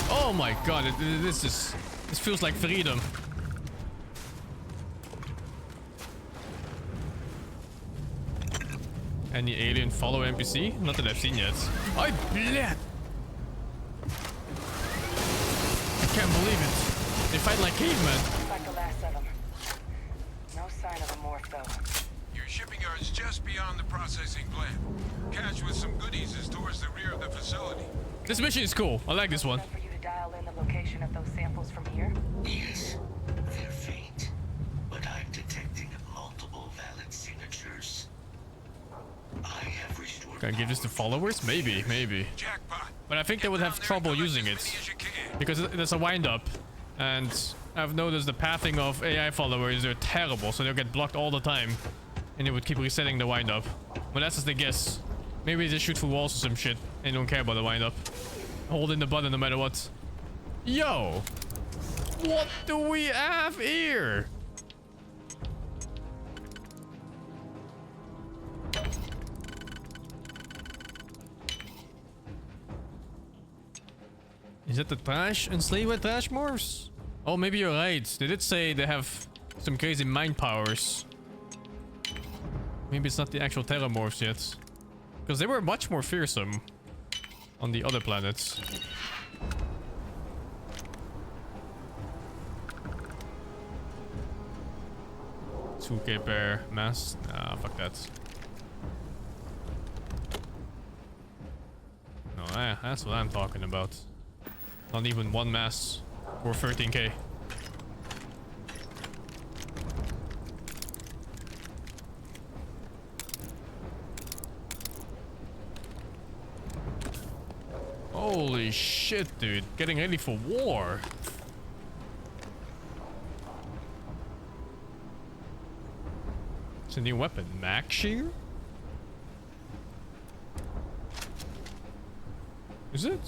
Oh my god, this feels like freedom. Any alien follow NPC? Not that I've seen yet. I bled! I can't believe it. They fight like cavemen. Like the last of them. No sign of a morph though. Your shipping yard's just beyond the processing plant. Cache with some goodies is towards the rear of the facility. This mission is cool. I like this one. For you to dial in the location of those samples from here? Yes, they're faint, but I'm detecting multiple valid signatures. I have restored. Can I give this to followers? Maybe. But I think they would have trouble using it. Because there's a wind-up. And I've noticed the pathing of AI followers, they're terrible. So they'll get blocked all the time. And it would keep resetting the wind-up. But that's just a guess. Maybe they just shoot through walls or some shit. And don't care about the wind-up. Holding the button no matter what. Yo! What do we have here? Is that the trash? Enslave with trash morphs? Oh, maybe you're right. They did say they have some crazy mind powers. Maybe it's not the actual Terramorphs yet. Because they were much more fearsome on the other planets. 2k per mass? Nah, fuck that. No, that's what I'm talking about. Not even one mass for 13k. Holy shit, dude. Getting ready for war. It's a new weapon. Mac Shear? Is it?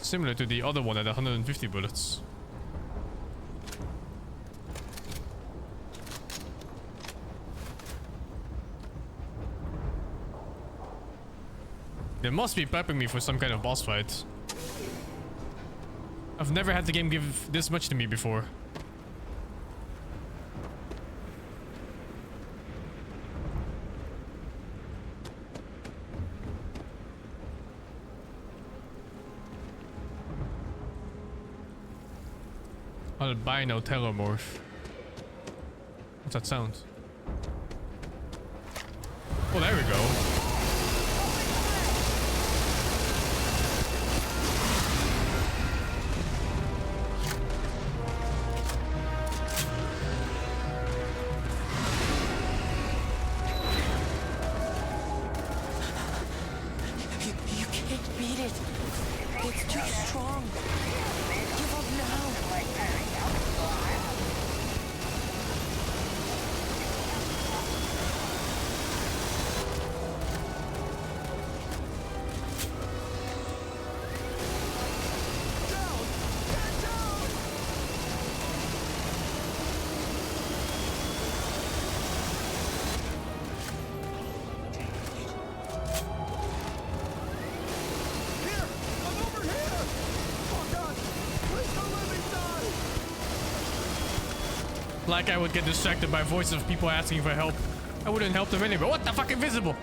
Similar to the other one at 150 bullets. They must be prepping me for some kind of boss fight. I've never had the game give this much to me before. Albino Terramorph. What's that sound? Oh, there we go. You can't beat it. It's too strong. Give up now. Like I would get distracted by voices of people asking for help. I wouldn't help them anyway. What the fuck, invisible?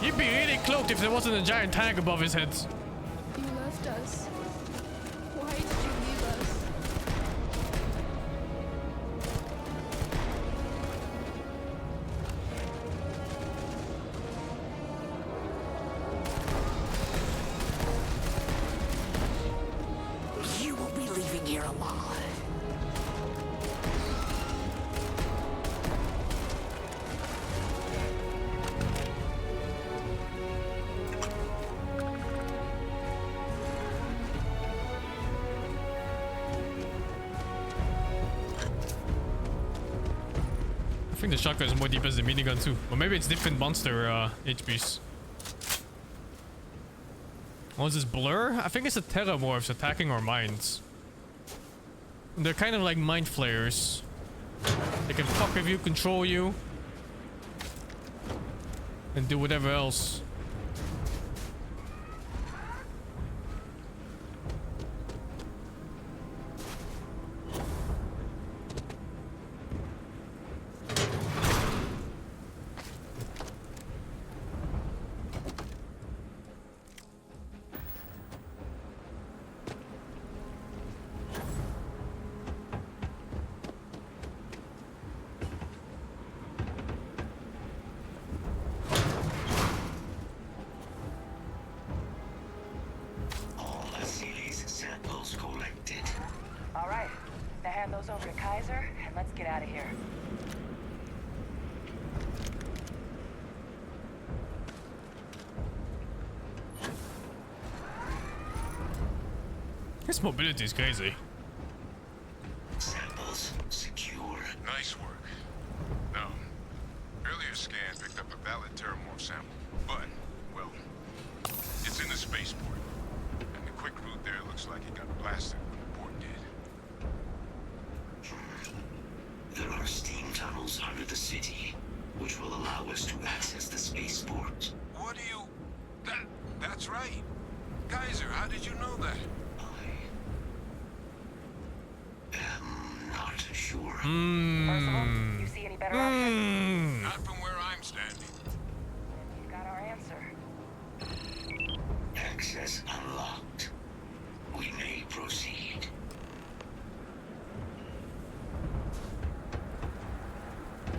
He'd be really cloaked if there wasn't a giant tank above his head. You left us. Why did you leave us? You will be leaving here alive. I think the shotgun is more deep as the minigun too. Or maybe it's different monster HPs. What is this, Blur? I think it's the Terramorphs attacking our minds. They're kind of like mind flayers. They can fuck with you, control you, and do whatever else. All Asile's samples collected. All right. Now hand those over to Kaiser, and let's get out of here. His mobility is crazy. Samples secure. Nice work. No. Earlier scan picked up a valid Terramorph sample, but, well, it's in the spaceport. And the quick route there looks like it got blasted when the port did. There are steam tunnels under the city, which will allow us to access the spaceport. What do you... That's right. Kaiser, how did you know that? I'm not sure. Percival, you see any better options? Not from where I'm standing. You've got our answer. Access unlocked. We may proceed.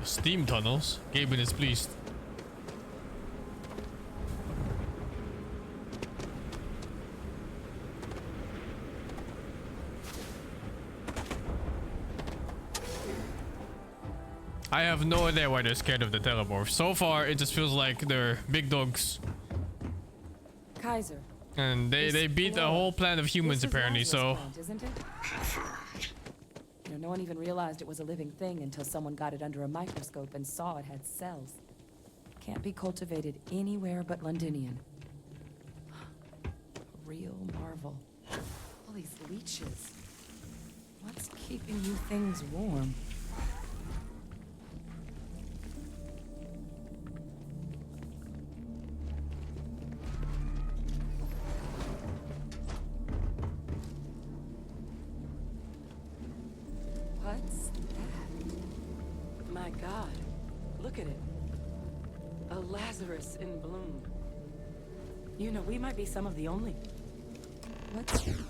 Steam tunnels. Gaben is pleased. I have no idea why they're scared of the Terramorphs. So far, it just feels like they're big dogs. Kaiser. And they beat the whole planet of humans apparently, so... Plant, isn't it? You know, no one even realized it was a living thing until someone got it under a microscope and saw it had cells. Can't be cultivated anywhere but Londinian. Real marvel. All these leeches. What's keeping you things warm? What's that? My God, look at it. A Lazarus in bloom. You know, we might be some of the only... What's happening?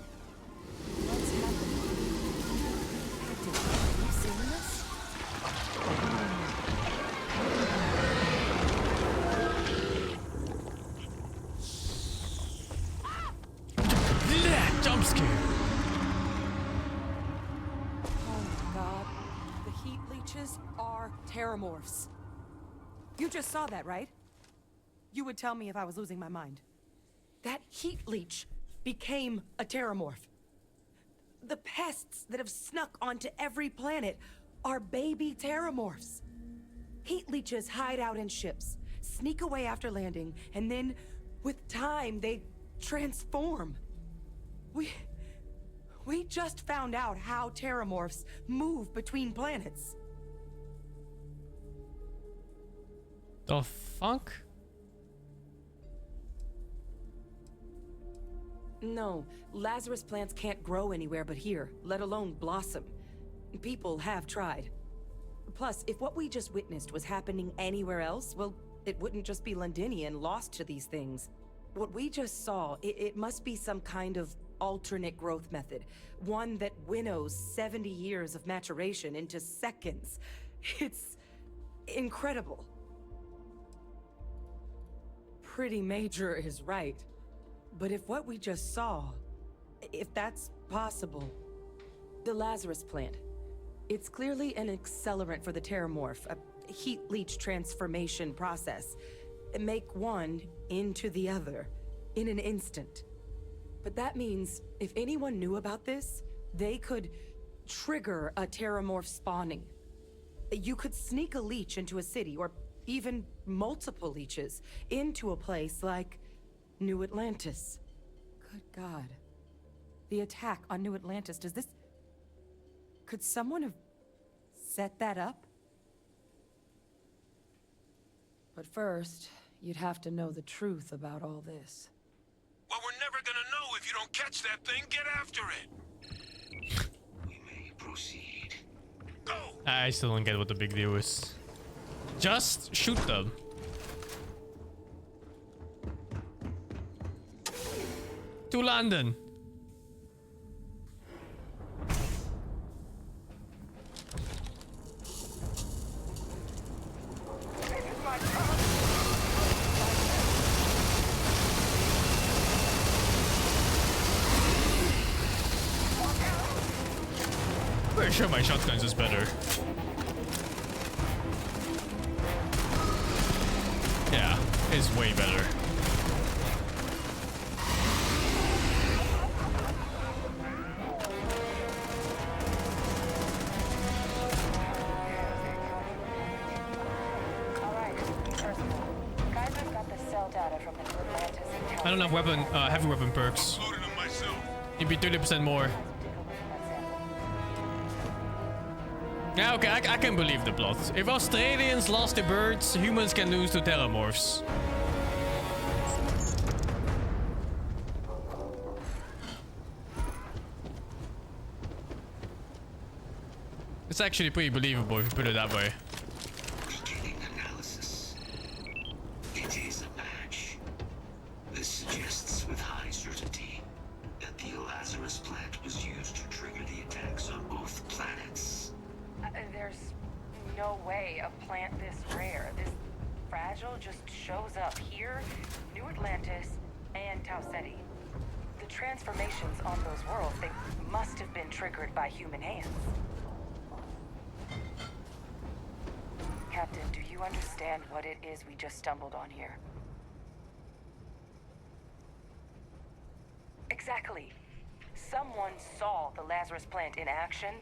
Have you seen this? Jump scare. Are terramorphs. You just saw that, right? You would tell me if I was losing my mind. That heat leech became a terramorph. The pests that have snuck onto every planet are baby terramorphs. Heat leeches hide out in ships, sneak away after landing, and then, with time, they transform. We just found out how terramorphs move between planets. The fuck? No, Lazarus plants can't grow anywhere but here, let alone blossom. People have tried. Plus, if what we just witnessed was happening anywhere else, well, it wouldn't just be Londinian lost to these things. What we just saw, it must be some kind of alternate growth method. One that winnows 70 years of maturation into seconds. It's incredible. Pretty major is right. But if what we just saw, if that's possible, the Lazarus plant, it's clearly an accelerant for the Terramorph, a heat leech transformation process. Make one into the other in an instant. But that means if anyone knew about this, they could trigger a Terramorph spawning. You could sneak a leech into a city, or even multiple leeches, into a place like New Atlantis. Good God. The attack on New Atlantis, does this... Could someone have set that up? But first, you'd have to know the truth about all this. Well, we're never gonna know if you don't catch that thing. Get after it. We may proceed. Go. I still don't get what the big deal is. Just shoot them. To London. Pretty sure my shotguns is better. Yeah, it's way better. I don't have heavy weapon perks. Loaded them myself. Maybe 30% more. Yeah, okay, I can believe the plot. If Australians lost the birds, humans can lose to terramorphs. It's actually pretty believable if you put it that way. Beginning analysis. It is a match. This suggests with high certainty that the Lazarus plant was used to trigger the attacks on both planets. There's no way a plant this rare, this fragile, just shows up here, New Atlantis, and Tau Ceti. The transformations on those worlds, they must have been triggered by human hands. Captain, do you understand what it is we just stumbled on here? Exactly. Someone saw the Lazarus plant in action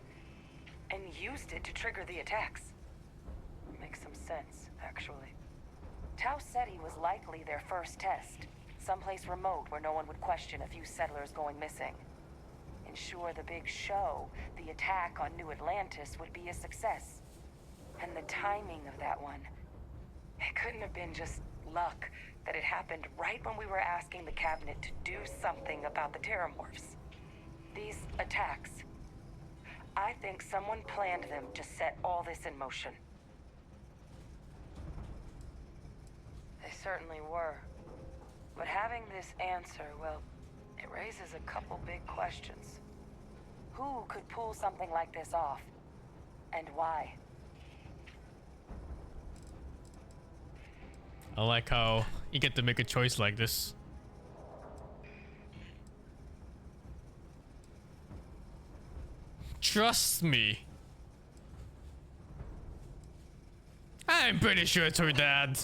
and used it to trigger the attacks. Makes some sense, actually. Tau Ceti was likely their first test. Someplace remote where no one would question a few settlers going missing. Ensure the big show, the attack on New Atlantis, would be a success. And the timing of that one, it couldn't have been just luck that it happened right when we were asking the cabinet to do something about the terramorphs. These attacks, I think someone planned them to set all this in motion. They certainly were. But having this answer, well, it raises a couple big questions. Who could pull something like this off? And why? I like how you get to make a choice like this. Trust me. I'm pretty sure it's her dad.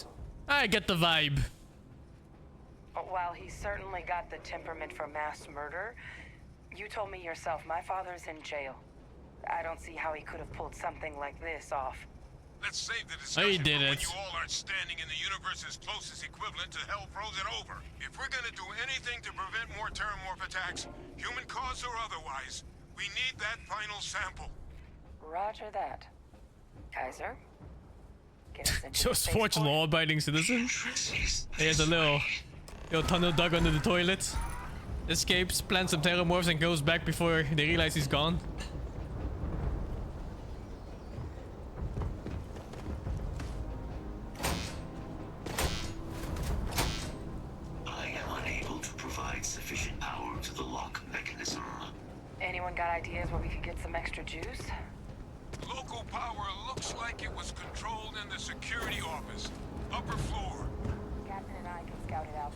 I get the vibe. While he certainly got the temperament for mass murder, you told me yourself my father's in jail. I don't see how he could have pulled something like this off. Let's save the discussion He did for when it. you all aren't standing in the universe's closest equivalent to hell frozen over. If we're gonna do anything to prevent more terramorph attacks, human cause or otherwise, we need that final sample. Roger that. Kaiser? Get us into Just watch law-abiding citizen. He has a little tunnel dug under the toilet. Escapes, plants some terramorphs, and goes back before they realize he's gone. I am unable to provide sufficient power to the lock mechanism. Anyone got ideas where we could get some extra juice? Local power looks like it was controlled in the security office. Upper floor. Captain and I can scout it out.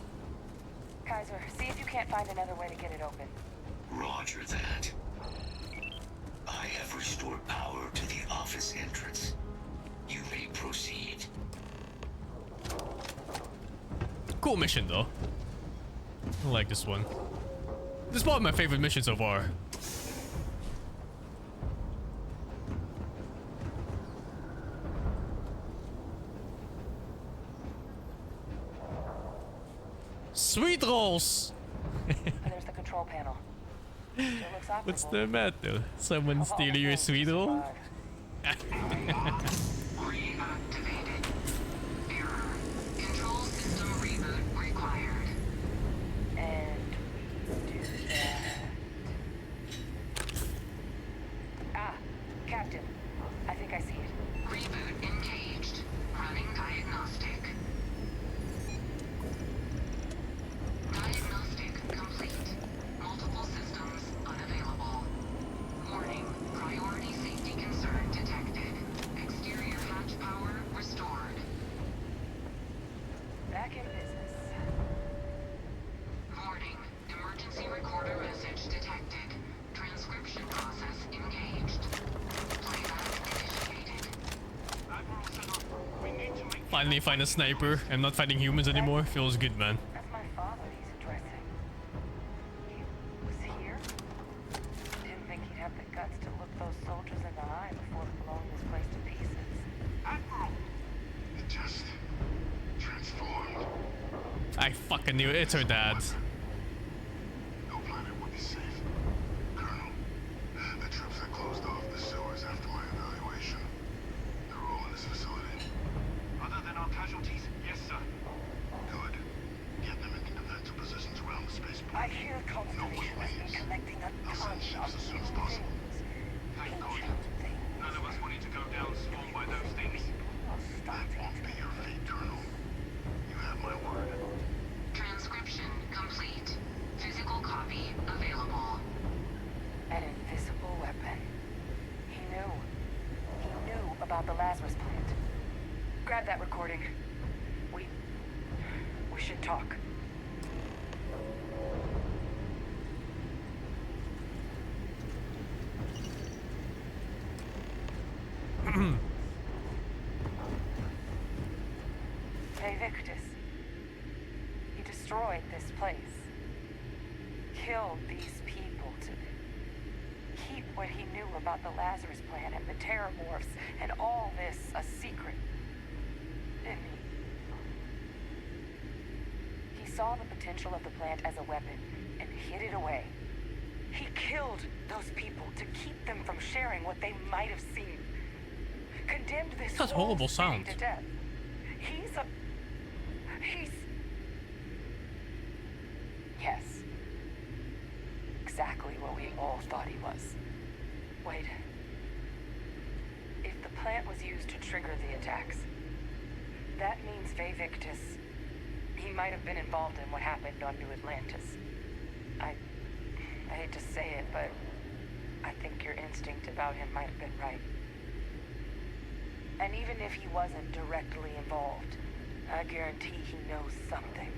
Kaiser, see if you can't find another way to get it open. Roger that. I have restored power to the office entrance. You may proceed. Cool mission though. I like this one. This is probably my favorite mission so far. Sweet rolls! There's the control panel. Still looks What's operable. the matter? Someone stealing your sweet roll? Control system reboot required. And do that. Ah, Captain. I think I see it. Reboot engaged. Running diagnostic. Diagnostic complete. Multiple systems unavailable. Warning. Priority safety concern detected. Exterior hatch power restored. Back in business. Warning. Emergency recorder message detected. Transcription process engaged. Playback initiated. Finally find a sniper. I'm not fighting humans anymore. Feels good, man. That's my father he's addressing. He was here. Didn't think he'd have the guts to look those soldiers in the eye before blowing this place to pieces. Admiral! It just transformed. I fucking knew it. It's her dad. No planet would be safe. We should talk. Hey, Victus. He destroyed this place. Killed these people to keep what he knew about the Lazarus Plan and the Terramorphs and all this a secret. Didn't he? He saw the potential of the plant as a weapon and hid it away. He killed those people to keep them from sharing what they might have seen. Condemned this That's whole horrible city sound. to death. Yes. Exactly what we all thought he was. Wait. If the plant was used to trigger the attacks, that means Victus. He might have been involved in what happened on New Atlantis. I hate to say it, but I think your instinct about him might have been right. And even if he wasn't directly involved, I guarantee he knows something.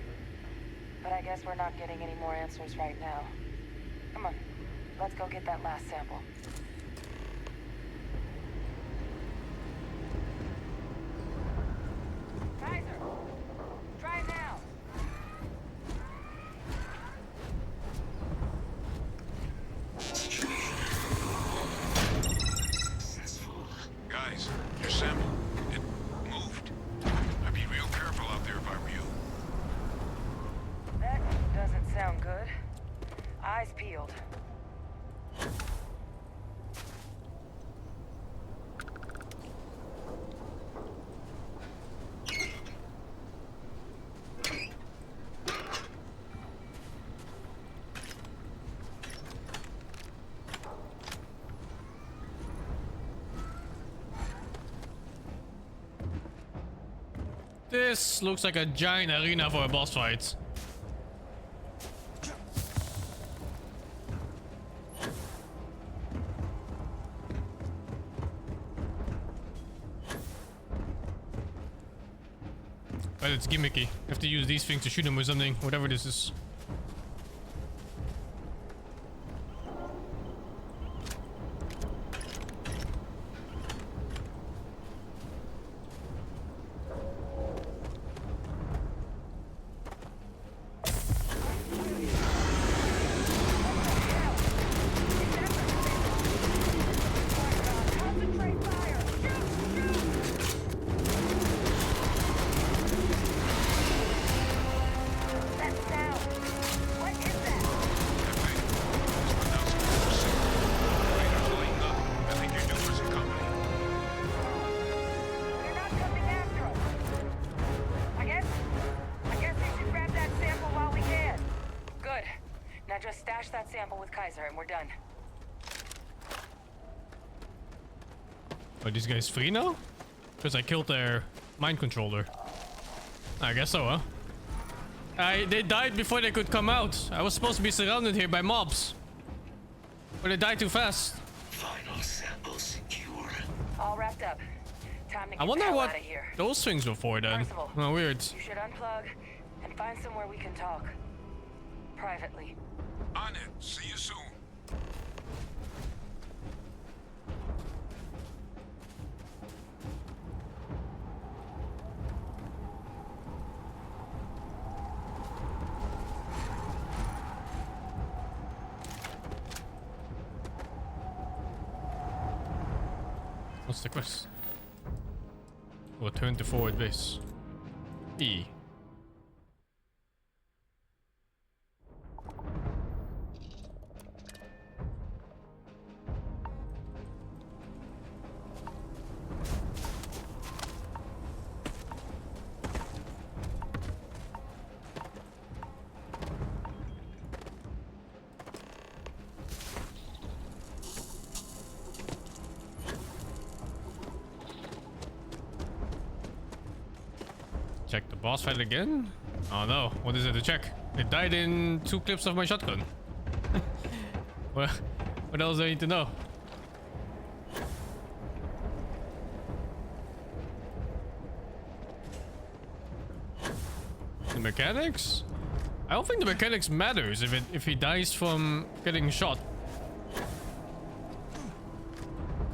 But I guess we're not getting any more answers right now. Come on, let's go get that last sample. Kaiser! Try now! Guys, your sample, it moved. I'd be real careful out there if I were you. That doesn't sound good. Eyes peeled. This looks like a giant arena for a boss fight. But it's gimmicky. You have to use these things to shoot him with something, whatever this is. Just stash that sample with Kaiser and we're done. Are these guys free now? Because I killed their mind controller. I guess so, huh? They died before they could come out. I was supposed to be surrounded here by mobs. But they died too fast. Final sample secure. All wrapped up. Time to get I wonder the hell what outta here. those things were for then. Percival, Oh, weird. You should unplug and find somewhere we can talk. Privately. On it. See you soon. What's the quest? Return to forward base. E. Check the boss fight again? Oh no, what is it to check? It died in 2 clips of my shotgun. What else do I need to know? The mechanics? I don't think the mechanics matters if he dies from getting shot.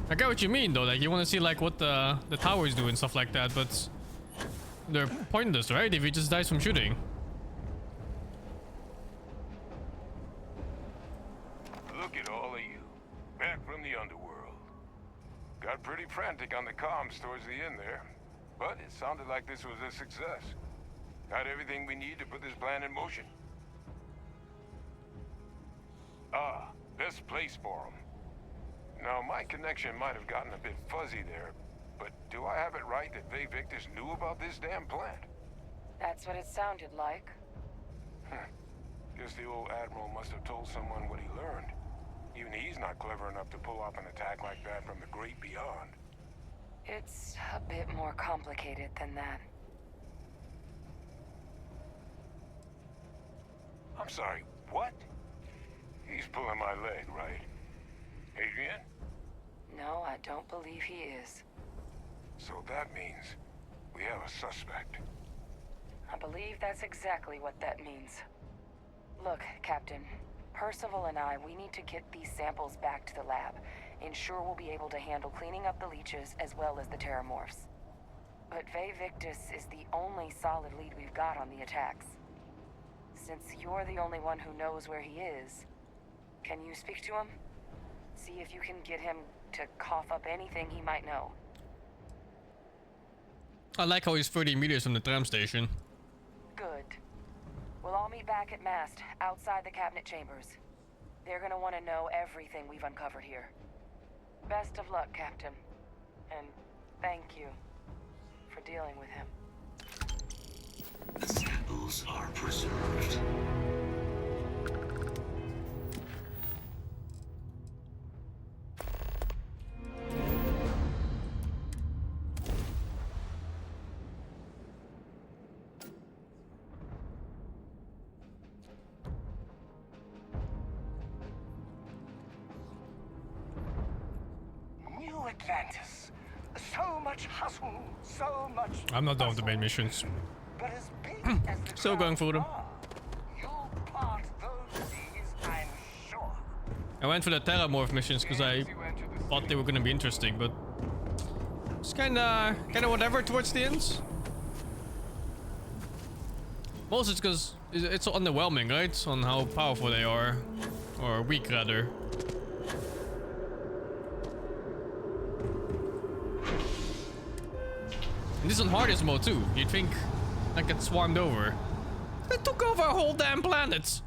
I get what you mean though, like you want to see like what the towers do and stuff like that, but they're pointless, right? If he just dies from shooting. Look at all of you, back from the underworld. Got pretty frantic on the comms towards the end there, but it sounded like this was a success. Got everything we need to put this plan in motion. Ah, best place for them. Now, my connection might have gotten a bit fuzzy there, but do I have it right that Vay Victus knew about this damn plant? That's what it sounded like. Guess the old Admiral must have told someone what he learned. Even he's not clever enough to pull off an attack like that from the great beyond. It's a bit more complicated than that. I'm sorry, what? He's pulling my leg, right? Adrian? No, I don't believe he is. So that means we have a suspect. I believe that's exactly what that means. Look, Captain, Percival and I, we need to get these samples back to the lab. Ensure we'll be able to handle cleaning up the leeches as well as the terramorphs. But Vay Victus is the only solid lead we've got on the attacks. Since you're the only one who knows where he is, can you speak to him? See if you can get him to cough up anything he might know. I like how he's 30 meters from the tram station. Good. We'll all meet back at mast, outside the cabinet chambers. They're gonna want to know everything we've uncovered here. Best of luck, Captain. And thank you for dealing with him. The samples are preserved. New Atlantis. So much hustle, so much. I'm not done with the main missions. But as big as the Still going for them. you'll part those seas, I'm sure. I went for the Terramorph missions because I thought they were gonna be interesting, but it's kinda whatever towards the end. Mostly it's because it's underwhelming, right? On how powerful they are, or weak rather. And this is on hardest mode too. You'd think I get swarmed over. They took over a whole damn planet.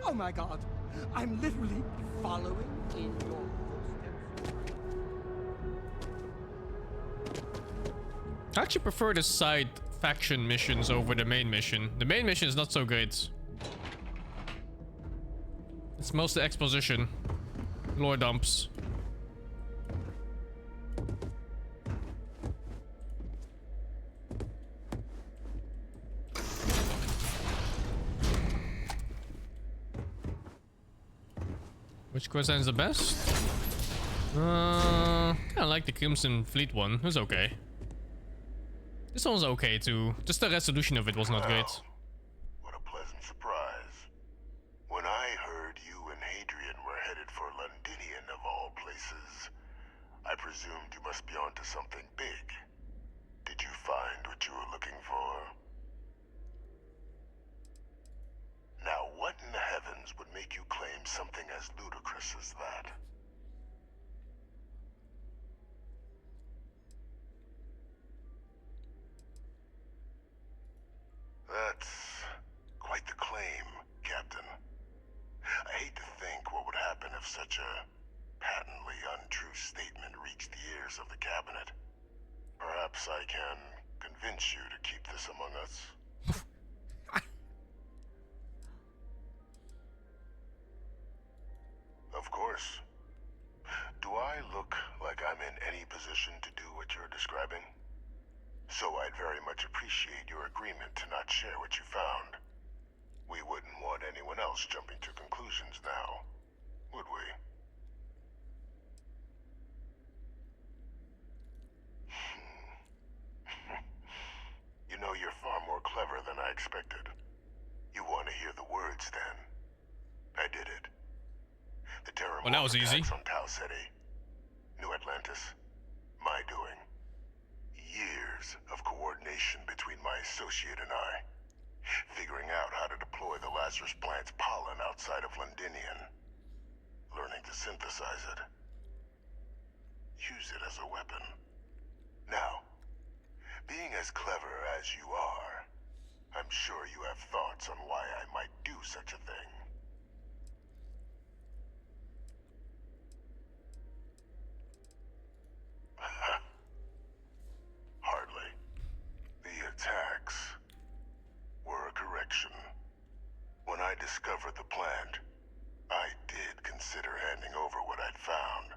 Oh my god, I'm literally following in your footsteps. I actually prefer the side faction missions over the main mission. The main mission is not so great. It's mostly exposition. Lore dumps. Which quest is the best? I like the Crimson Fleet one. It was okay. This one was okay too. Just the resolution of it was not great. What a pleasant surprise. When I heard you and Hadrian were headed for Londinian of all places, I presumed you must be onto something big. Did you find what you were looking for? Now, what in the heavens would make you claim something as ludicrous as that? That's quite the claim, Captain. I hate to think what would happen if such a patently untrue statement reached the ears of the cabinet. Perhaps I can convince you to keep this among us. Of course. Do I look like I'm in any position to do what you're describing? So I'd very much appreciate your agreement to not share what you found. We wouldn't want anyone else jumping to conclusions now, would we? Well, that was easy. From Tau City. New Atlantis. My doing. Years of coordination between my associate and I. Figuring out how to deploy the Lazarus plant's pollen outside of Londinian. Learning to synthesize it. Use it as a weapon. Now, being as clever as you are, I'm sure you have thoughts on why I might do such a thing. Hardly. The attacks were a correction. When I discovered the plant, I did consider handing over what I'd found,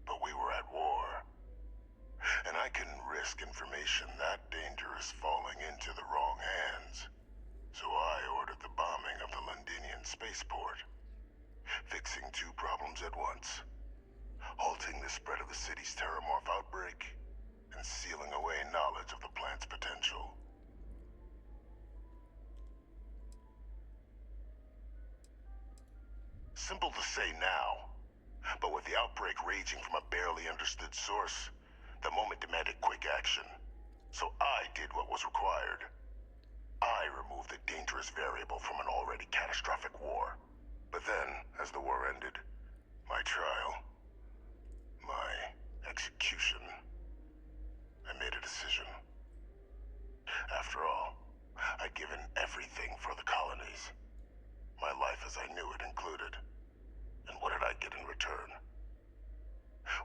but we were at war. And I couldn't risk information that dangerous falling into the wrong hands. So I ordered the bombing of the Londinian spaceport, fixing two problems at once. Halting the spread of the city's terramorph outbreak, and sealing away knowledge of the plant's potential. Simple to say now, but with the outbreak raging from a barely understood source, the moment demanded quick action. So I did what was required. I removed the dangerous variable from an already catastrophic war. But then, as the war ended, my trial, my execution, I made a decision. After all, I'd given everything for the colonies. My life as I knew it included. And what did I get in return?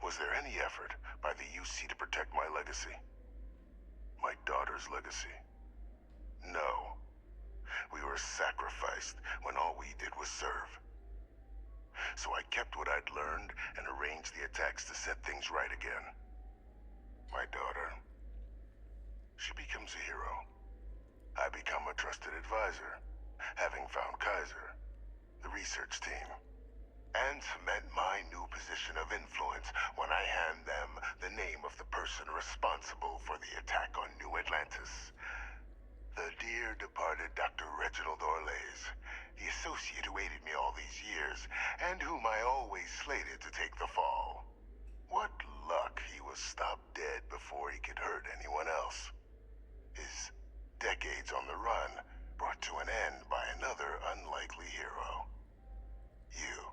Was there any effort by the UC to protect my legacy? My daughter's legacy? No. We were sacrificed when all we did was serve. So I kept what I'd learned and arranged the attacks to set things right again. My daughter, she becomes a hero. I become a trusted advisor, having found Kaiser, the research team, and cement my new position of influence when I hand them the name of the person responsible for the attack on New Atlantis. The dear departed Dr. Reginald Orlays, the associate who aided me all these years, and whom I always slated to take the fall. What luck he was stopped dead before he could hurt anyone else. His decades on the run brought to an end by another unlikely hero. You.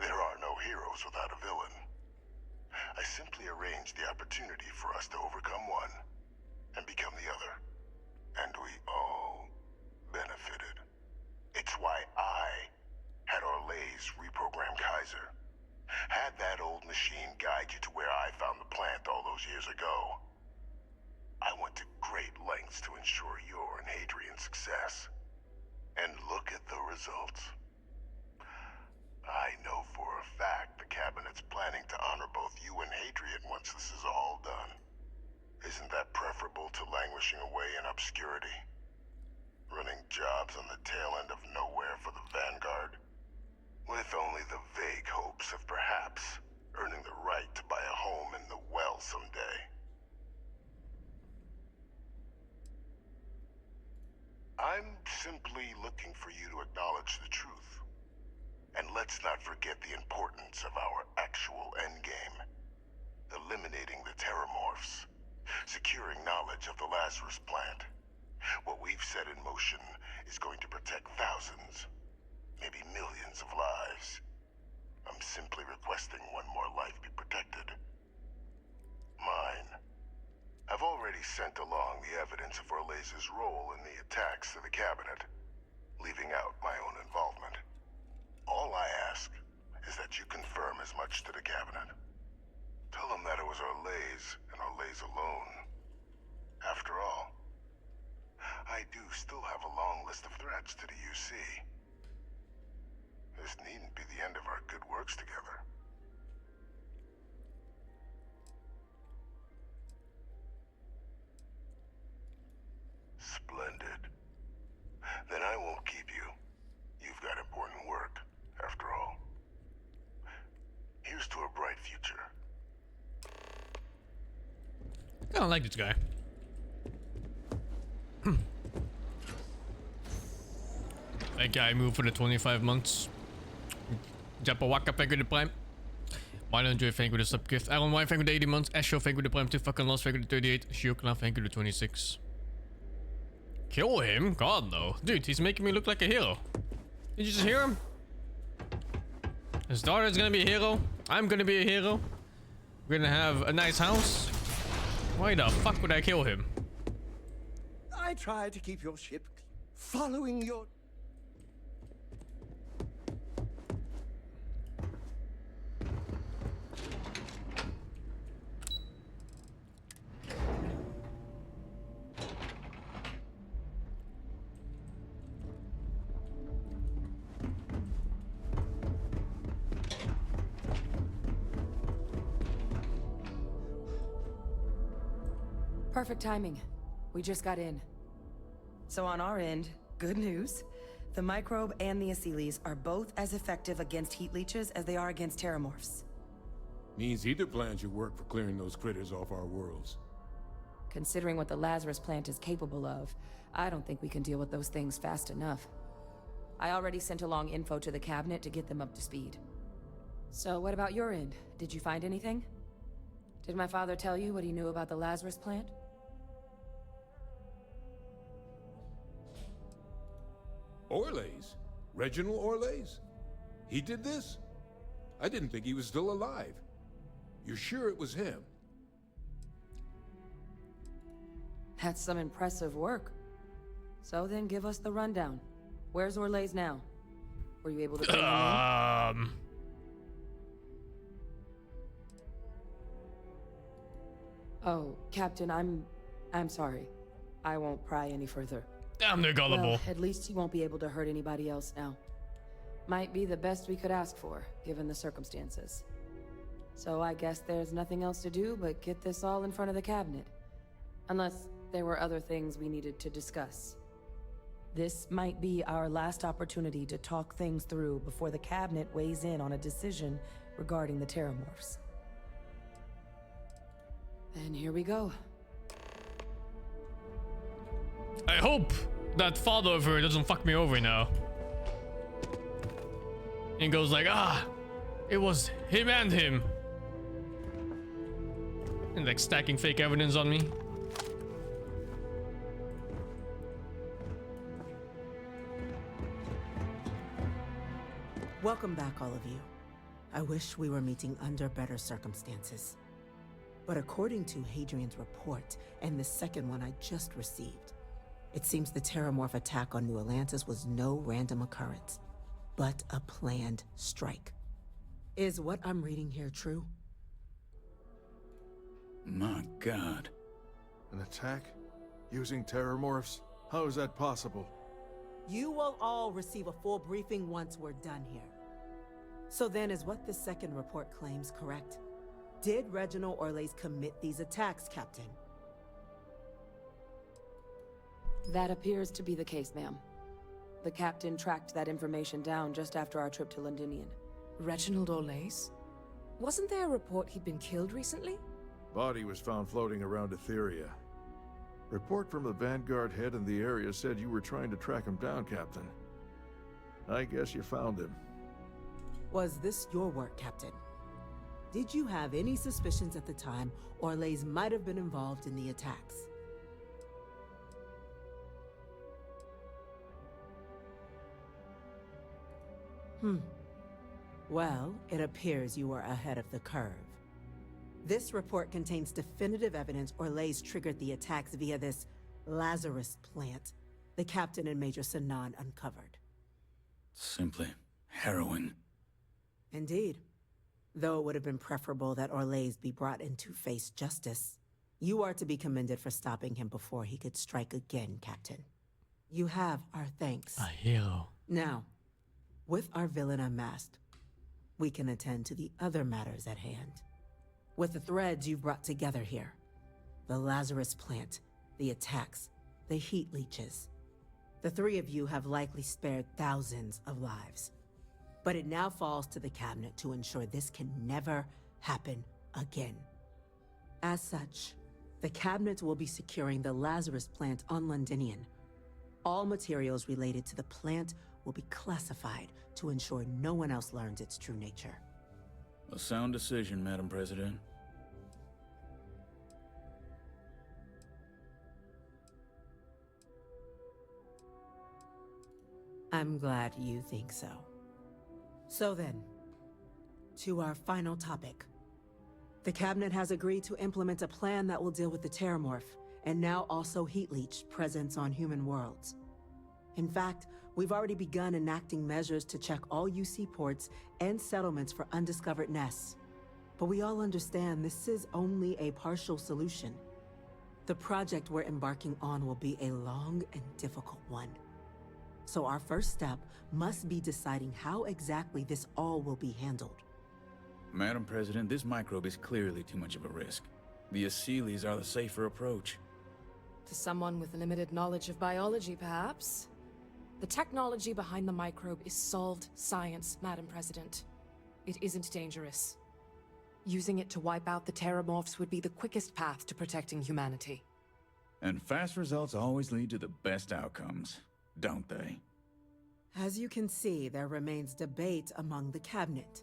There are no heroes without a villain. I simply arranged the opportunity for us to overcome one and become the other. And we all benefited. It's why I had Orlays reprogram Kaiser. Had that old machine guide you to where I found the plant all those years ago. I went to great lengths to ensure your and Hadrian's success. And look at the results. I know for a fact the Cabinet's planning to honor both you and Hadrian once this is all done. Isn't that preferable to languishing away in obscurity? Running jobs on the tail end of nowhere for the Vanguard? With only the vague hopes of perhaps earning the right to buy a home in the well someday. I'm simply looking for you to acknowledge the truth. And let's not forget the importance of our actual endgame. Eliminating the terramorphs. Securing knowledge of the Lazarus plant. What we've set in motion is going to protect thousands, maybe millions of lives. I'm simply requesting one more life be protected. Mine. I've already sent along the evidence of Orlays' role in the attacks to the Cabinet, leaving out my own involvement. All I ask is that you confirm as much to the Cabinet. Tell them that it was Orlays and Orlays alone. After all, I do still have a long list of threats to the UC. This needn't be the end of our good works together. Splendid. Then I won't keep you. You've got important work, after all. Here's to a bright future. I don't like this guy. guy move for the 25 months. Japawaka, thank you with the prime. Marlon Joy, thank you with the sub gift. Aaron Y, thank you with the 80 months. Asho, thank you with the prime 2. Fucking Lost, thank you with the 38. Shiokla, thank you with the 26. Kill him? God, no. Dude, he's making me look like a hero. Did you just hear him? His daughter's gonna be a hero. I'm gonna be a hero. We're gonna have a nice house. Why the fuck would I kill him? I tried to keep your ship following your... Perfect timing. We just got in. So on our end, good news. The microbe and the acyles are both as effective against heat leeches as they are against terramorphs. Means either plan should work for clearing those critters off our worlds. Considering what the Lazarus plant is capable of, I don't think we can deal with those things fast enough. I already sent along info to the cabinet to get them up to speed. So what about your end? Did you find anything? Did my father tell you what he knew about the Lazarus plant? Orlays? Reginald Orlays? He did this? I didn't think he was still alive. You're sure it was him? That's some impressive work. So then give us the rundown. Where's Orlays now? Were you able to bring him in? Oh, Captain, I'm sorry. I won't pry any further. Damn, they're gullible. Well, at least he won't be able to hurt anybody else now. Might be the best we could ask for, given the circumstances. So I guess there's nothing else to do but get this all in front of the cabinet. Unless there were other things we needed to discuss. This might be our last opportunity to talk things through before the cabinet weighs in on a decision regarding the terramorphs. And here we go. I hope that father of her doesn't fuck me over now. And goes like, it was him and him. And like stacking fake evidence on me. Welcome back, all of you. I wish we were meeting under better circumstances. But according to Hadrian's report, and the second one I just received, it seems the Terramorph attack on New Atlantis was no random occurrence, but a planned strike. Is what I'm reading here true? My God. An attack? Using Terramorphs? How is that possible? You will all receive a full briefing once we're done here. So then, is what the second report claims correct? Did Reginald Orlays commit these attacks, Captain? That appears to be the case, ma'am. The captain tracked that information down just after our trip to Londinian. Reginald Orlays? Wasn't there a report he'd been killed recently? Body was found floating around Etheria. Report from the Vanguard head in the area said you were trying to track him down, Captain. I guess you found him. Was this your work, Captain? Did you have any suspicions at the time Orlays might have been involved in the attacks? Well, it appears you were ahead of the curve. This report contains definitive evidence Orlays triggered the attacks via this Lazarus plant the Captain and Major Sanan uncovered. Simply harrowing. Indeed. Though it would have been preferable that Orlays be brought in to face justice, you are to be commended for stopping him before he could strike again, Captain. You have our thanks. A hero. Now, with our villain unmasked, we can attend to the other matters at hand. With the threads you've brought together here, the Lazarus plant, the attacks, the heat leeches, the three of you have likely spared thousands of lives. But it now falls to the cabinet to ensure this can never happen again. As such, the cabinet will be securing the Lazarus plant on Londinian. All materials related to the plant will be classified to ensure no one else learns its true nature. A sound decision, Madam President. I'm glad you think so. So then, to our final topic. The Cabinet has agreed to implement a plan that will deal with the Terramorph, and now also Heat Leech presence on human worlds. In fact, we've already begun enacting measures to check all UC ports and settlements for undiscovered nests. But we all understand this is only a partial solution. The project we're embarking on will be a long and difficult one. So our first step must be deciding how exactly this all will be handled. Madam President, this microbe is clearly too much of a risk. The Aseles are the safer approach. To someone with limited knowledge of biology, perhaps? The technology behind the microbe is solved science, Madam President. It isn't dangerous. Using it to wipe out the Terramorphs would be the quickest path to protecting humanity. And fast results always lead to the best outcomes, don't they? As you can see, there remains debate among the Cabinet.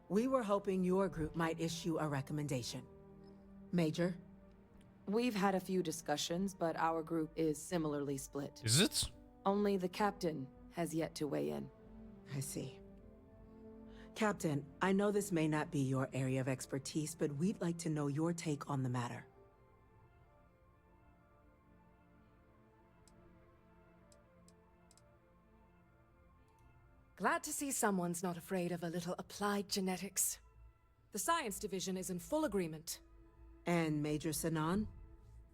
We were hoping your group might issue a recommendation. Major? We've had a few discussions, but our group is similarly split. Is it? Only the captain has yet to weigh in. I see. Captain, I know this may not be your area of expertise, but we'd like to know your take on the matter. Glad to see someone's not afraid of a little applied genetics. The science division is in full agreement. And Major Sinan?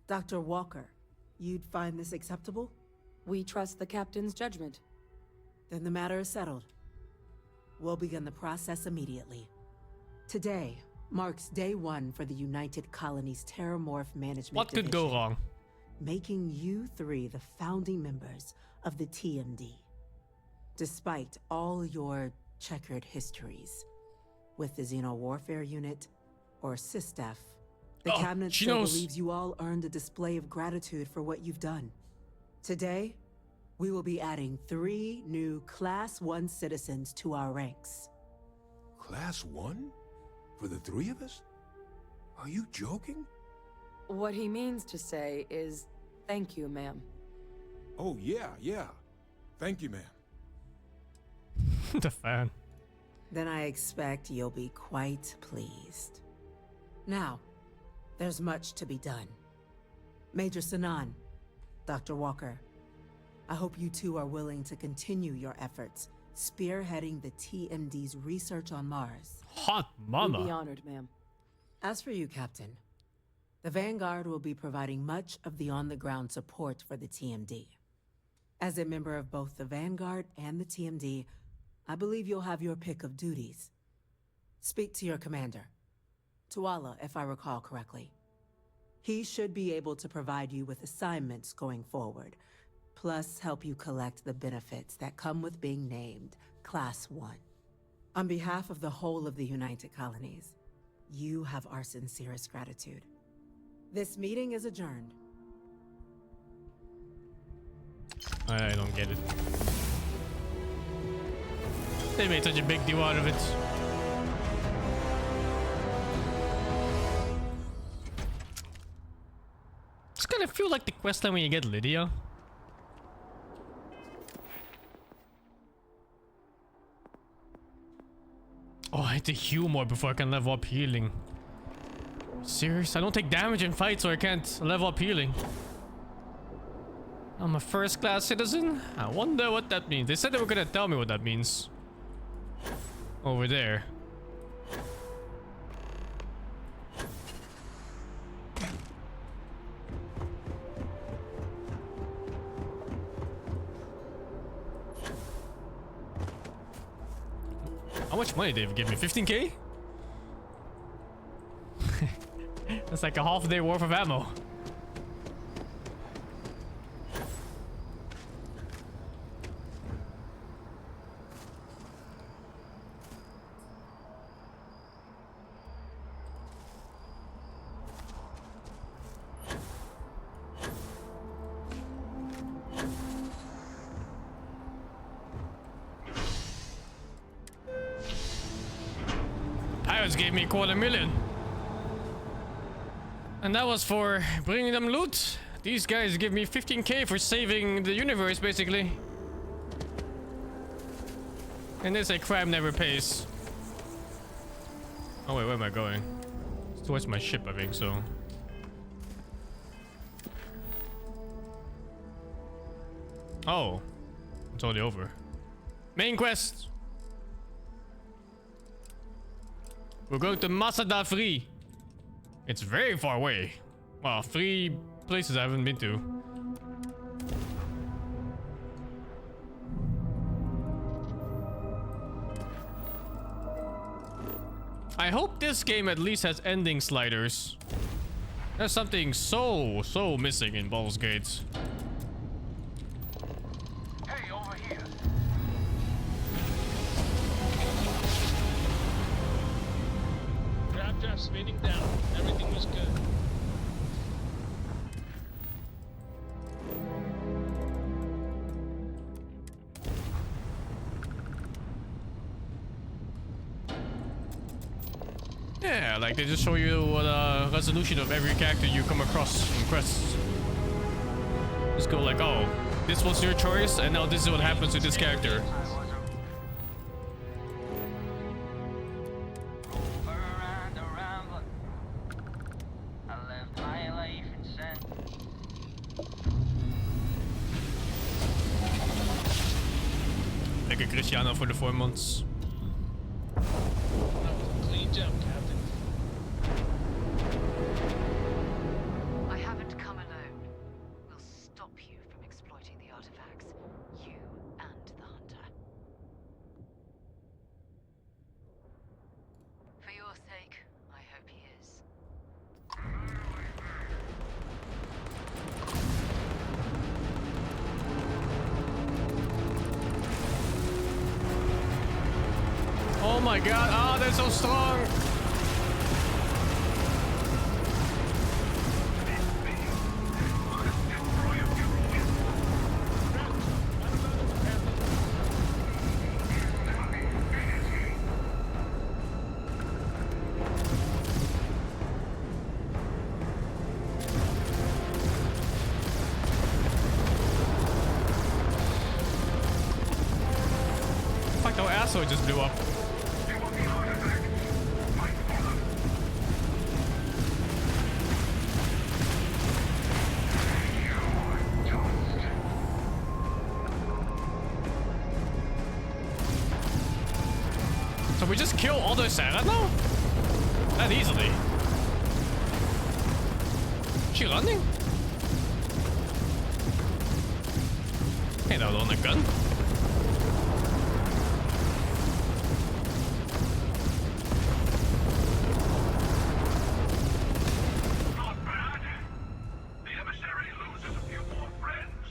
Dr. Walker, you'd find this acceptable? We trust the captain's judgment. Then the matter is settled. We'll begin the process immediately. Today marks day one for the United Colonies Terramorph Management What could go wrong? Making you three the founding members of the TMD. Despite all your checkered histories with the Xeno Warfare Unit or SysDef, the Cabinet still believes you all earned a display of gratitude for what you've done. Today, we will be adding 3 new Class 1 citizens to our ranks. Class 1? For the 3 of us? Are you joking? What he means to say is, thank you, ma'am. Oh, yeah. Thank you, ma'am. The fan. Then I expect you'll be quite pleased. Now, there's much to be done. Major Sinan, Dr. Walker, I hope you two are willing to continue your efforts, spearheading the TMD's research on Mars. Hot mama. We'd be honored, ma'am. As for you, Captain, the Vanguard will be providing much of the on-the-ground support for the TMD. As a member of both the Vanguard and the TMD, I believe you'll have your pick of duties. Speak to your commander, Tuala, if I recall correctly. He should be able to provide you with assignments going forward, plus help you collect the benefits that come with being named Class 1. On behalf of the whole of the United Colonies, you have our sincerest gratitude. This meeting is adjourned. I don't get it. They made such a big deal out of it. It's gonna feel like the questline when you get Lydia. Oh, I have to heal more before I can level up healing. Serious? I don't take damage in fights, so I can't level up healing. I'm a first-class citizen? I wonder what that means. They said they were gonna tell me what that means. Over there. How much money did they give me? 15k? That's like a half a day worth of ammo. guys gave me $250,000. And that was for bringing them loot. These guys give me 15k for saving the universe, basically. And they say crime never pays. Oh wait, where am I going? It's towards my ship, I think, so. Oh. It's already over. Main quest! We're going to Masada Free. It's very far away. Well, 3 places I haven't been to. I hope this game at least has ending sliders. There's something so missing in Baldur's Gate. Hey, over here. Draft spinning down. Everything was good. Yeah, like they just show you what resolution of every character you come across in quests. Just go like, oh, this was your choice, and now this is what happens to this character. Lekker Cristiano for the 4 months. That was a clean jump, Captain. I haven't come alone. We'll stop you from exploiting the artifacts. You and the hunter. For your sake, I hope he is. Oh my god, ah, they're so strong! Fuck, no asteroid just blew up. So we just kill all those Sarah now? That easily. Is she running? Hey, that was on a gun. Not bad. The emissary loses a few more friends,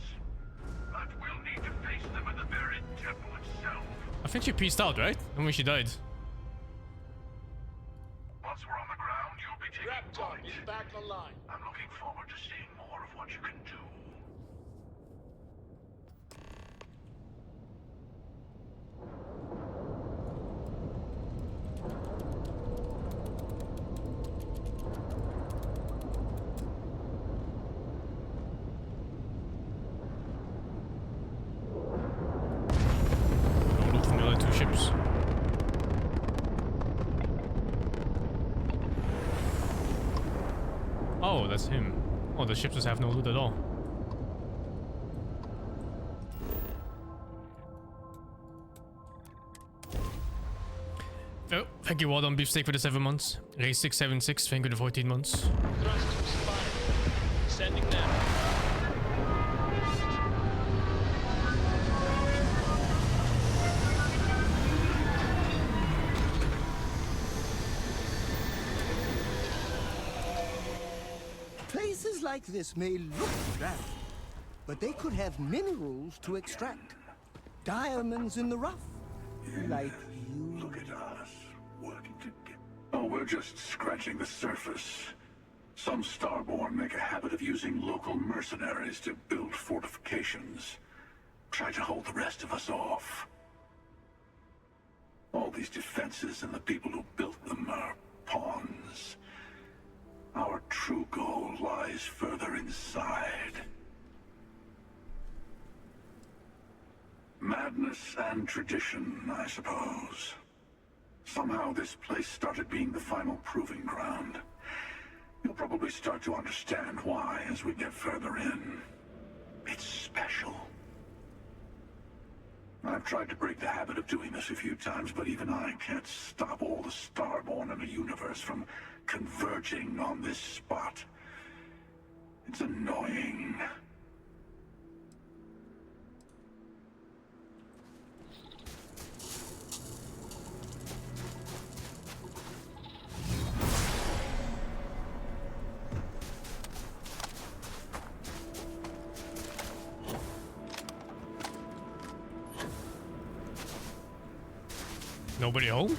but we'll need to face them in the very temple itself. I think she peaced out, right? And when she died. Once we're on the ground, you'll be taking Raptor point. is back online. I'm looking forward to seeing more of what you can do. No loot from the other 2 ships. Oh, that's him. Oh, the ships just have no loot at all. Oh, thank you, Waldon Beefsteak for the 7 months. Ray676, thank you for the 14 months. Thrusters fired. Sending them. Places like this may look grand, but they could have minerals to extract. Diamonds in the rough, like you. Look at us, working together. Oh, we're just scratching the surface. Some Starborn make a habit of using local mercenaries to build fortifications. Try to hold the rest of us off. All these defenses and the people who built them are inside. Madness and tradition, I suppose. Somehow this place started being the final proving ground. You'll probably start to understand why as we get further in. It's special. I've tried to break the habit of doing this a few times, but even I can't stop all the Starborn in the universe from converging on this spot. It's annoying. Nobody home?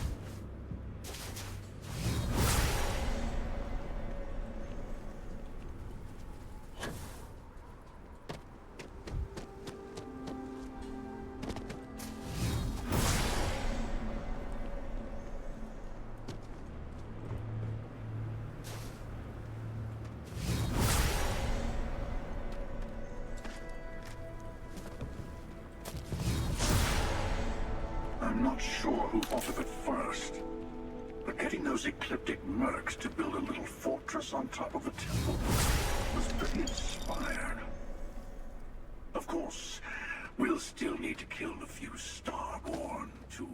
I'm not sure who thought of it first, but getting those ecliptic mercs to build a little fortress on top of the temple was pretty inspired. Of course, we'll still need to kill a few Starborn, too.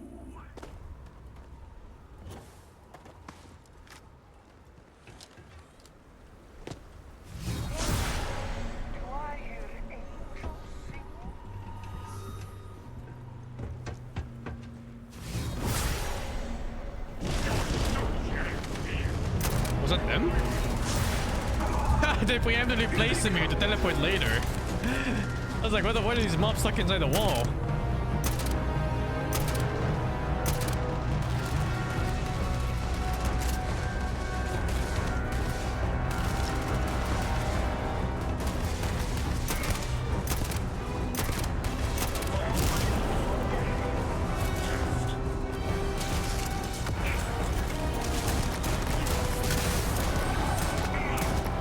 Was that them? They preemptively placed him here to teleport later. I was like, what are these mobs stuck inside the wall?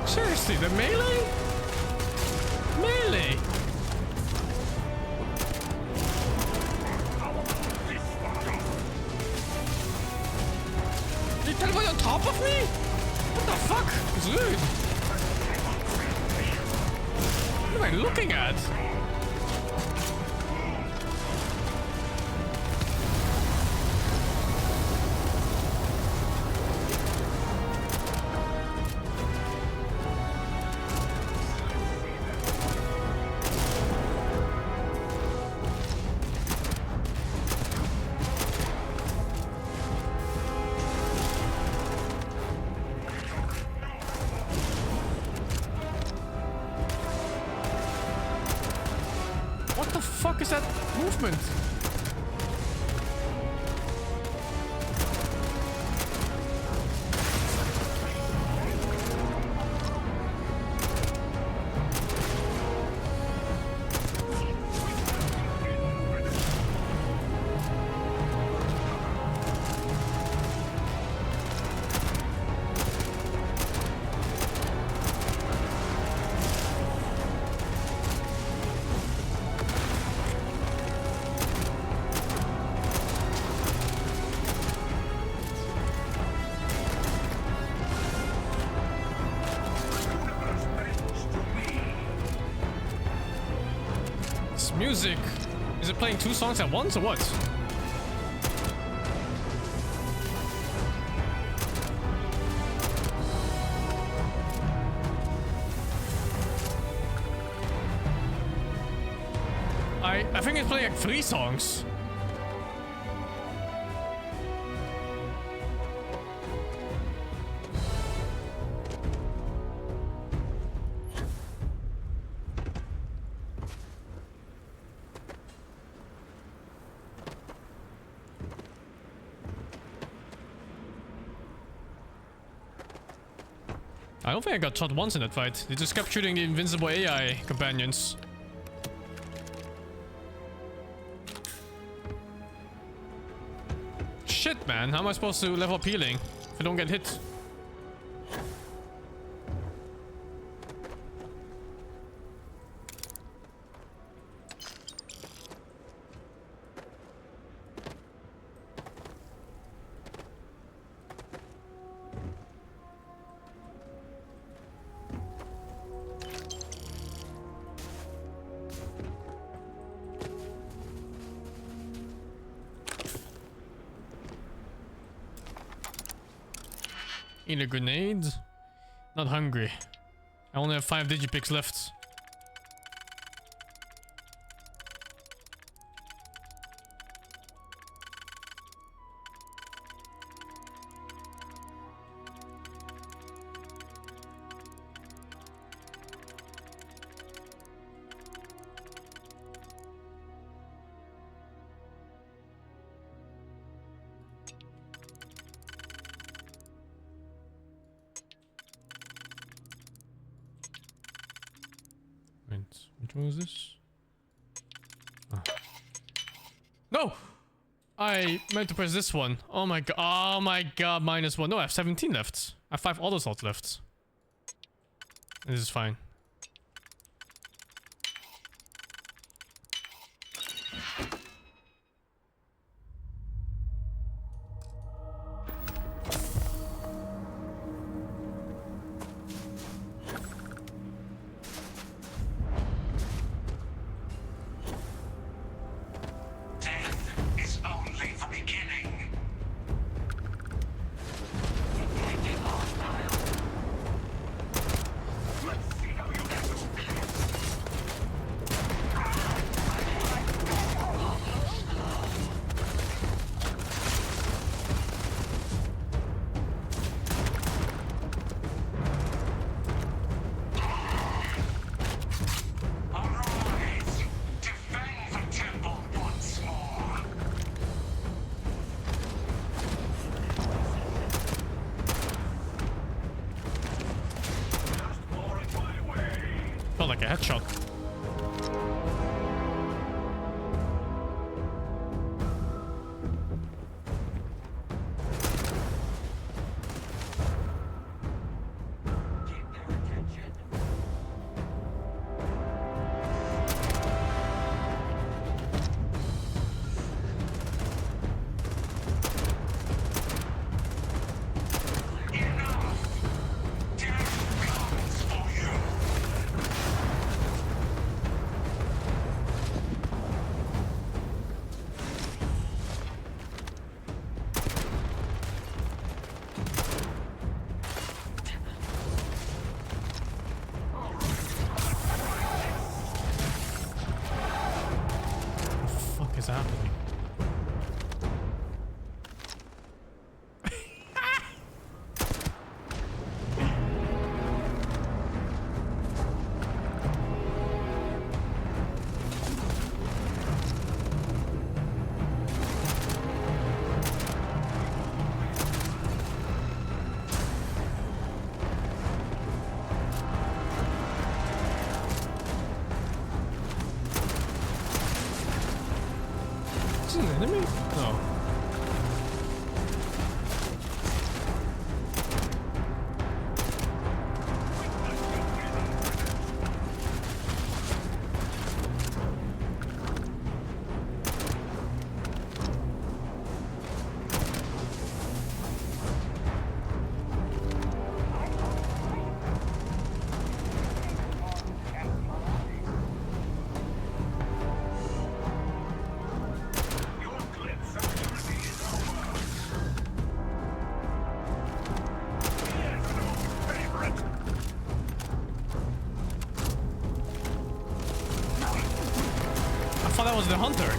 Seriously, the melee? Melee? Did you teleport on top of me? What the fuck? It's rude. What am I looking at? What the fuck is that movement? Music. Is it playing two songs at once or what? I think it's playing like 3 songs. I don't think I got shot once in that fight. They just kept shooting the invincible AI companions. Shit, man. How am I supposed to level up healing if I don't get hit? Eat a grenade. Not hungry. I only have 5 digipicks left. Wait, which one was this? Ah. No! I meant to press this one. Oh my god. Oh my god, -1. No, I have 17 left. I have 5 auto slots left. This is fine. Is only the beginning. Let's see how you handle Arise! Defend the temple once more! Felt like a headshot. What the fuck is happening? Is it an enemy? No. I thought that was the hunter.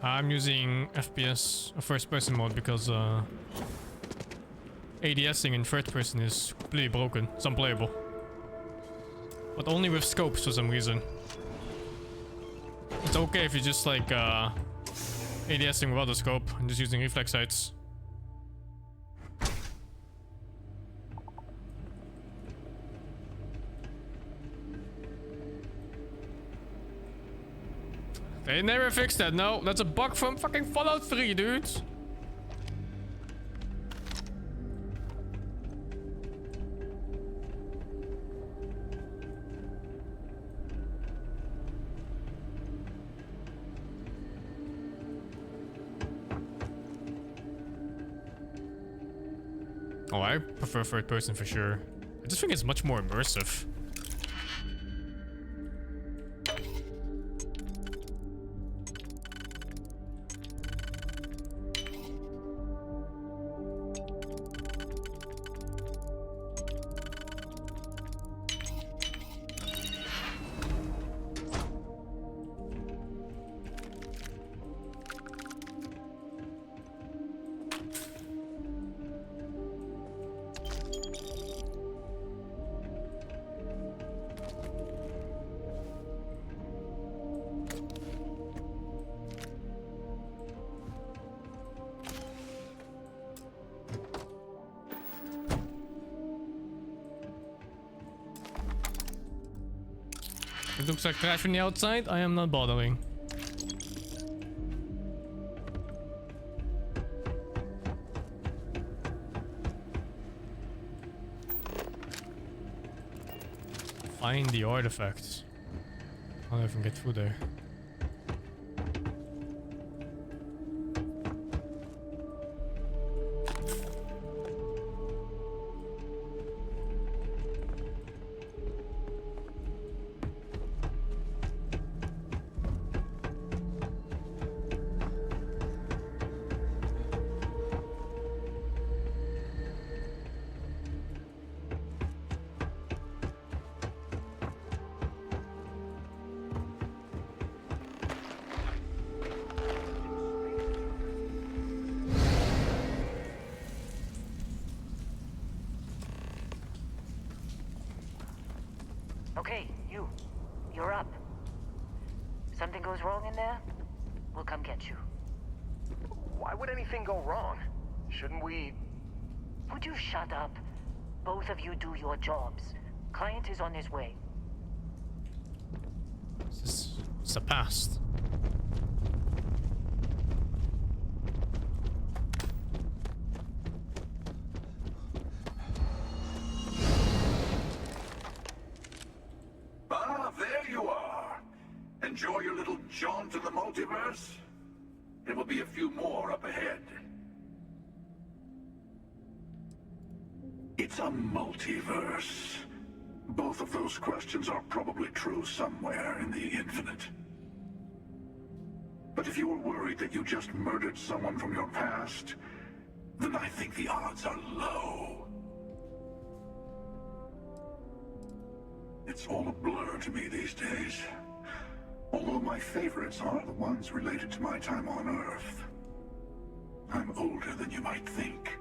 I'm using FPS, first person mode, because ADSing in third person is completely broken. It's unplayable. But only with scopes for some reason. It's okay if you just like ADSing without a scope and just using reflex sights. They never fixed that, no. That's a bug from fucking Fallout 3, dude. Oh, I prefer third person for sure. I just think it's much more immersive. It looks like trash from the outside. I am not bothering. Find the artifacts. I'll even get through there. Okay, you're up. Something goes wrong in there, we'll come get you. Why would anything go wrong? Shouldn't we... Would you shut up? Both of you do your jobs. Client is on his way. It's the past. There you are. Enjoy your little jaunt in the multiverse. There will be a few more up ahead. It's a multiverse. Both of those questions are probably true somewhere in the infinite. But if you were worried that you just murdered someone from your past, then I think the odds are low. It's all a blur to me these days. Although my favorites are the ones related to my time on Earth. I'm older than you might think.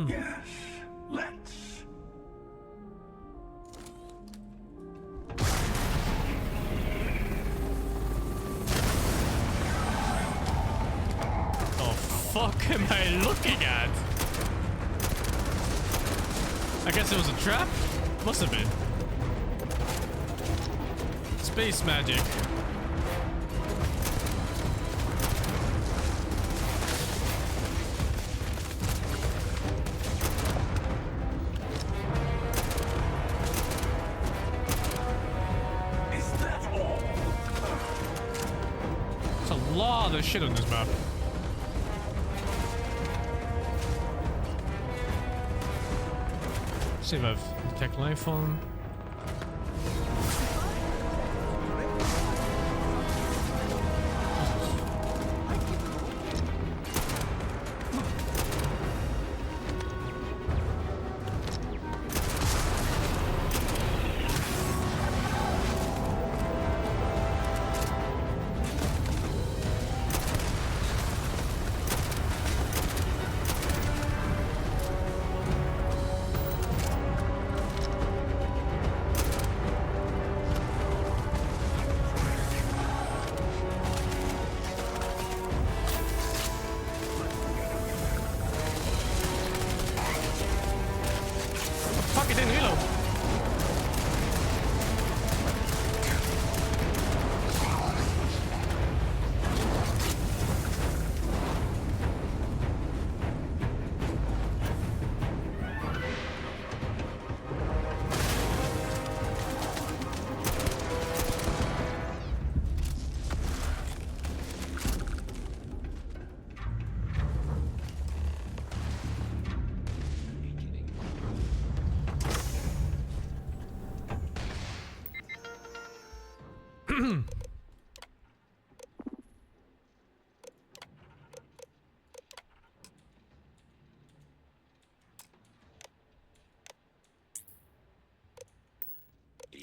Yes, let's. Oh, fuck am I looking at? I guess it was a trap? Must have been. Space magic. Is that all? There's a lot of shit on this map. See if I've detect life form.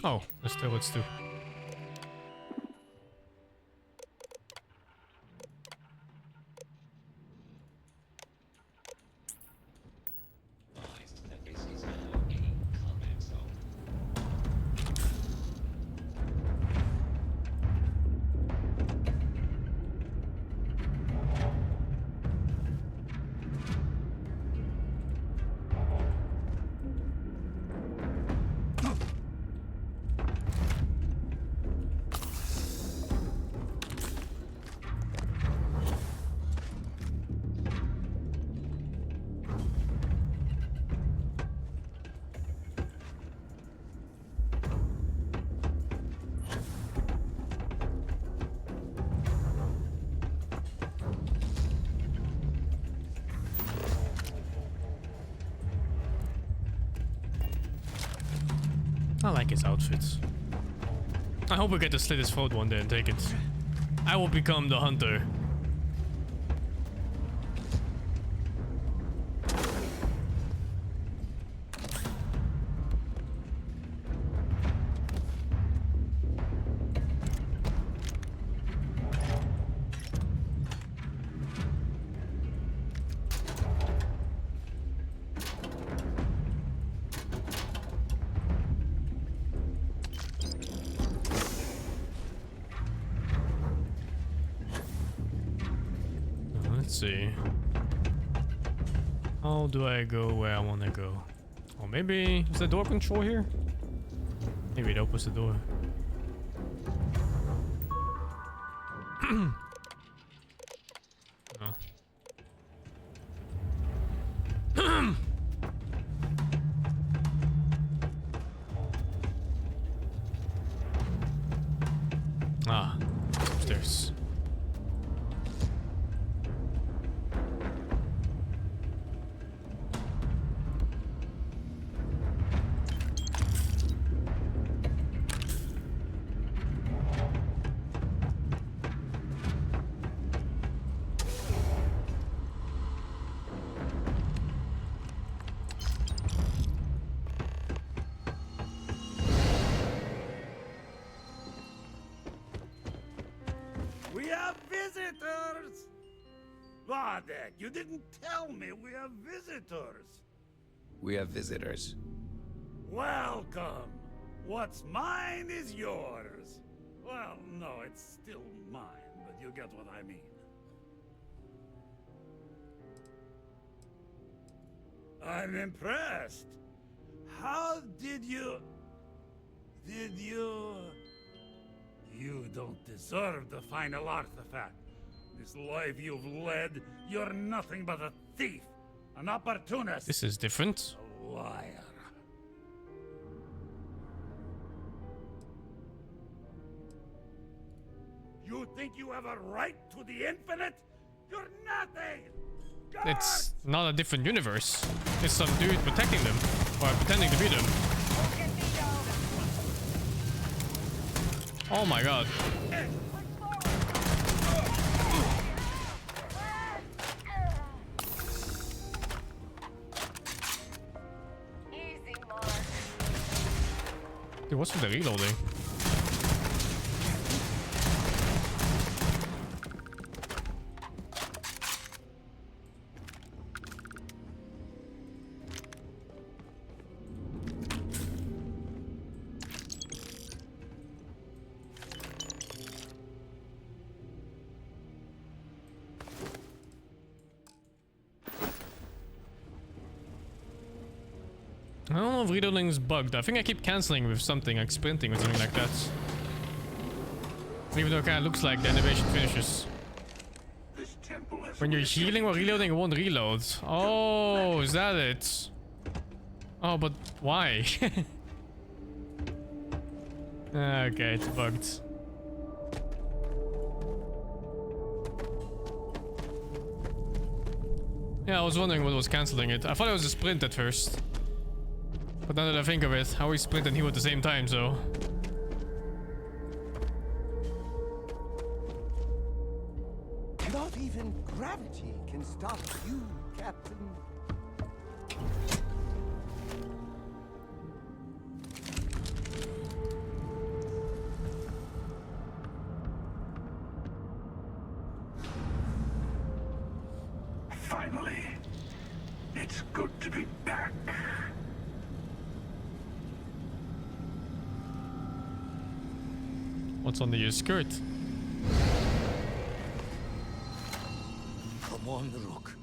Oh, there's turrets too. I like his outfits. I hope we get to slit his throat one day and take it. I will become the hunter. Let's see. How do I go where I want to go? Or maybe... is the door control here? Maybe it opens the door. No. Ah, upstairs. We have visitors! Vadek, you didn't tell me we have visitors. We have visitors. Welcome. What's mine is yours. Well, no, it's still mine, but you get what I mean. I'm impressed. How did you... You don't deserve the final artifact. This life you've led, you're nothing but a thief, an opportunist. This is different. A liar. You think you have a right to the infinite? You're nothing! It's not a different universe. It's some dude protecting them. Or pretending to be them. Oh my god. Dude, what's with the reloading? I don't know if reloading is bugged. I think I keep cancelling with something, like sprinting or something like that. Even though it kind of looks like the animation finishes. When you're healing or reloading, it won't reload. Oh, is that it? Oh, but why? Okay, it's bugged. Yeah, I was wondering what was cancelling it. I thought it was a sprint at first. But now that I think of it, how we sprint and heal at the same time, so... Not even gravity can stop you, Captain. Finally. It's good to be back. What's under your skirt? Come on, Rook.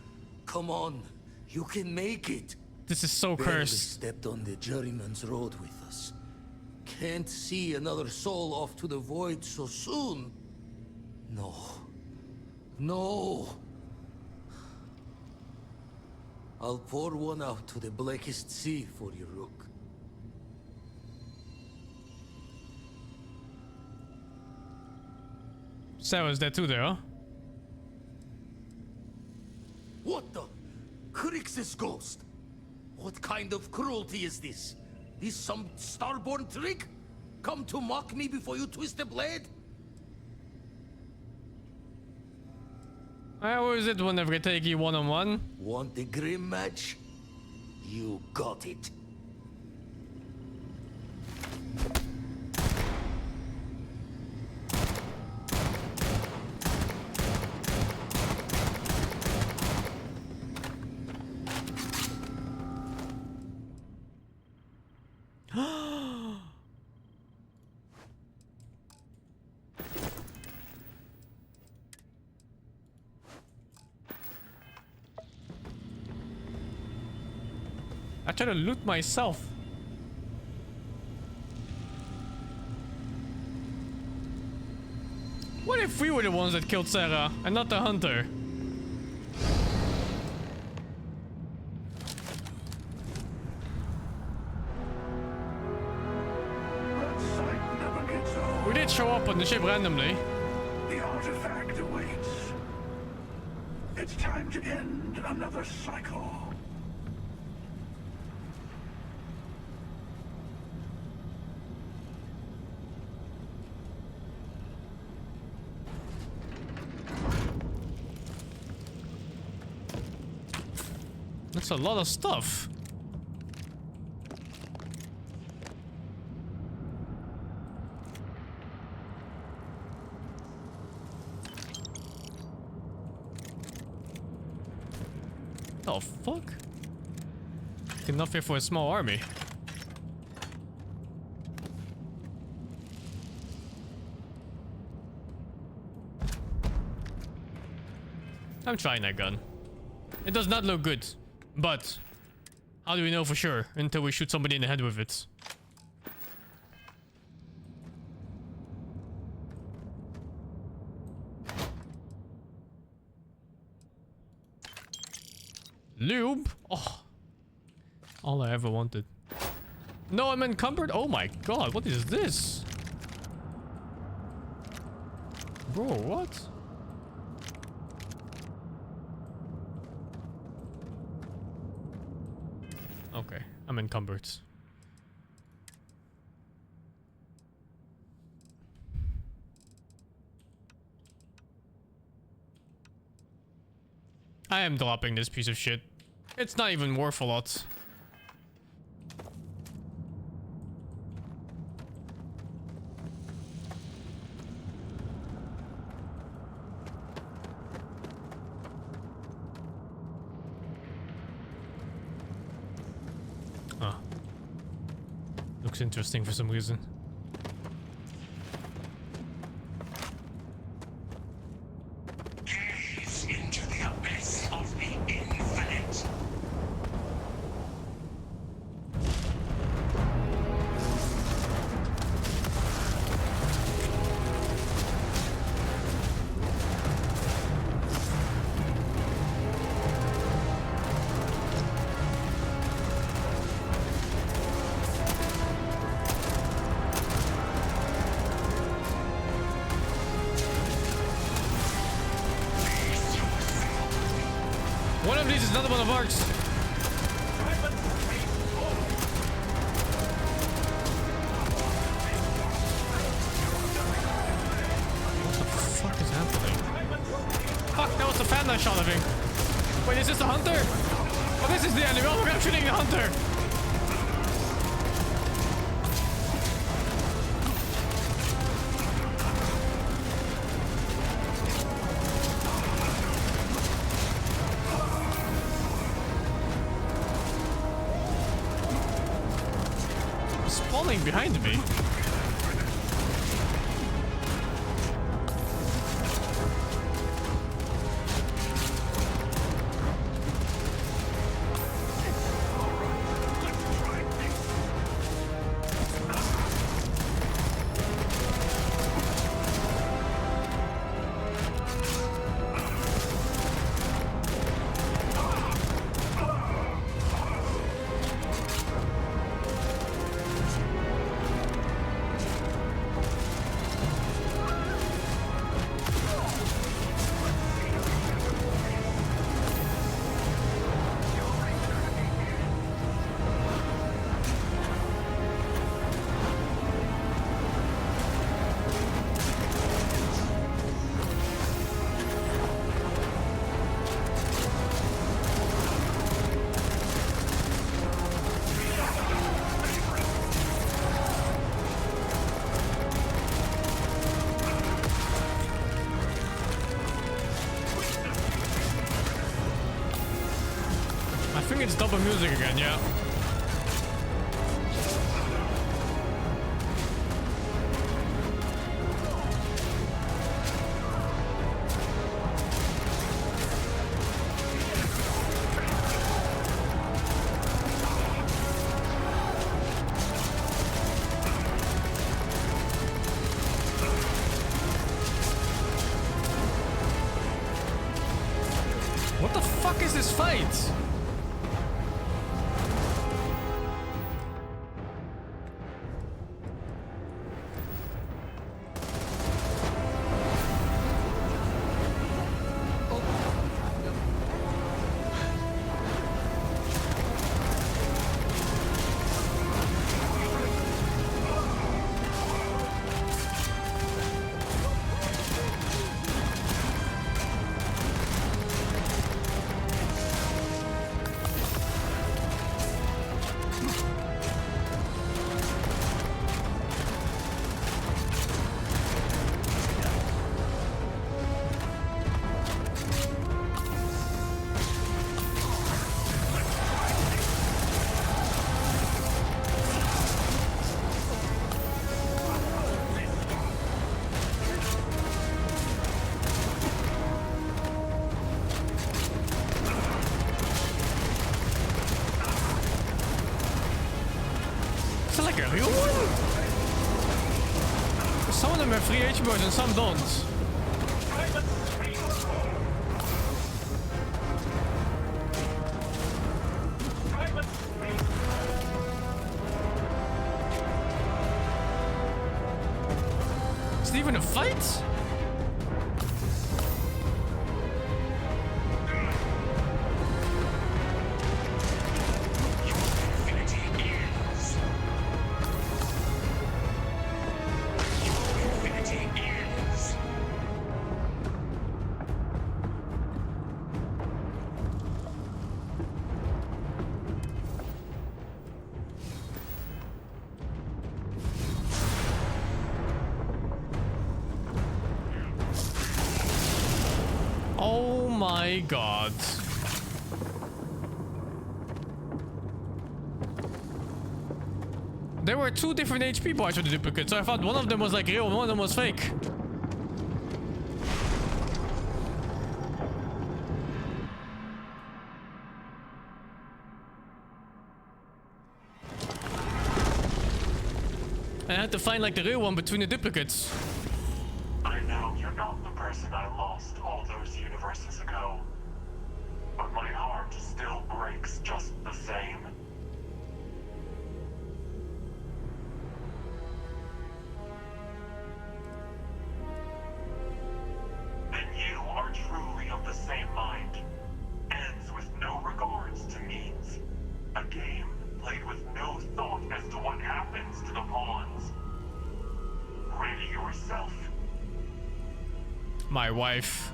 Come on. You can make it. This is so Barely cursed. stepped on the juryman's road with us. Can't see another soul off to the void so soon. No. No. I'll pour one out to the blackest sea for you, Rook. Sarah's there too, there, huh? What the? Crix's ghost? What kind of cruelty is this? Is some starborn trick? Come to mock me before you twist the blade? How is it whenever I take you one-on-one? Want the grim match? You got it. I try to loot myself. What if we were the ones that killed Sarah and not the hunter? We did show up on the ship randomly. The artifact awaits. It's time to end another cycle. That's a lot of stuff. The fuck? Enough here for a small army. I'm trying that gun. It does not look good. But how do we know for sure until we shoot somebody in the head with it? Lube? Oh. All I ever wanted. No, I'm encumbered? Oh my god, what is this? Bro, what? Okay, I'm encumbered. I am dropping this piece of shit. It's not even worth a lot. Ah. Looks interesting for some reason. Gaze into the abyss of the infinite. One of these is another one of ours. What the fuck is happening? Fuck, that was the fan I shot at me. Wait, is this the hunter? Oh, this is the enemy. Oh my god, I'm shooting the hunter. spawning behind me? I think it's double music again, yeah. What the fuck is this fight? Is that like a real one? Some of them have 3 HPs and some don't. Is it even a fight? Oh my god. There were 2 different HP bars for the duplicates, so I thought one of them was like real and one of them was fake. And I had to find like the real one between the duplicates. I know you're not the person I lost all those universes ago, but my heart still breaks just the same. Then you are truly of the same mind. Ends with no regards to means. A game played with no thought as to what happens to the pawns. Ready yourself. My wife.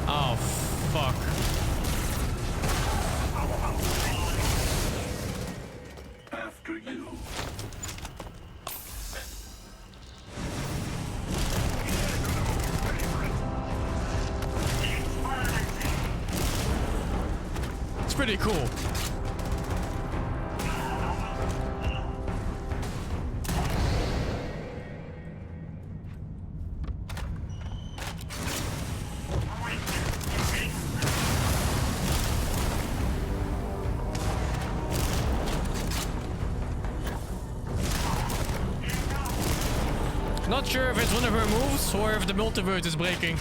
Oh, fuck. After you. pretty cool. Not sure if it's one of her moves or if the multiverse is breaking.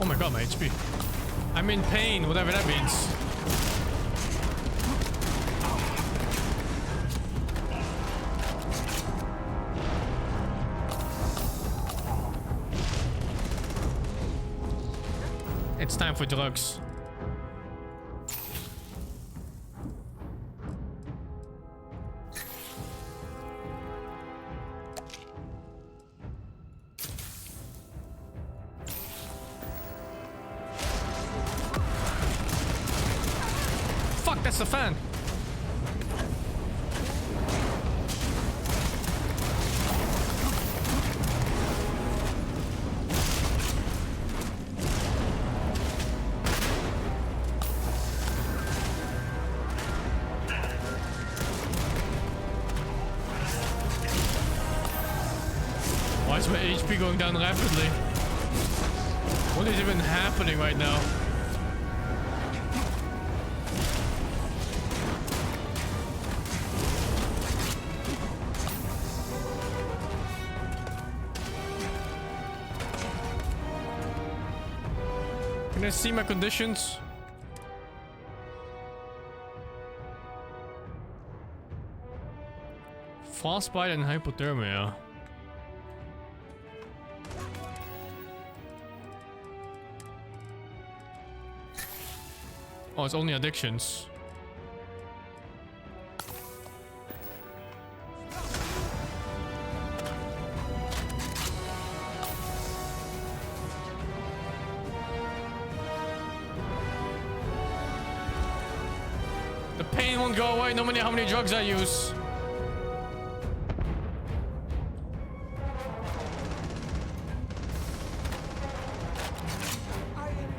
Oh my god, my HP. I'm in pain, whatever that means. It's time for drugs. That's the fan. Why is my HP going down rapidly? What is even happening right now? Can I see my conditions? Frostbite and hypothermia. Oh, it's only addictions. The pain won't go away no matter how many drugs I use.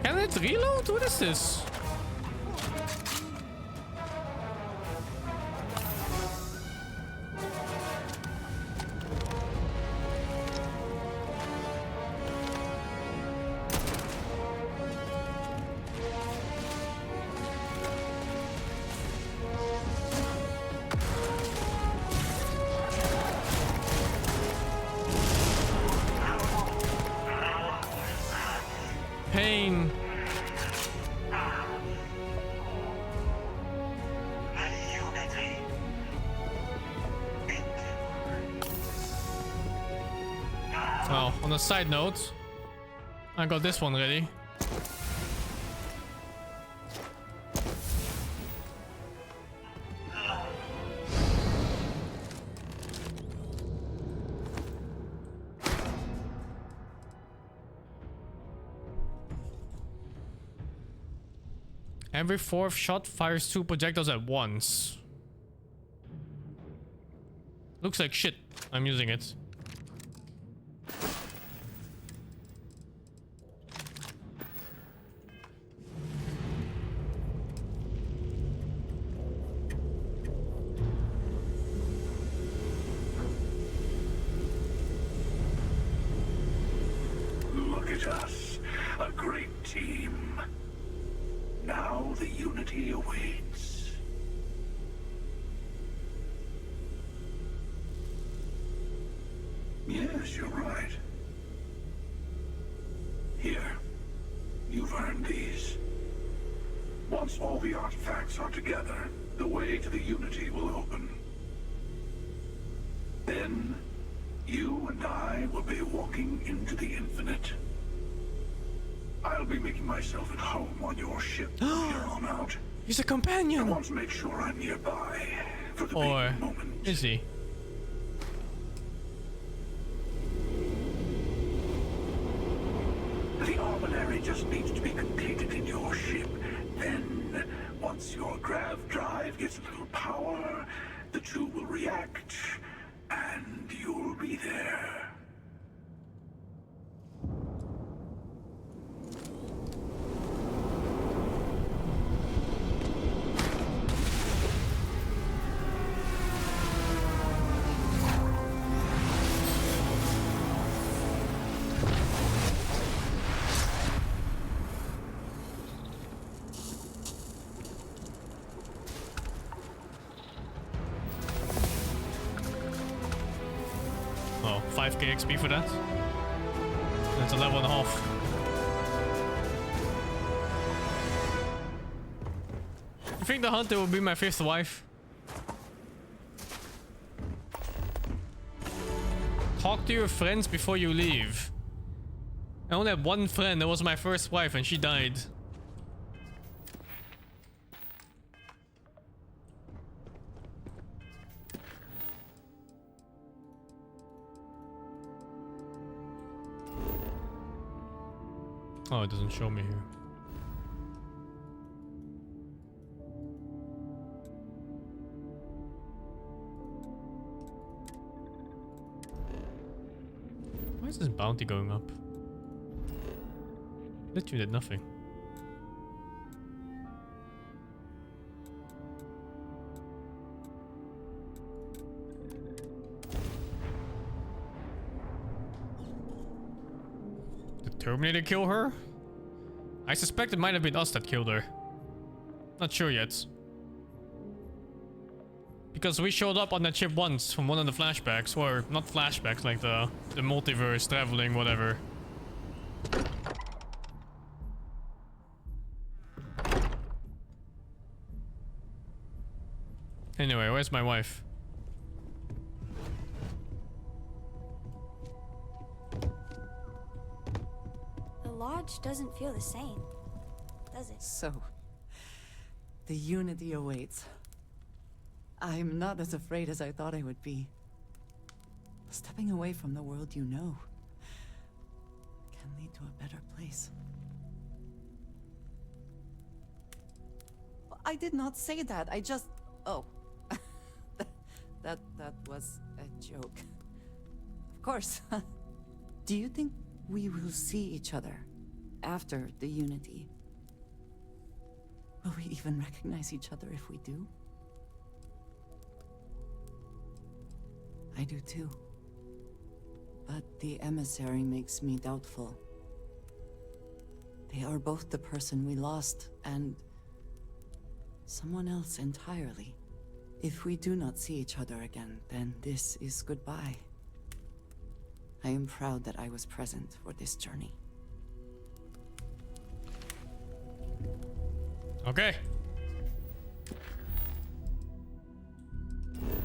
Can it reload? What is this? Pain. Well, on a side note, I got this one ready. Every fourth shot fires 2 projectiles at once. Looks like shit. I'm using it. Look at us, a great team. Now the unity awaits. Yes, you're right. Here, you've earned these. Once all the artifacts are together, the way to the unity will open. Then, you and I will be walking into the infinite. I'll be making myself at home on your ship from here on out. He's a companion! I want to make sure I'm nearby for the Or big moment. is he? The Armillary just needs to be completed in your ship. Then, once your grav drive gets a little power, the two will react, and you'll be there. Oh, 5k XP for that. That's a level and a half. You think the hunter will be my fifth wife? Talk to your friends before you leave. I only had one friend that was my first wife and she died. Oh, it doesn't show me here. Why is this bounty going up? Literally did nothing. Did Terminator kill her? I suspect it might have been us that killed her. Not sure yet. Because we showed up on that ship once from one of the flashbacks, or not flashbacks, like the multiverse, traveling, whatever. Anyway, where's my wife? The lodge doesn't feel the same, does it? So, the unity awaits. I'm not as afraid as I thought I would be. Stepping away from the world you know can lead to a better place. I did not say that. I just... Oh. that was a joke. Of course. Do you think we will see each other after the unity? Will we even recognize each other if we do? I do too. But the emissary makes me doubtful. They are both the person we lost and someone else entirely. If we do not see each other again, then this is goodbye. I am proud that I was present for this journey. Okay.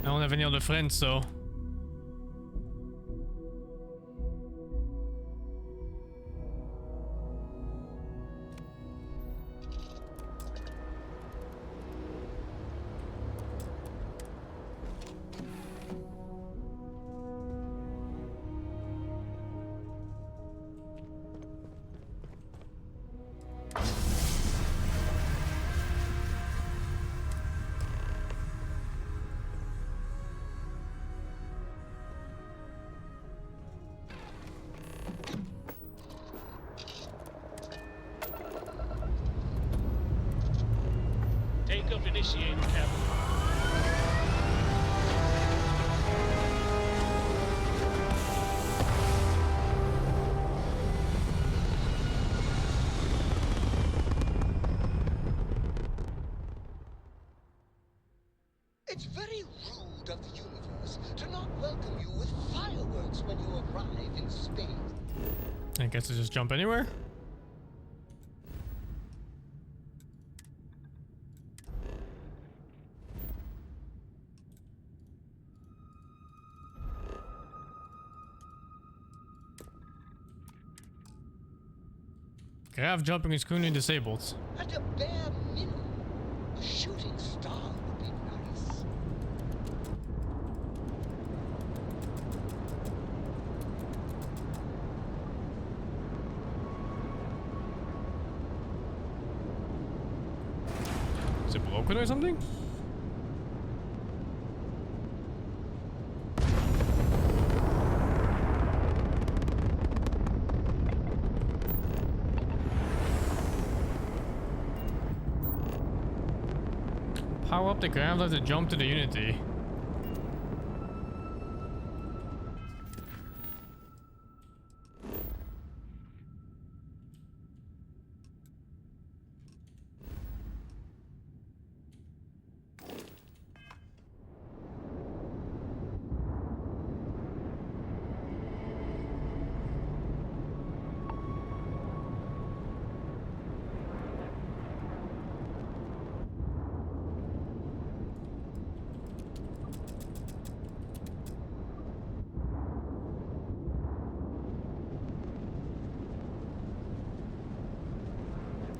I don't have any other friends, so... Self-initiated, Captain. It's very rude of the universe to not welcome you with fireworks when you arrive in space. I guess I just jump anywhere. Grav jumping is currently disabled. At a bare minimum, a shooting star would be nice. Is it broken or something? Power up the ground, let it jump to the Unity.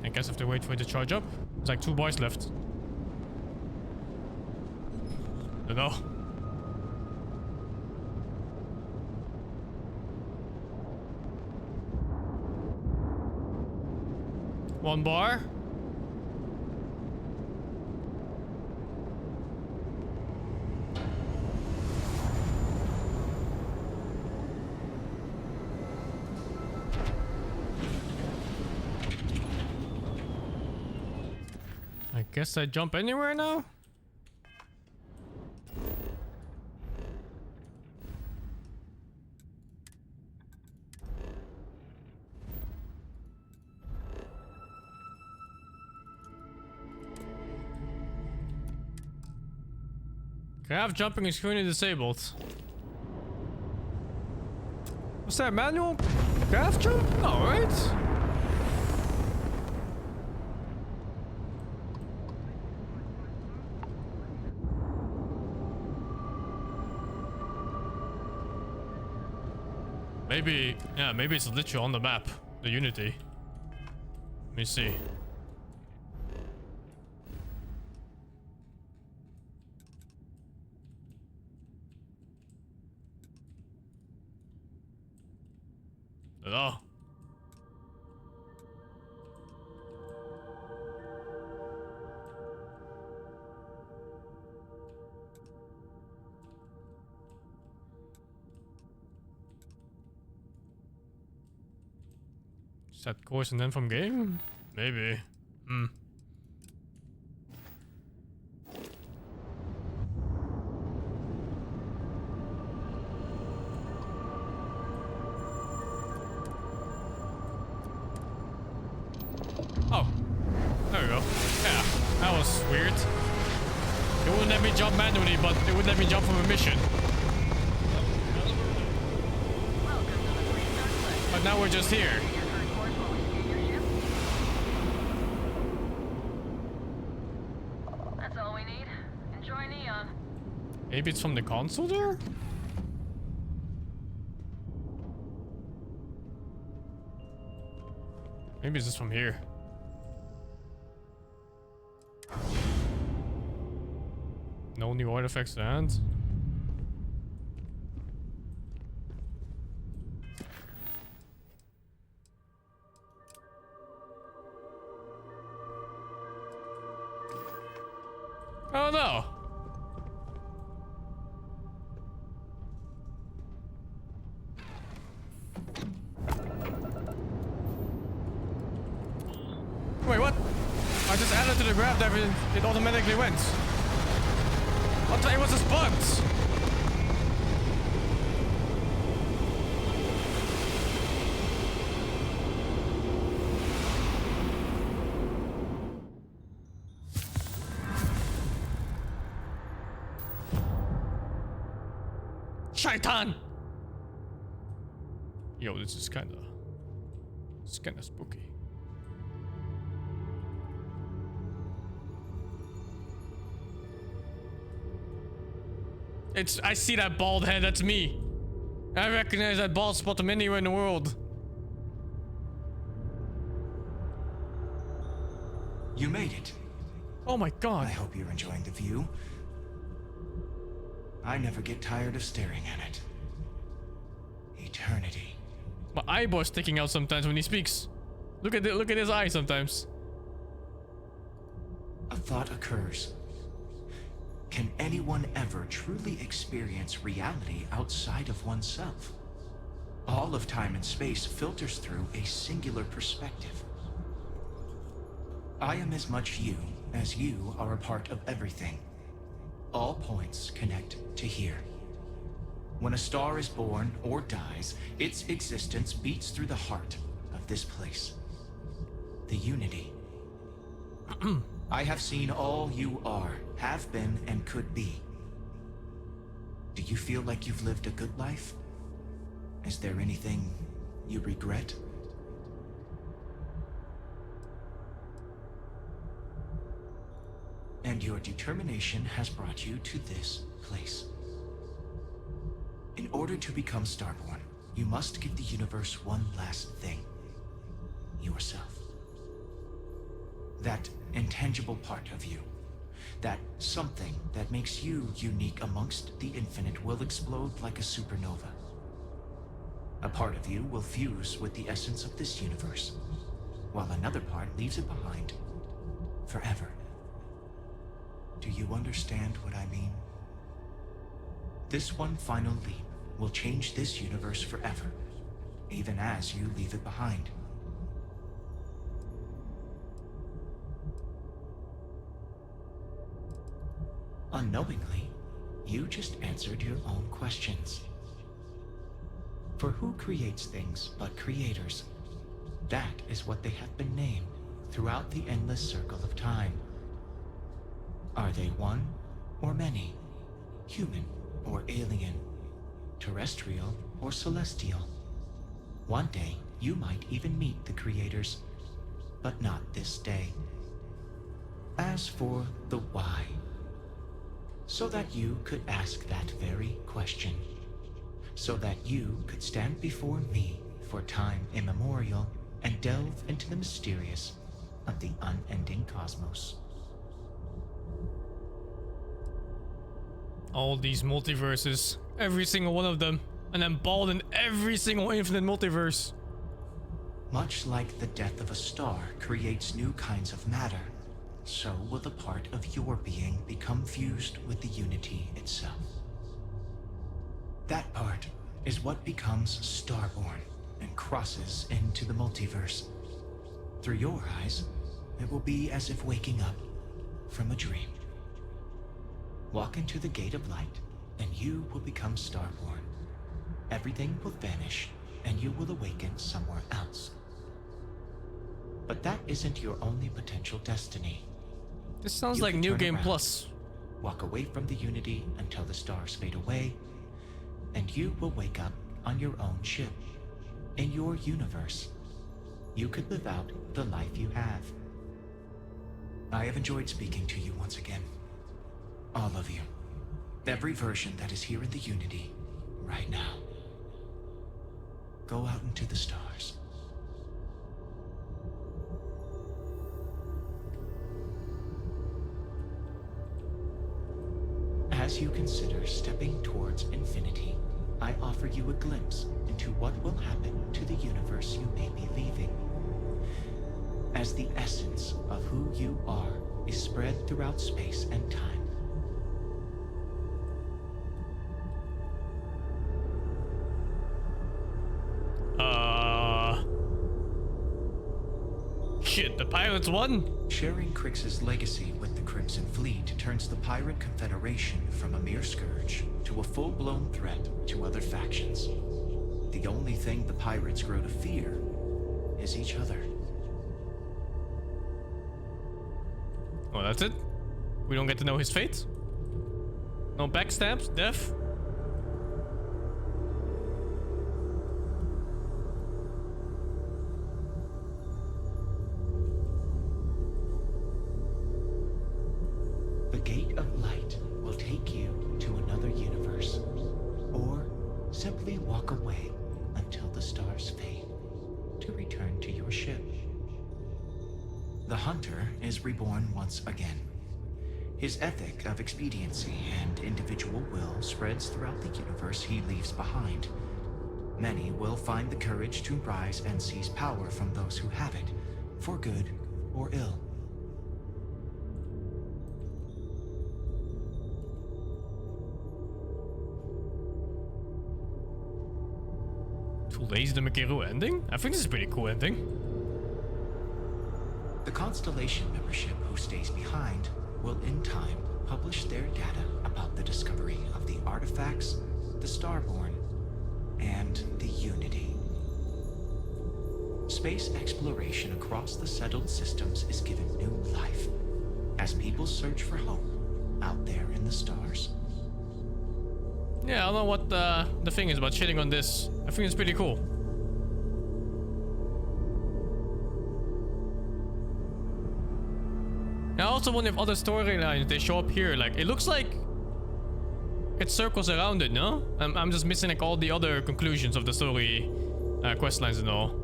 I guess I have to wait for it to charge up. There's like 2 boys left. No. One bar. I guess I jump anywhere now? Grav jumping is currently disabled. Was that manual grav jump? No, right? Maybe, yeah, maybe it's literally on the map, the Unity. Let me see. Hello. Set course and then from game? Maybe. Oh. There we go. Yeah. That was weird. It wouldn't let me jump manually, but it would let me jump from a mission. But now we're just here. That's all we need. Enjoy Neon. Maybe it's from the console there? Maybe it's just from here. No new artifacts to hand. Oh no! Wait, what? I just added to the graph that it automatically went. What the, it was just bugged. Shaitan! Yo, this is kinda spooky. I see that bald head, that's me. I recognize that bald spot from anywhere in the world. You made it. Oh my god. I hope you're enjoying the view. I never get tired of staring at it. Eternity. My eyeball's sticking out sometimes when he speaks. Look at his eye sometimes. A thought occurs. Can anyone ever truly experience reality outside of oneself? All of time and space filters through a singular perspective. I am as much you as you are a part of everything. All points connect to here. When a star is born or dies, its existence beats through the heart of this place. The unity. I have seen all you are, have been, and could be. Do you feel like you've lived a good life? Is there anything you regret? And your determination has brought you to this place. In order to become Starborn, you must give the universe one last thing. Yourself. That intangible part of you. That something that makes you unique amongst the infinite will explode like a supernova. A part of you will fuse with the essence of this universe, while another part leaves it behind forever. Do you understand what I mean? This one final leap will change this universe forever, even as you leave it behind. Unknowingly, you just answered your own questions. For who creates things but creators? That is what they have been named throughout the endless circle of time. Are they one or many? Human or alien? Terrestrial or celestial? One day, you might even meet the creators, but not this day. As for the why, so that you could ask that very question, so that you could stand before me for time immemorial and delve into the mysterious of the unending cosmos. All these multiverses, every single one of them, and then bald in every single infinite multiverse. Much like the death of a star creates new kinds of matter, so will the part of your being become fused with the unity itself. That part is what becomes Starborn and crosses into the multiverse. Through your eyes, it will be as if waking up from a dream. Walk into the gate of light, and you will become Starborn. Everything will vanish, and you will awaken somewhere else. But that isn't your only potential destiny. This sounds like New Game Plus. Walk away from the unity until the stars fade away, and you will wake up on your own ship, in your universe. You could live out the life you have. I have enjoyed speaking to you once again. All of you. Every version that is here in the unity, right now. Go out into the stars. As you consider stepping towards infinity, I offer you a glimpse into what will happen to the universe you may be leaving. As the essence of who you are is spread throughout space and time. Shit, the pirates won? Sharing Crix's legacy with the Crimson Fleet turns the Pirate Confederation from a mere scourge to a full-blown threat to other factions. The only thing the pirates grow to fear is each other. Oh, that's it? We don't get to know his fate? No backstabs? Death? The Gate of Light will take you to another universe, or simply walk away until the stars fade to return to your ship. The Hunter is reborn once again. His ethic of expediency and individual will spreads throughout the universe he leaves behind. Many will find the courage to rise and seize power from those who have it, for good or ill. Too lazy to make a real ending? I think this is a pretty cool ending. The Constellation membership who stays behind will in time publish their data about the discovery of the artifacts, the Starborn, and the Unity. Space exploration across the settled systems is given new life as people search for home out there in the stars. Yeah, I don't know what the thing is about shitting on this. I think it's pretty cool. I also wonder if other storylines they show up here. Like, it looks like it circles around it, no? I'm just missing like all the other conclusions of the story quest lines and all.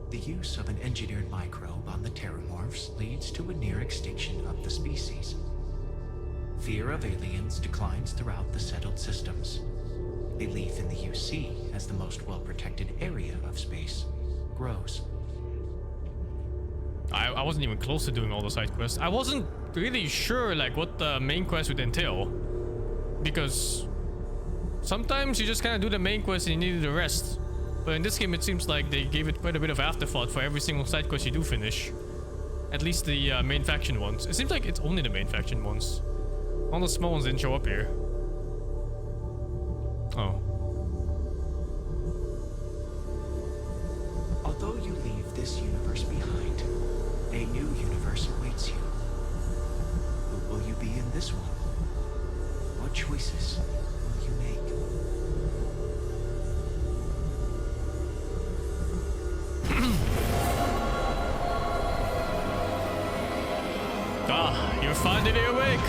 The use of an engineered microbe on the Terramorphs leads to a near extinction of the species. Fear of aliens declines throughout the settled systems. Belief in the UC as the most well-protected area of space grows. I wasn't even close to doing all the side quests. I wasn't really sure like what the main quest would entail, because sometimes you just kind of do the main quest and you need the rest. But in this game it seems like they gave it quite a bit of afterthought for every single side quest you do finish. At least the main faction ones. It seems like it's only the main faction ones. All the small ones didn't show up here. Oh. Although you leave this universe behind, a new universe awaits you. Who will you be in this one? What choices will you make? Ah, you're finally awake.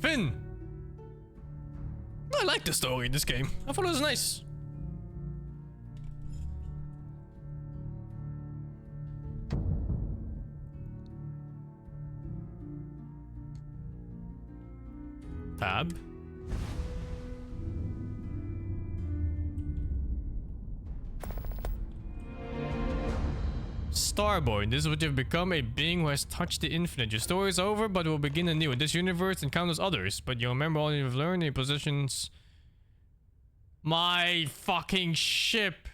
Finn! I like the story in this game. I thought it was nice. Starborn. This is what you've become, a being who has touched the infinite. Your story is over, but will begin anew. In this universe and countless others. But you'll remember all you've learned, your positions. My fucking ship.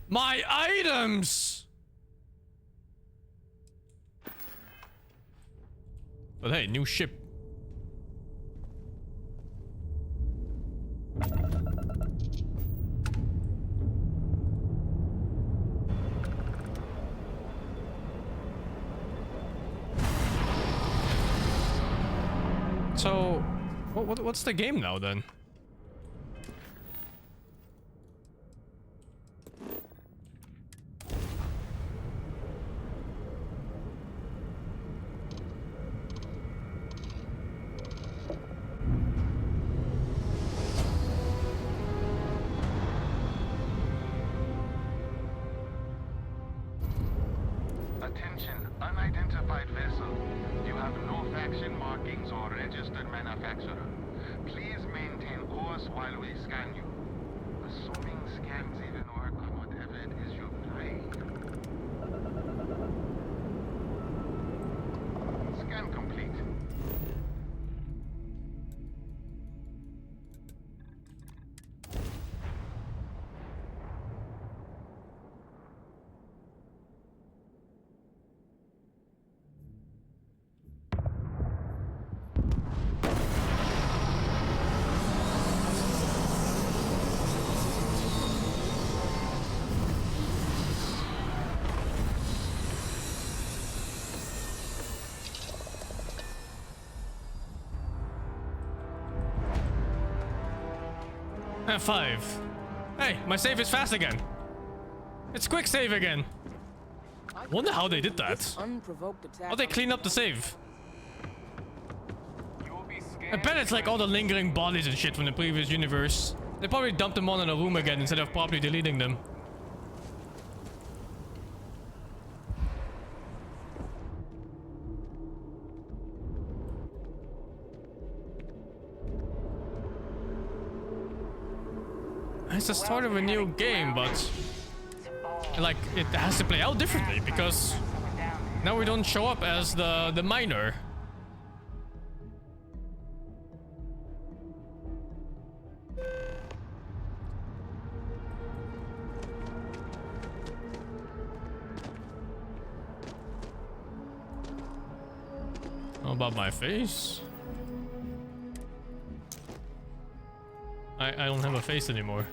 My items! But hey, new ship. So, what's the game now then? Attention, unidentified vessel. You have no faction markings or registered manufacturer. Please maintain course while we scan you. Assuming scans even work on whatever it is you're flying. Scan complete. F5. Hey, my save is fast again. It's quick save again. Wonder how they did that. How they clean up the save. I bet it's like all the lingering bodies and shit from the previous universe. They probably dumped them all in a room again instead of properly deleting them. It's the start of a new game, but like it has to play out differently because now we don't show up as the miner. How about my face? I don't have a face anymore.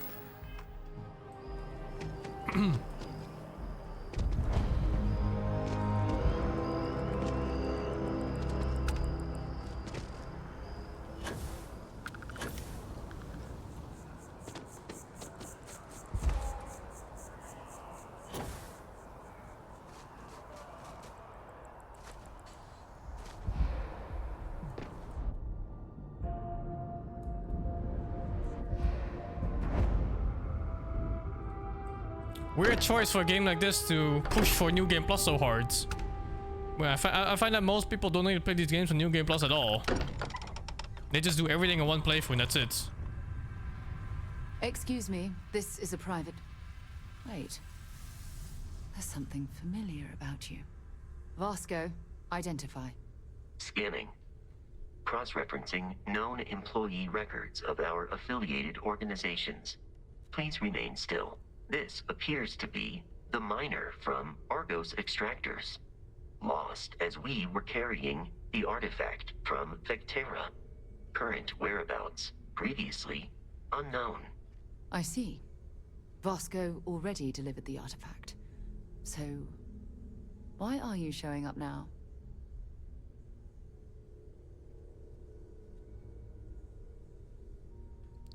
Weird choice for a game like this to push for New Game Plus so hard. Well, I find that most people don't need to play these games on New Game Plus at all. They just do everything in one playthrough and that's it. Excuse me, this is a private... Wait. There's something familiar about you. Vasco, identify. Scanning. Cross-referencing known employee records of our affiliated organizations. Please remain still. This appears to be the miner from Argos Extractors. Lost as we were carrying the artifact from Vectera. Current whereabouts, previously unknown. I see. Vasco already delivered the artifact. So, why are you showing up now?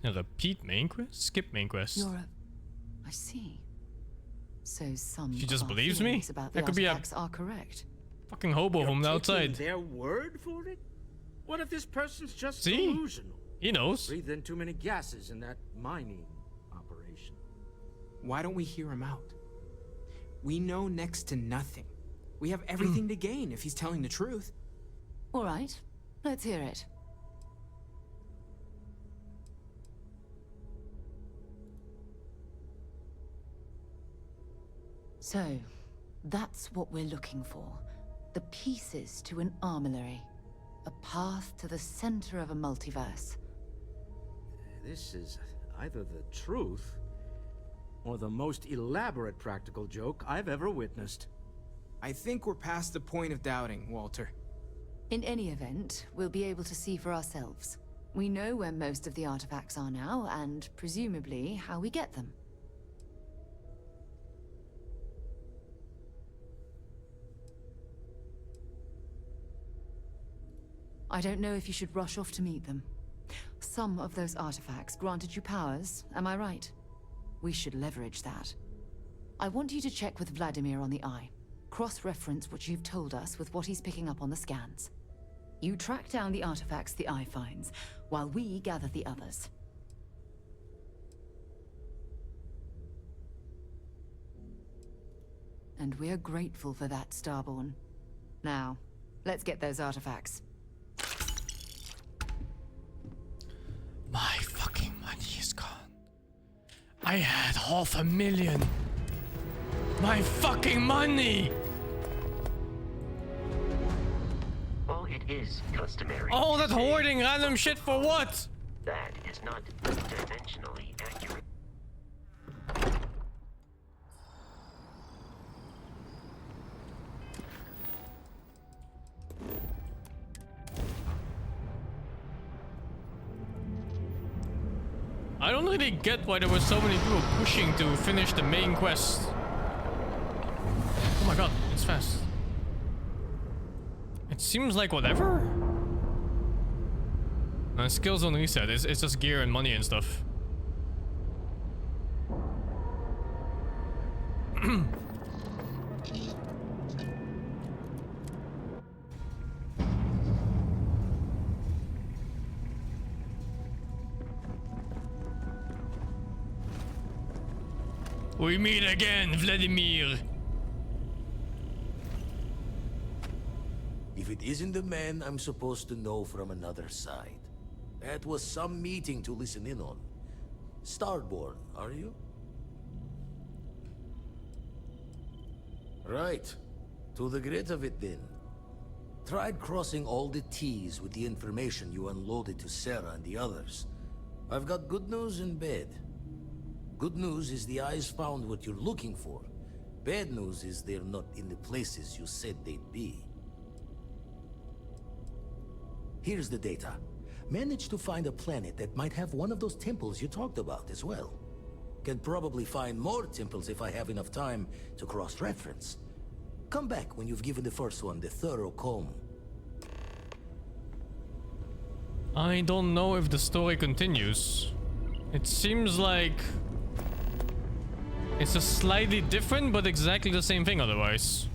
Yeah, repeat main quest? Skip main quest. You're a... I see. So some She just of our believes me? feelings about the That could be a artifacts are correct. fucking hobo from the outside. Taking their word for it? What if this person's just See? delusional? He knows. Breathed in too many gases in that mining operation. Why don't we hear him out? We know next to nothing. We have everything to gain if he's telling the truth. All right, let's hear it. So, that's what we're looking for. The pieces to an armillary. A path to the center of a multiverse. This is either the truth or the most elaborate practical joke I've ever witnessed. I think we're past the point of doubting, Walter. In any event, we'll be able to see for ourselves. We know where most of the artifacts are now, and presumably how we get them. I don't know if you should rush off to meet them. Some of those artifacts granted you powers, am I right? We should leverage that. I want you to check with Vladimir on the Eye. Cross-reference what you've told us with what he's picking up on the scans. You track down the artifacts the Eye finds, while we gather the others. And we're grateful for that, Starborn. Now, let's get those artifacts. My fucking money is gone. I had $500,000. My fucking money! While it is customary. All that hoarding random shit for what? That is not dimensionally accurate. I don't really get why there were so many people pushing to finish the main quest. Oh my god, it's fast. It seems like whatever. Skills don't reset, it's just gear and money and stuff. We meet again, Vladimir. If it isn't the man I'm supposed to know from another side. That was some meeting to listen in on. Starborn, are you? Right. To the grit of it then. Tried crossing all the T's with the information you unloaded to Sarah and the others. I've got good news and bad. Good news is the Eyes found what you're looking for. Bad news is they're not in the places you said they'd be. Here's the data. Managed to find a planet that might have one of those temples you talked about as well. Can probably find more temples if I have enough time to cross-reference. Come back when you've given the first one the thorough comb. I don't know if the story continues. It seems like it's a slightly different but exactly the same thing otherwise.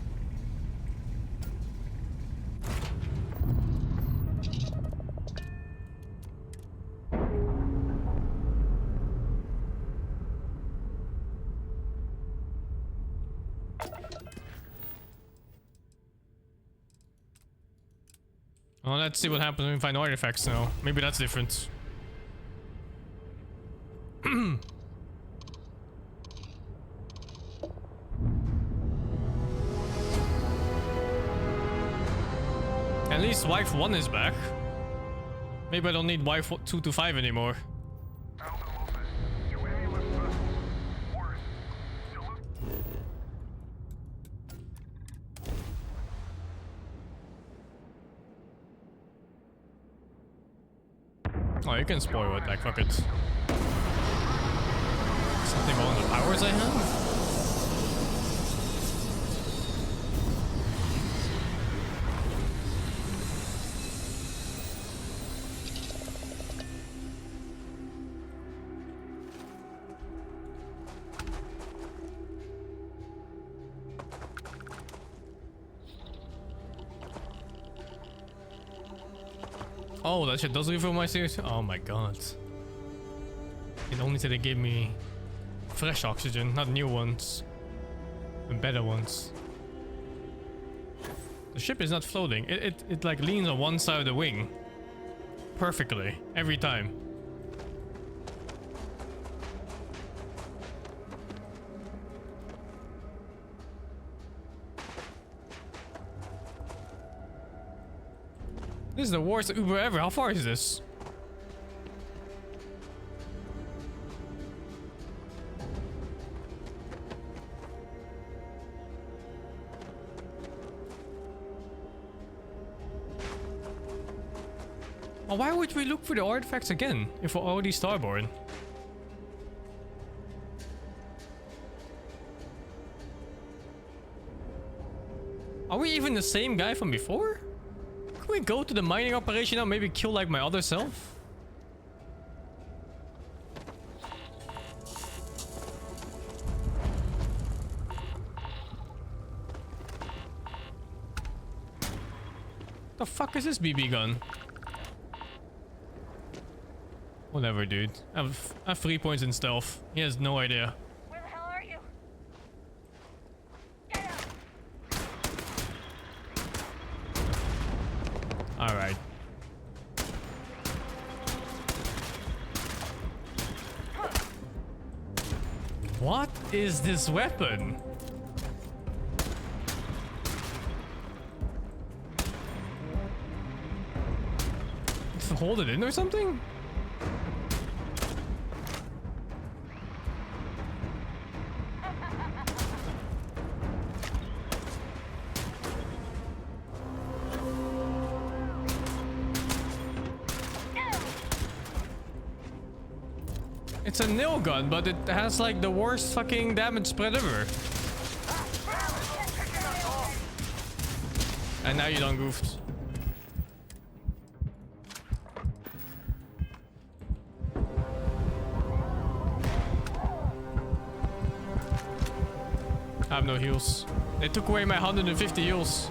Well, let's see what happens when we find artifacts now. Maybe that's different. At least wife 1 is back. Maybe I don't need wife 2 to 5 anymore. Oh, you can spoil it, like, fuck it. Something wrong with the powers I have? Oh, that shit does refill my series? Oh my god. It only said it gave me fresh oxygen, not new ones. And better ones. The ship is not floating. It like leans on one side of the wing. Perfectly. Every time. This is the worst Uber ever. How far is this? Oh, why would we look for the artifacts again if we're already starborn? Are we even the same guy from before? Can we go to the mining operation now? Maybe kill like my other self? The fuck is this BB gun? Whatever, dude. I have 3 points in stealth. He has no idea. Where the hell are you? Alright. What is this weapon? Just hold it in or something? It's a nail gun, but it has like the worst fucking damage spread ever. And now you done goofed. I have no heals. They took away my 150 heals.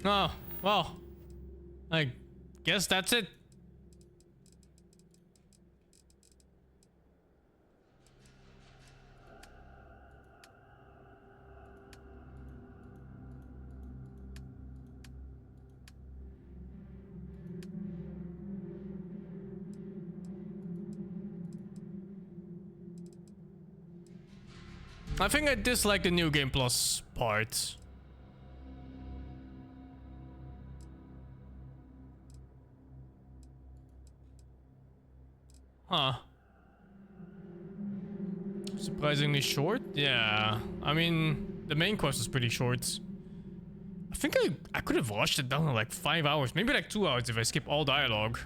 Oh, well, I guess that's it. I think I dislike the New Game Plus part. Huh. Surprisingly short? Yeah. I mean, the main quest is pretty short. I think I could have watched it down in like 5 hours. Maybe like 2 hours if I skip all dialogue.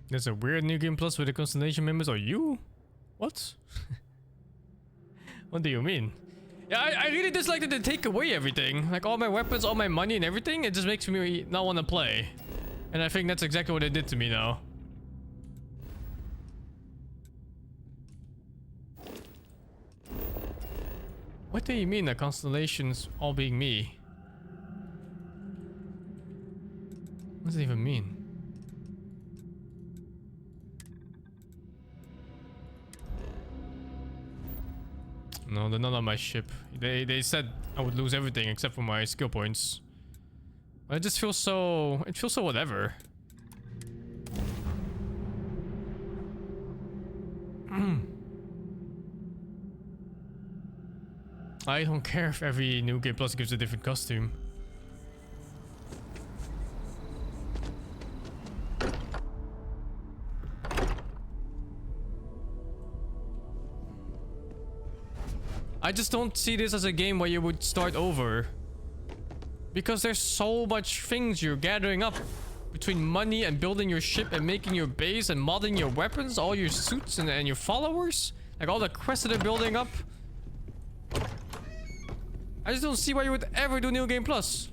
There's a weird New Game Plus with the Constellation members. Are you? What? What do you mean? Yeah, I really dislike that they take away everything. Like all my weapons, all my money and everything. It just makes me not want to play. And I think that's exactly what they did to me now. What do you mean the constellations all being me? What does it even mean? No, they're not on my ship. They said I would lose everything except for my skill points. But it just feels so... It feels so whatever. I don't care if every New Game Plus gives a different costume. I just don't see this as a game where you would start over. Because there's so much things you're gathering up. Between money and building your ship and making your base and modding your weapons, all your suits and your followers. Like all the quests that are building up. I just don't see why you would ever do New Game Plus.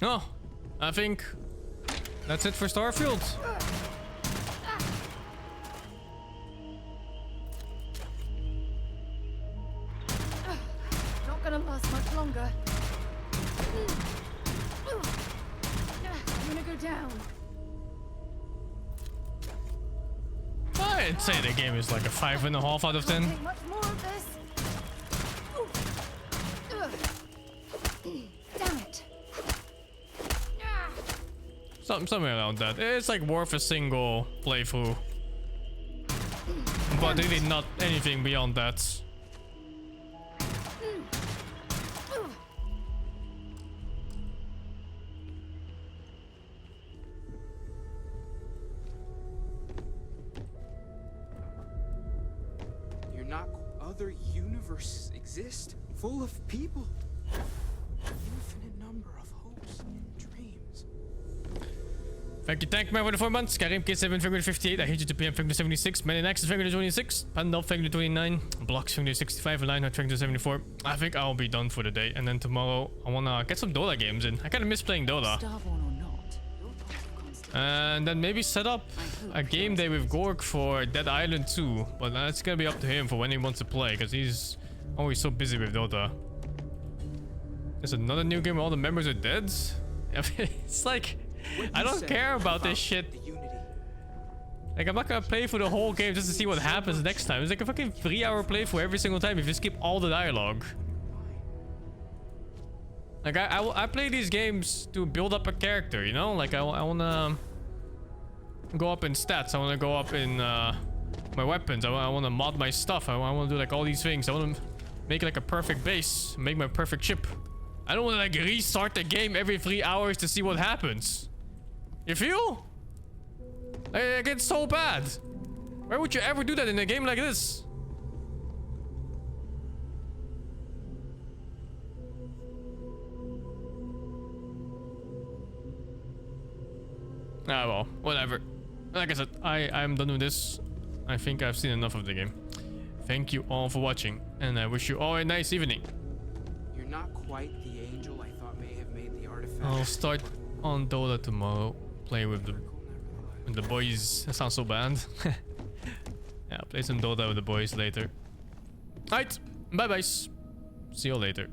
Oh, I think that's it for Starfield. Not gonna last much longer. I'm gonna go down. I'd say the game is like a 5.5 out of 10. Take much more of this. Damn it. Something around that. It's like worth a single playthrough. But really not anything beyond that. You're not. Other universes exist, full of people. Infinite number of hopes and dreams. Thank you, Tankman, for the 4 months. Karim K7, Finger 58. I hate you to PM, Finger 76. Maniax, Finger 26. Pandal, Finger 29. Blocks, Finger 65. Lionheart, Finger 74. I think I'll be done for the day. And then tomorrow, I wanna get some Dota games in. I kinda miss playing Dota. And then maybe set up a game day with Gorg for Dead Island 2. But that's gonna be up to him for when he wants to play, because he's always so busy with Dota. There's another new game where all the members are dead? It's like, I don't care about this shit. Like, I'm not gonna play for the whole game just to see what happens next time. It's like a fucking 3-hour playthrough every single time if you skip all the dialogue. Like, I play these games to build up a character, you know? Like, I wanna go up in stats. I wanna go up in my weapons. I wanna mod my stuff. I wanna do like all these things. I wanna make like a perfect base. Make my perfect ship. I don't wanna like restart the game every 3 hours to see what happens. You feel? Like, it's so bad. Why would you ever do that in a game like this? Ah, well, whatever. Like I said, I'm done with this. I think I've seen enough of the game. Thank you all for watching, and I wish you all a nice evening. You're not quite the angel I thought may have made the artifact. I'll start on Dota tomorrow. Play with the boys. That sounds so bad. Yeah, play some Dota with the boys later. Alright, bye bye. See you later.